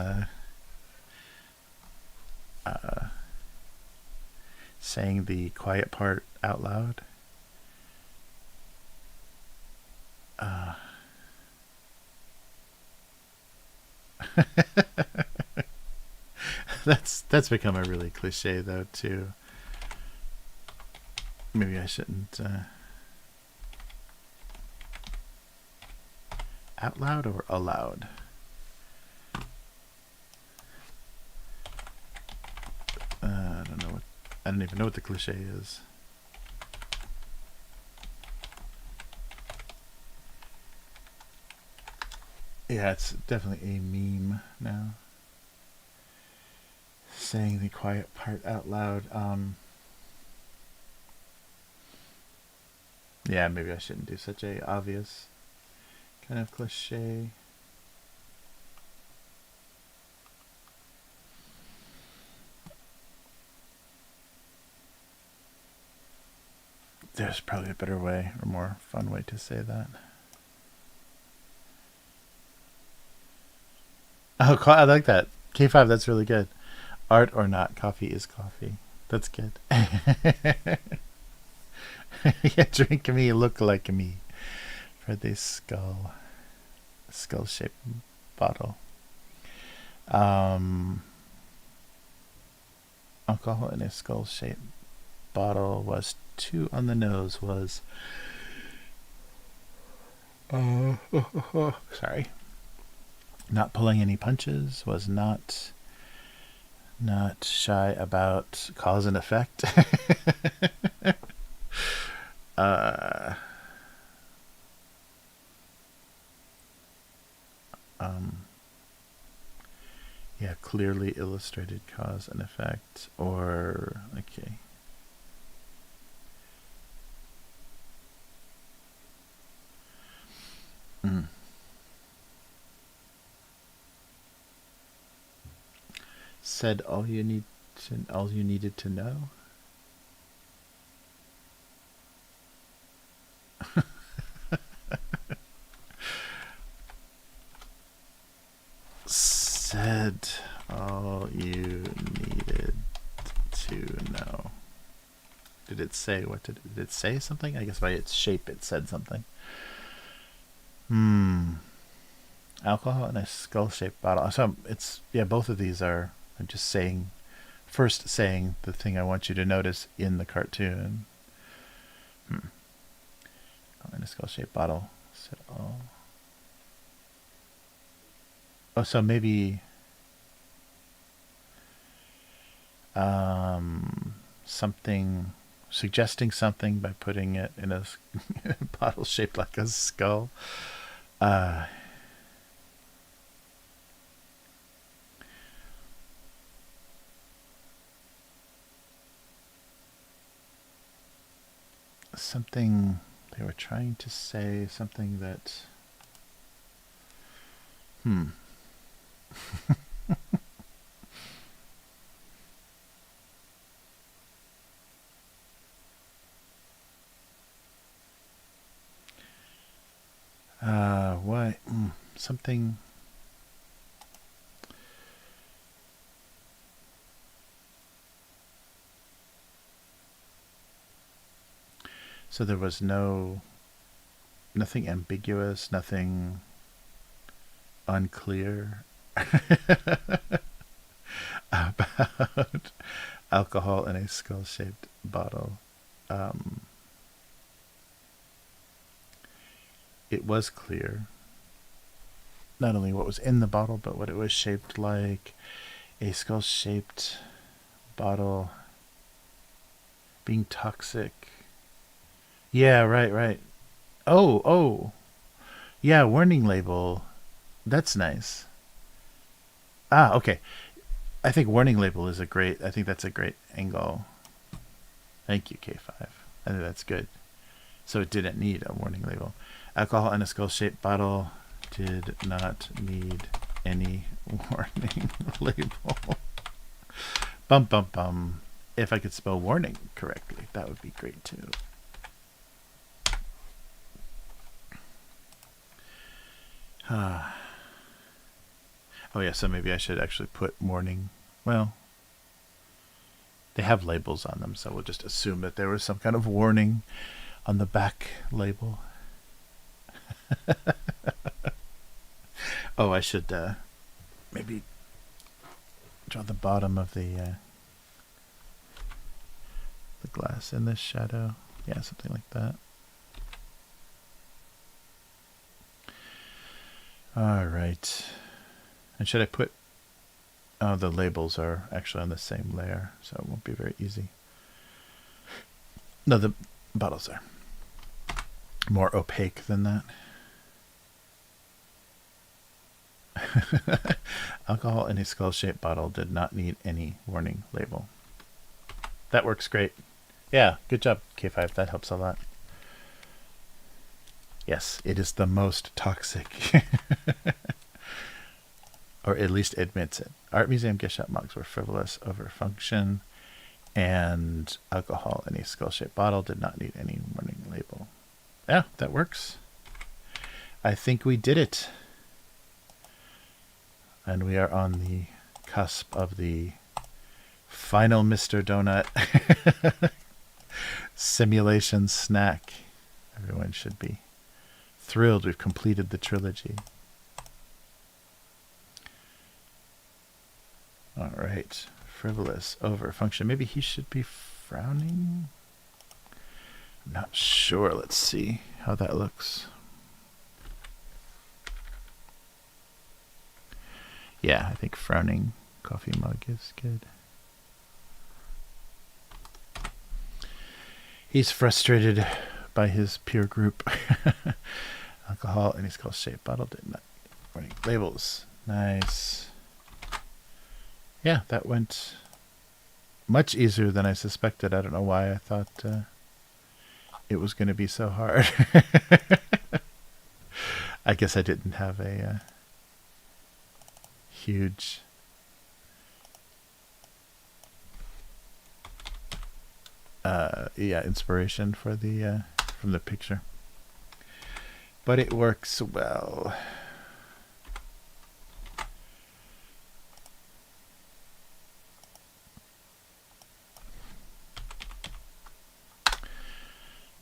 saying the quiet part out loud. That's become a really cliche though too. Maybe I shouldn't out loud or aloud. I don't know what, I don't even know what the cliche is. Yeah, it's definitely a meme now. Saying the quiet part out loud. Yeah, maybe I shouldn't do such a obvious kind of cliche. There's probably a better way or more fun way to say that. Oh, I like that. K5, that's really good. Art or not, coffee is coffee. That's good. Yeah, drink me, look like me. For this skull-shaped bottle. Alcohol in a skull-shaped bottle was too on the nose, was sorry. Not pulling any punches, was not shy about cause and effect. Yeah, clearly illustrated cause and effect, or okay. Said all you needed to know. Said all you needed to know. did it say? What did it say? Something? I guess by its shape it said something. Alcohol in a skull-shaped bottle. So it's, yeah, both of these are, I'm just saying, first saying the thing I want you to notice in the cartoon. In a skull-shaped bottle. Oh, so maybe something, suggesting something by putting it in a bottle shaped like a skull. Something they were trying to say, something that what? Something. So there was nothing ambiguous, nothing unclear about alcohol in a skull-shaped bottle. It was clear, not only what was in the bottle, but what it was shaped like. A skull-shaped bottle being toxic. Yeah, right. Oh. Yeah, warning label. That's nice. Okay. I think warning label is I think that's a great angle. Thank you, K5. I think that's good. So it didn't need a warning label. Alcohol in a skull-shaped bottle did not need any warning label. Bum. If I could spell warning correctly, that would be great too. Oh yeah, so maybe I should actually put warning. Well, they have labels on them, so we'll just assume that there was some kind of warning on the back label. Oh, I should maybe draw the bottom of the glass in this shadow. Yeah, something like that. All right. And should I put... Oh, the labels are actually on the same layer, so it won't be very easy. No, the bottles are more opaque than that. Alcohol in a skull-shaped bottle did not need any warning label. That works great. Yeah, good job, K5. That helps a lot. Yes, it is the most toxic. Or at least admits it. Art museum gift shop mugs were frivolous over function, and alcohol in a skull-shaped bottle did not need any warning label. Yeah, that works. I think we did it. And we are on the cusp of the final Mr. Donut simulation snack. Everyone should be thrilled we've completed the trilogy. All right, frivolous over function. Maybe he should be frowning. I'm not sure. Let's see how that looks. Yeah, I think frowning coffee mug is good. He's frustrated by his peer group. Alcohol in his skull-shaped bottle did not warning labels. Nice. Yeah, that went much easier than I suspected. I don't know why I thought it was going to be so hard. I guess I didn't have a huge inspiration for the from the picture, but it works well.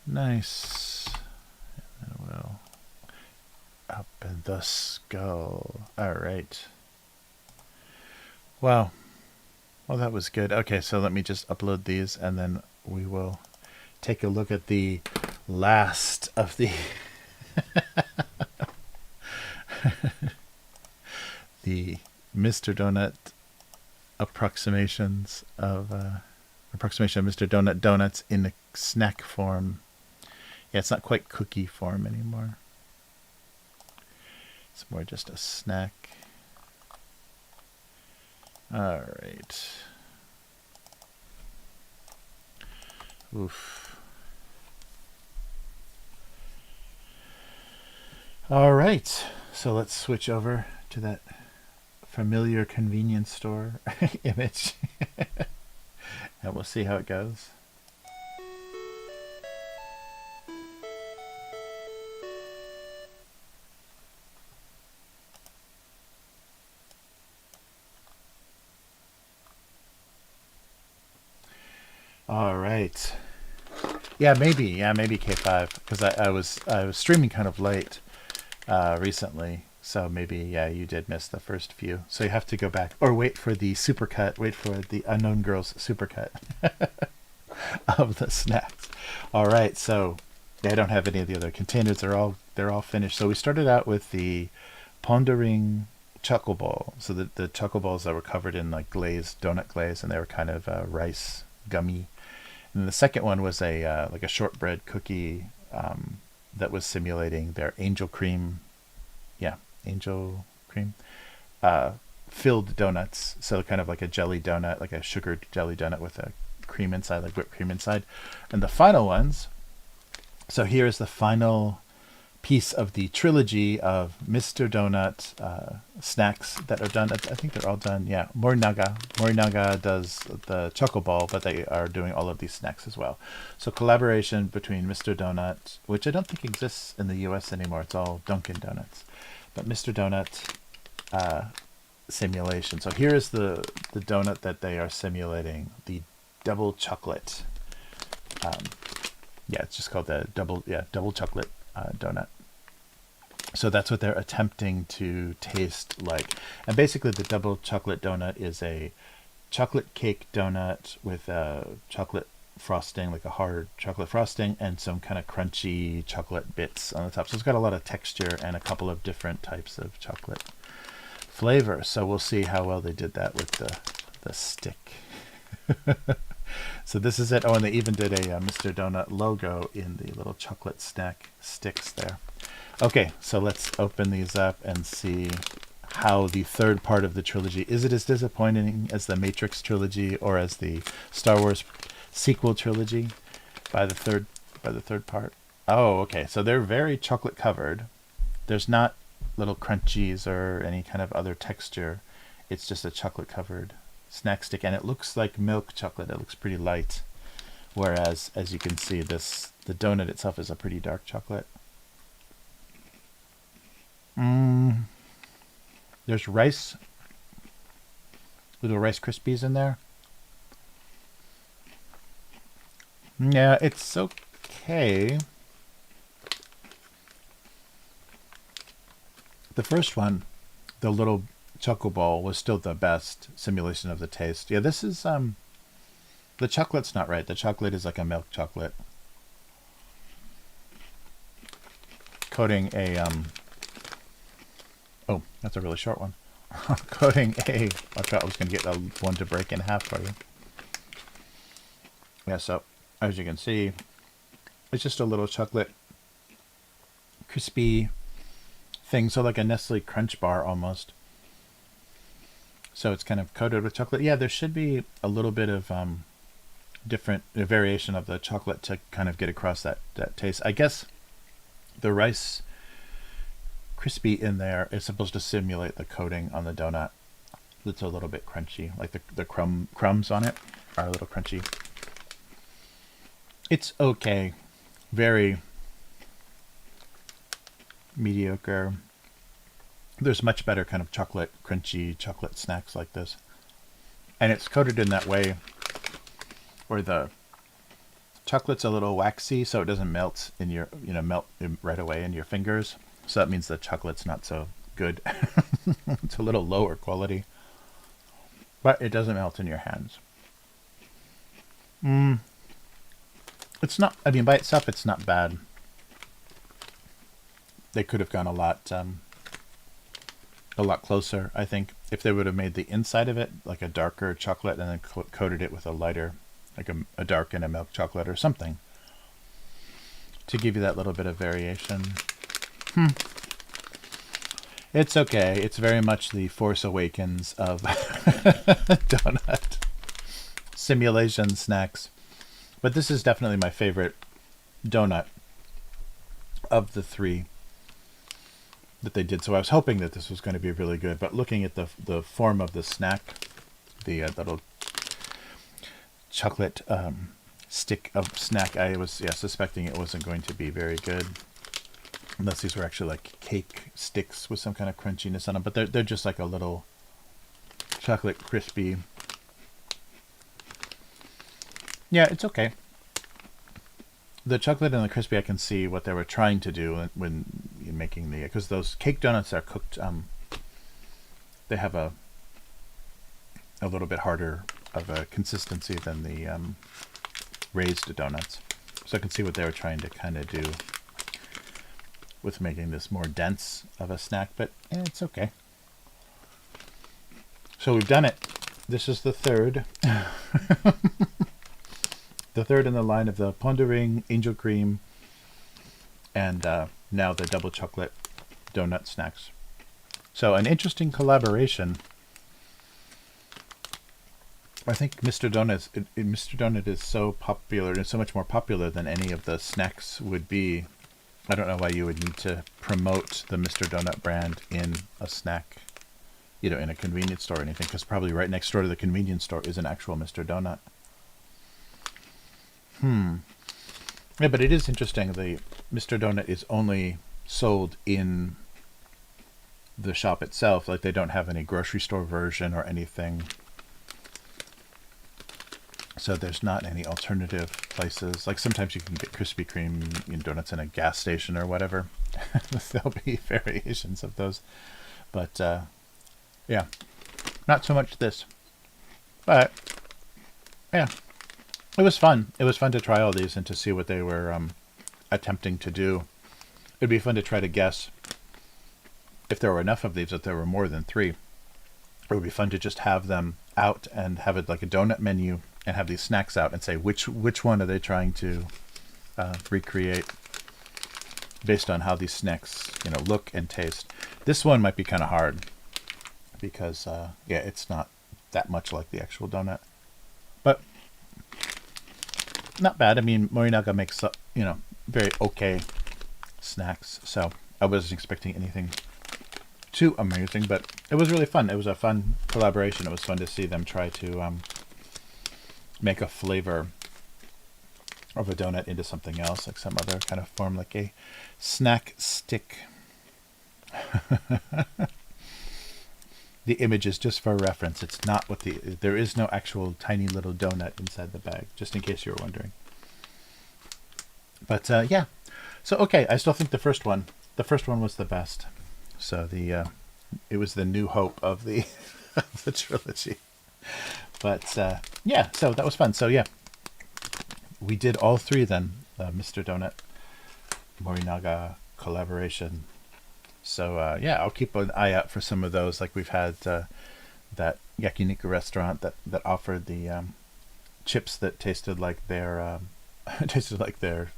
Nice. And then we'll open the skull. All right. Wow. Well, that was good. Okay, so let me just upload these, and then we will take a look at the last of the the Mr. Donut approximation of Mr. Donut donuts in the snack form. Yeah, it's not quite cookie form anymore. It's more just a snack. All right. Oof. All right. So let's switch over to that familiar convenience store image. And we'll see how it goes. All right. Yeah, maybe K5, because I was streaming kind of late recently, so maybe you did miss the first few. So you have to go back or wait for the supercut. Wait for the Unknown Girls supercut of the snacks. All right, so I don't have any of the other containers. They're all finished. So we started out with the pondering choco ball. So the choco balls that were covered in like donut glaze, and they were kind of rice gummy. And the second one was a like a shortbread cookie that was simulating their angel cream filled donuts. So kind of like a jelly donut, like a sugared jelly donut with a cream inside, like whipped cream inside. And the final ones, so here is the final piece of the trilogy of Mister Donut snacks that are done. I think they're all done. Yeah, Morinaga does the choco ball, but they are doing all of these snacks as well. So collaboration between Mister Donut, which I don't think exists in the US anymore. It's all Dunkin' Donuts. But Mister Donut simulation. So here is the donut that they are simulating, the double chocolate. It's just called the double chocolate donut. So that's what they're attempting to taste like. And basically the double chocolate donut is a chocolate cake donut with chocolate frosting, like a hard chocolate frosting, and some kind of crunchy chocolate bits on the top. So it's got a lot of texture and a couple of different types of chocolate flavor. So we'll see how well they did that with the stick. So this is it. Oh, and they even did a Mr. Donut logo in the little chocolate snack sticks there. Okay, so let's open these up and see how the third part of the trilogy, is it as disappointing as the Matrix trilogy or as the Star Wars sequel trilogy by the third part? Oh, okay. So they're very chocolate covered. There's not little crunchies or any kind of other texture. It's just a chocolate covered snack stick, and it looks like milk chocolate. It looks pretty light. Whereas, as you can see, the donut itself is a pretty dark chocolate. There's little Rice Krispies in there. Yeah, it's okay. The first one, the little choco ball, was still the best simulation of the taste. Yeah, this is the chocolate's not right. The chocolate is like a milk chocolate coating a oh, that's a really short one. Coating a, I thought I was going to get the one to break in half for you. Yeah, so as you can see, it's just a little chocolate crispy thing, so like a Nestle Crunch bar almost. So it's kind of coated with chocolate. Yeah, there should be a little bit of different variation of the chocolate to kind of get across that taste. I guess the Rice Crispy in there is supposed to simulate the coating on the donut. It's a little bit crunchy, like the crumbs on it are a little crunchy. It's okay, very mediocre. There's much better kind of crunchy chocolate snacks like this, and it's coated in that way where the chocolate's a little waxy, so it doesn't melt in your, right away in your fingers. So that means the chocolate's not so good. It's a little lower quality, but it doesn't melt in your hands. It's not, I mean, by itself, it's not bad. They could have gone a lot closer, I think, if they would have made the inside of it like a darker chocolate and then coated it with a lighter, like a dark and a milk chocolate or something, to give you that little bit of variation. It's okay. It's very much the Force Awakens of donut simulation snacks. But this is definitely my favorite donut of the three that they did. So I was hoping that this was going to be really good. But looking at the form of the snack, the little chocolate stick of snack, I was suspecting it wasn't going to be very good. Unless these were actually like cake sticks with some kind of crunchiness on them. But they're just like a little chocolate crispy. Yeah, it's okay. The chocolate and the crispy, I can see what they were trying to do when making the, because those cake donuts are cooked, they have a little bit harder of a consistency than the raised donuts. So I can see what they were trying to kind of do with making this more dense of a snack, but it's okay. So we've done it. This is the third. The third in the line of the Pondering Angel Cream and now the double chocolate donut snacks. So an interesting collaboration. I think Mister Donut is so popular and so much more popular than any of the snacks would be. I don't know why you would need to promote the Mister Donut brand in a snack, in a convenience store or anything, because probably right next door to the convenience store is an actual Mister Donut. Yeah, but it is interesting. The Mister Donut is only sold in the shop itself. Like, they don't have any grocery store version or anything. So there's not any alternative places. Like, sometimes you can get Krispy Kreme donuts in a gas station or whatever. There'll be variations of those. But, yeah, not so much this. But, yeah. It was fun. It was fun to try all these and to see what they were attempting to do. It'd be fun to try to guess if there were enough of these, if there were more than 3. It would be fun to just have them out and have it like a donut menu and have these snacks out and say which one are they trying to recreate based on how these snacks look and taste. This one might be kind of hard because it's not that much like the actual donut, but not bad. I mean, Morinaga makes very okay snacks, so I wasn't expecting anything too amazing, but it was really fun. It was a fun collaboration. It was fun to see them try to make a flavor of a donut into something else, like some other kind of form, like a snack stick. The image is just for reference. It's not what there is no actual tiny little donut inside the bag, just in case you were wondering. But yeah, so okay, I still think the first one was the best. So it was the new hope of the of the trilogy. But yeah, so that was fun. So yeah, we did all 3 then, Mister Donut Morinaga collaboration. So yeah, I'll keep an eye out for some of those. Like, we've had that yakiniku restaurant that offered the chips that tasted like their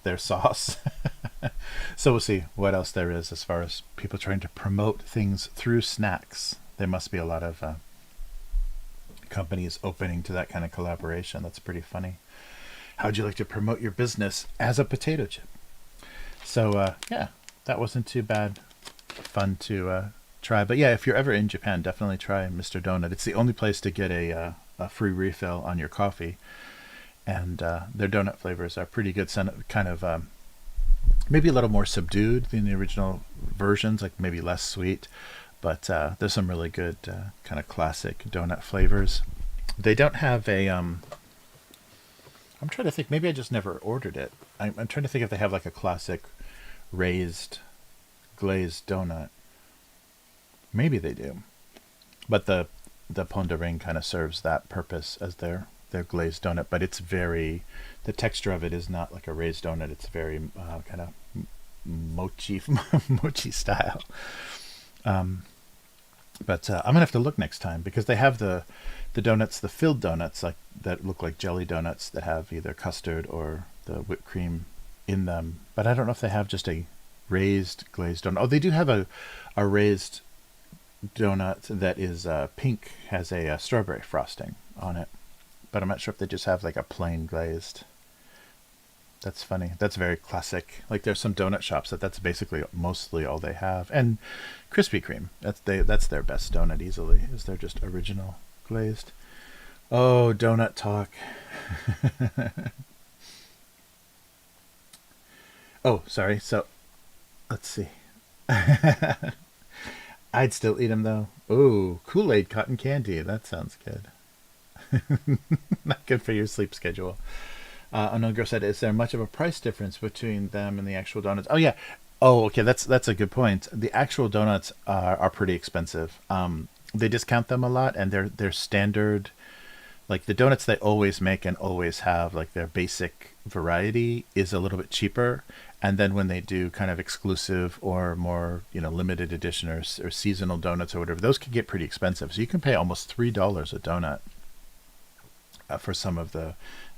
their sauce. So we'll see what else there is as far as people trying to promote things through snacks. There must be a lot of companies opening to that kind of collaboration. That's pretty funny. How'd you like to promote your business as a potato chip? So yeah, that wasn't too bad. Fun to try. But yeah, if you're ever in Japan, definitely try Mister Donut. It's the only place to get a free refill on your coffee, and their donut flavors are pretty good. Kind of maybe a little more subdued than the original versions, like maybe less sweet, but there's some really good kind of classic donut flavors. They don't have a I'm trying to think. Maybe I just never ordered it. I'm trying to think if they have like a classic raised glazed donut. Maybe they do. But the Pont de Ring kind of serves that purpose as their glazed donut. But it's very, the texture of it is not like a raised donut. It's very kind of mochi mochi style. But I'm gonna have to look next time because they have the donuts, the filled donuts, like that look like jelly donuts that have either custard or the whipped cream in them. But I don't know if they have just a raised glazed donut. Oh, they do have a raised donut that is pink, has a strawberry frosting on it. But I'm not sure if they just have like a plain glazed. That's funny. That's very classic. Like there's some donut shops that's basically mostly all they have. And Krispy Kreme. That's their best donut easily. Is they're just original glazed. Oh, donut talk. Oh, sorry. So let's see. I'd still eat them though. Ooh, Kool-Aid cotton candy. That sounds good. Not good for your sleep schedule. Unknown Girl said, "Is there much of a price difference between them and the actual donuts?" Oh yeah. Oh, okay. That's a good point. The actual donuts are pretty expensive. They discount them a lot, and they're standard. Like the donuts they always make and always have, like their basic variety is a little bit cheaper. And then when they do kind of exclusive or more, limited edition or seasonal donuts or whatever, those can get pretty expensive. So you can pay almost $3 a donut for some of the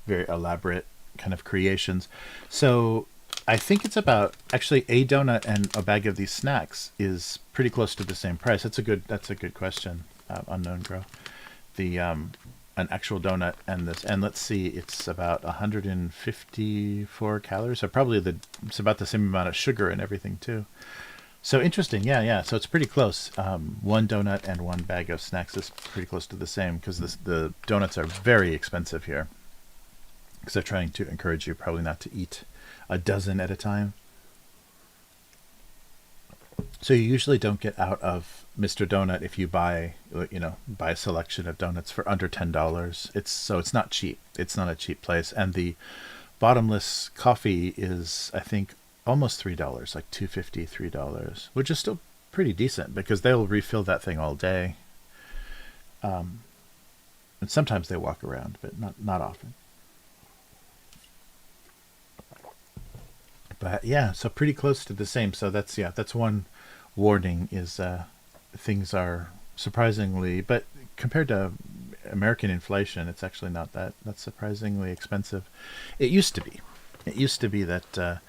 very elaborate kind of creations. So I think it's about actually a donut and a bag of these snacks is pretty close to the same price. That's a good question, Unknown Girl. The an actual donut and this, and let's see, it's about 154 calories. So probably it's about the same amount of sugar and everything too. So interesting, yeah. So it's pretty close. One donut and one bag of snacks is pretty close to the same because the donuts are very expensive here. Because they're trying to encourage you probably not to eat a dozen at a time. So you usually don't get out of Mr. Donut if you buy a selection of donuts for under $10. It's not cheap. It's not a cheap place. And the bottomless coffee is, I think, almost $3, like $2.50, $3, which is still pretty decent because they'll refill that thing all day. And sometimes they walk around, but not often. But yeah, so pretty close to the same. So that's one warning is things are surprisingly, but compared to American inflation, it's actually not that's surprisingly expensive. It used to be. It used to be that there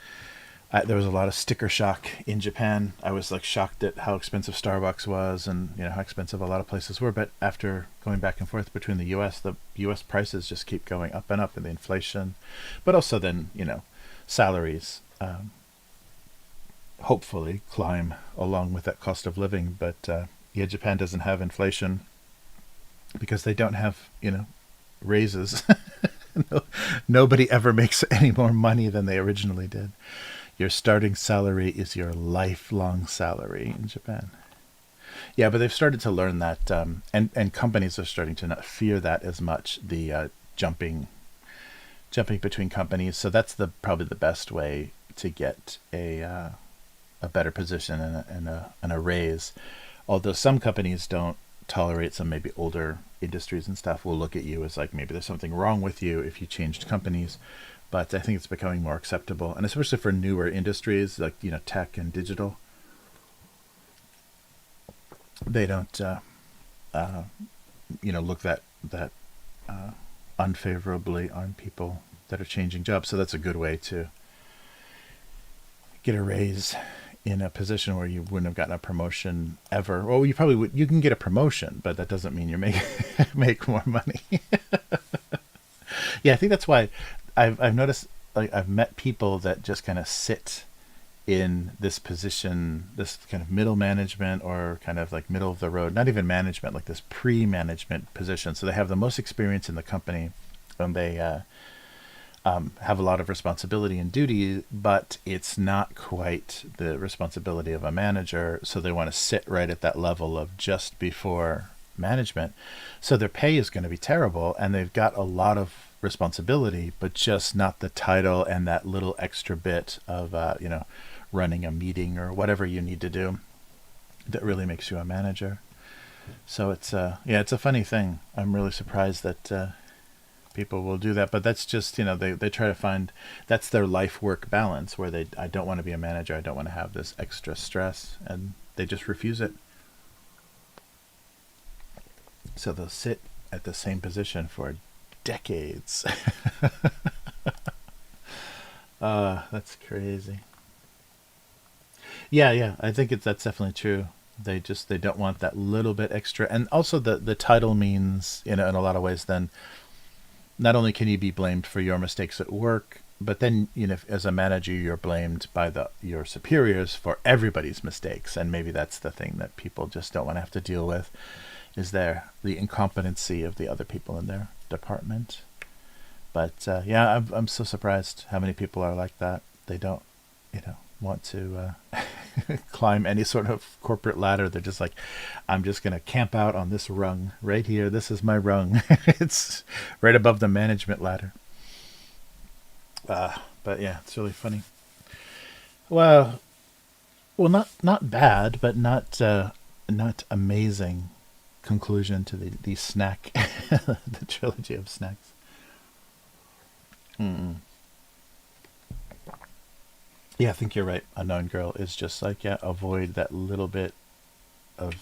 was a lot of sticker shock in Japan. I was like shocked at how expensive Starbucks was and how expensive a lot of places were. But after going back and forth between the U.S. prices just keep going up and up in the inflation. But also then, salaries hopefully climb along with that cost of living. But Japan doesn't have inflation because they don't have, raises. Nobody ever makes any more money than they originally did. Your starting salary is your lifelong salary in Japan. Yeah, but they've started to learn that, and companies are starting to not fear that as much. The jumping between companies. So that's probably the best way to get a better position and a raise. Although some companies don't tolerate, some maybe older industries and stuff will look at you as like maybe there's something wrong with you if you changed companies. But I think it's becoming more acceptable, and especially for newer industries like tech and digital. They don't look that unfavorably on people that are changing jobs. So that's a good way to get a raise in a position where you wouldn't have gotten a promotion ever. Well, you probably would. You can get a promotion, but that doesn't mean you make more money. Yeah, I think that's why I've noticed, like, I've met people that just kind of sit in this position, this kind of middle management or kind of like middle of the road, not even management, like this pre-management position. So they have the most experience in the company, and they have a lot of responsibility and duty, but it's not quite the responsibility of a manager. So they want to sit right at that level of just before management. So their pay is going to be terrible, and they've got a lot of responsibility, but just not the title and that little extra bit of, running a meeting or whatever you need to do that really makes you a manager. So it's it's a funny thing. I'm really surprised that people will do that, but that's just, they try to find, that's their life work balance, where I don't want to be a manager, I don't want to have this extra stress, and they just refuse it. So they'll sit at the same position for decades. That's crazy. Yeah, I think that's definitely true. They don't want that little bit extra, and also the title means, in a lot of ways, then not only can you be blamed for your mistakes at work, but then, as a manager, you're blamed by your superiors for everybody's mistakes. And maybe that's the thing that people just don't want to have to deal with, is the incompetency of the other people in their department. But I'm so surprised how many people are like that. They don't, want to climb any sort of corporate ladder. They're just like, I'm just going to camp out on this rung right here. This is my rung. It's right above the management ladder. But yeah, it's really funny. Well, not bad, but not amazing conclusion to the snack, the trilogy of snacks. Yeah, I think you're right. Unknown Girl is just like, avoid that little bit of,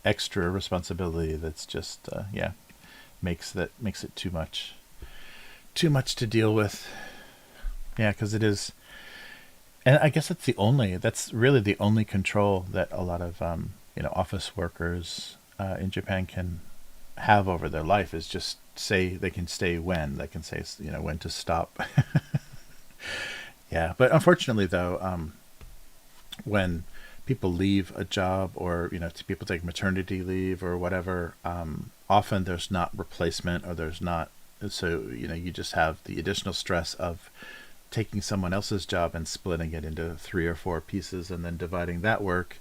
extra responsibility that's just, makes it too much to deal with. Yeah, because it is, and I guess that's really the only control that a lot of, office workers in Japan can have over their life, is just say they can say when to stop. Yeah, but unfortunately, though, when people leave a job, or people take maternity leave or whatever, often there's not replacement, or there's not. So you just have the additional stress of taking someone else's job and splitting it into 3 or 4 pieces, and then dividing that work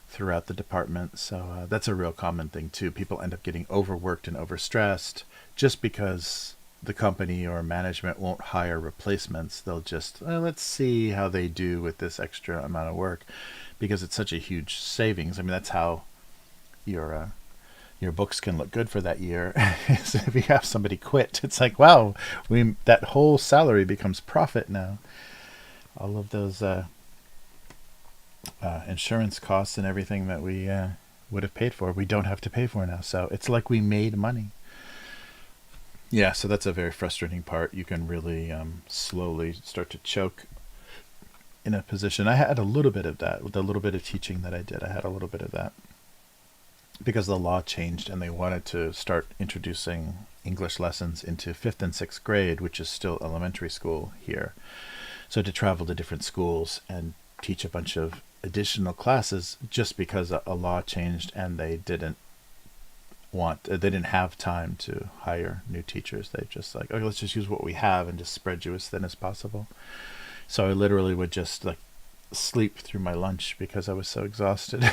throughout the department. So that's a real common thing too. People end up getting overworked and overstressed just because the company or management won't hire replacements. They'll just, let's see how they do with this extra amount of work, because it's such a huge savings. I mean, that's how your books can look good for that year. Is if you have somebody quit, it's like, wow, that whole salary becomes profit now. All of those insurance costs and everything that we would have paid for, we don't have to pay for now. So it's like we made money. Yeah, so that's a very frustrating part. You can really slowly start to choke in a position. I had a little bit of that with a little bit of teaching that I did. I had a little bit of that because the law changed, and they wanted to start introducing English lessons into 5th and 6th grade, which is still elementary school here. So to travel to different schools and teach a bunch of additional classes, just because a law changed and they didn't have time to hire new teachers. They just like, okay, let's just use what we have and just spread you as thin as possible. So I literally would just like sleep through my lunch because I was so exhausted.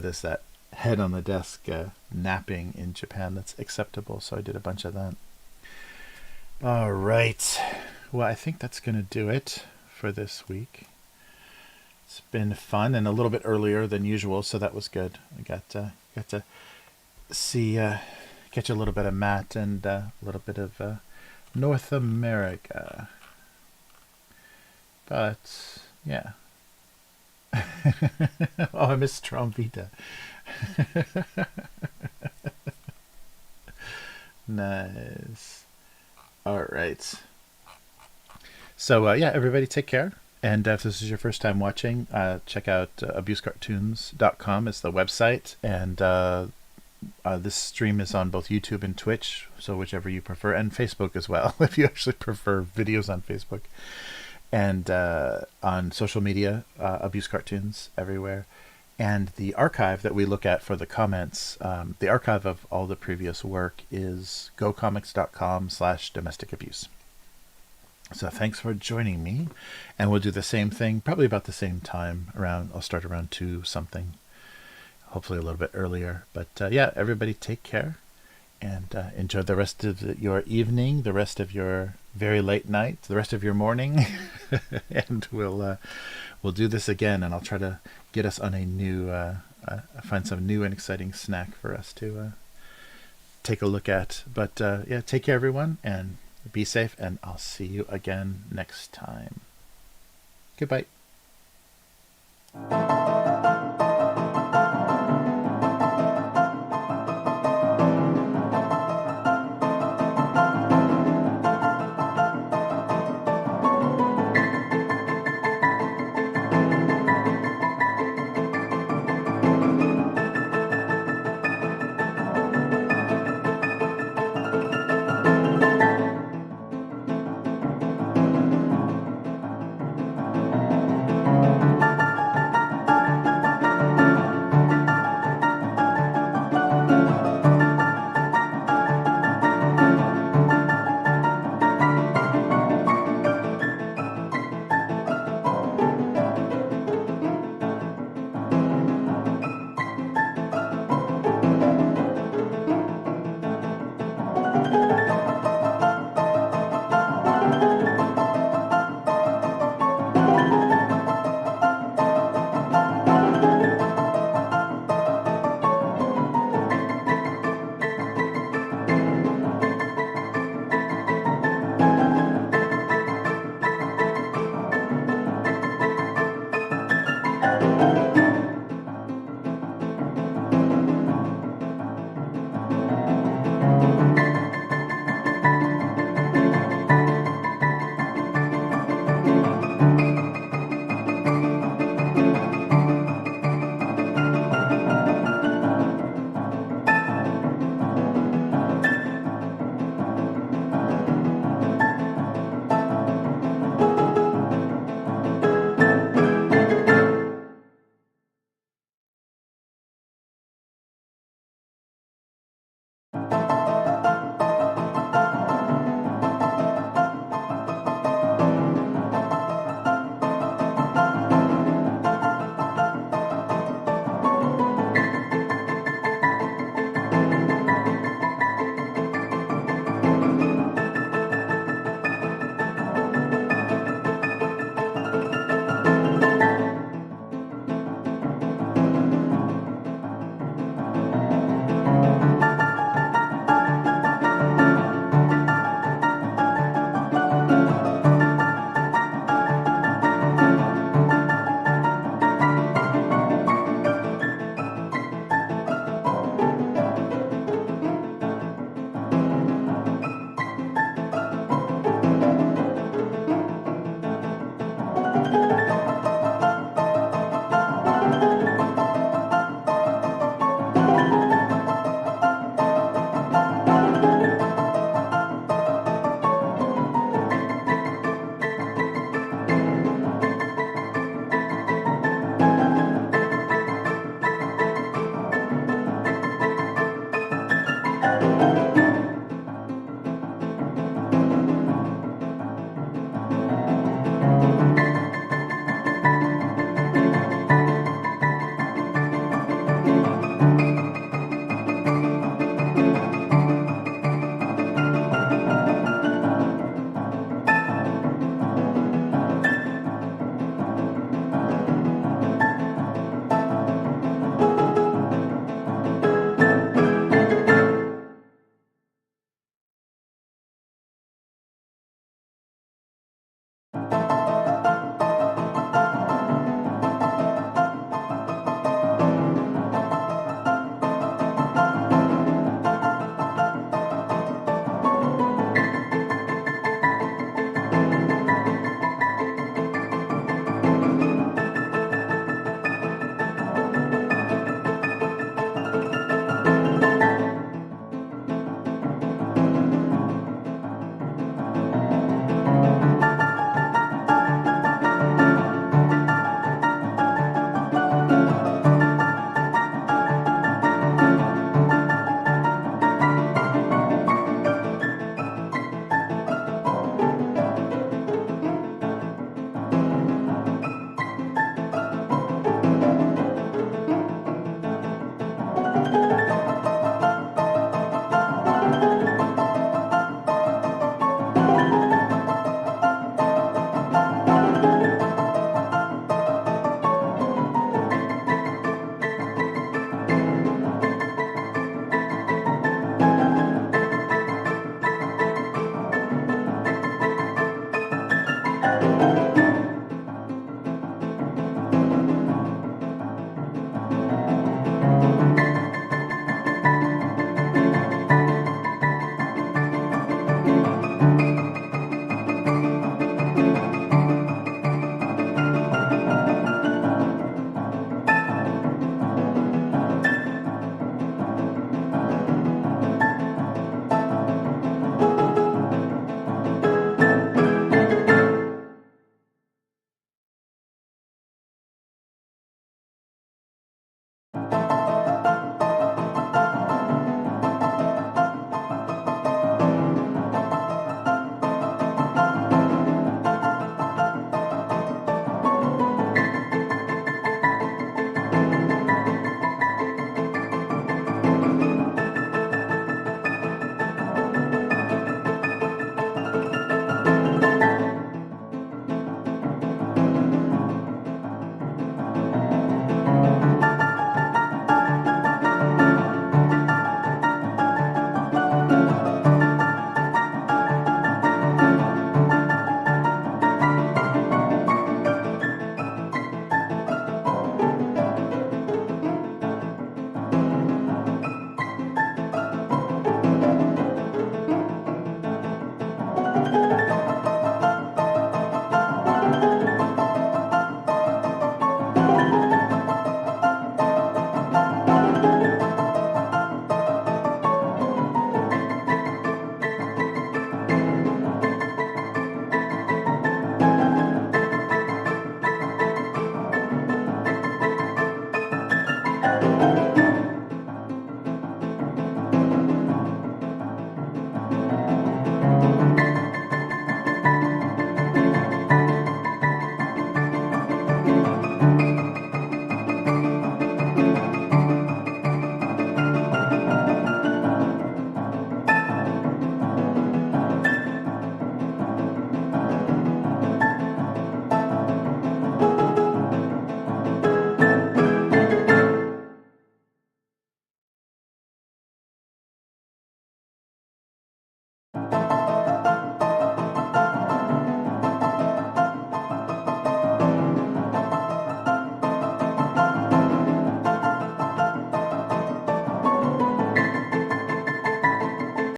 There's that head on the desk napping in Japan that's acceptable. So I did a bunch of that. All right. Well, I think that's going to do it for this week. It's been fun and a little bit earlier than usual, so that was good. I got to see, catch a little bit of Matt and a little bit of North America. But yeah. Oh, I missed Trombita. Nice. All right. So everybody take care. And if this is your first time watching, check out abusecartoons.com is the website. And this stream is on both YouTube and Twitch, so whichever you prefer, and Facebook as well, if you actually prefer videos on Facebook. And on social media, Abuse Cartoons everywhere. And the archive that we look at for the comments, the archive of all the previous work is gocomics.com/domestic abuse. So thanks for joining me, and we'll do the same thing, probably about the same time. I'll start around 2 something, hopefully a little bit earlier. But everybody take care, And enjoy the rest of your evening, the rest of your very late night, the rest of your morning. And we'll do this again, and I'll try to get us on a new, find some new and exciting snack for us to take a look at. But yeah, take care, everyone, and be safe, and I'll see you again next time. Goodbye.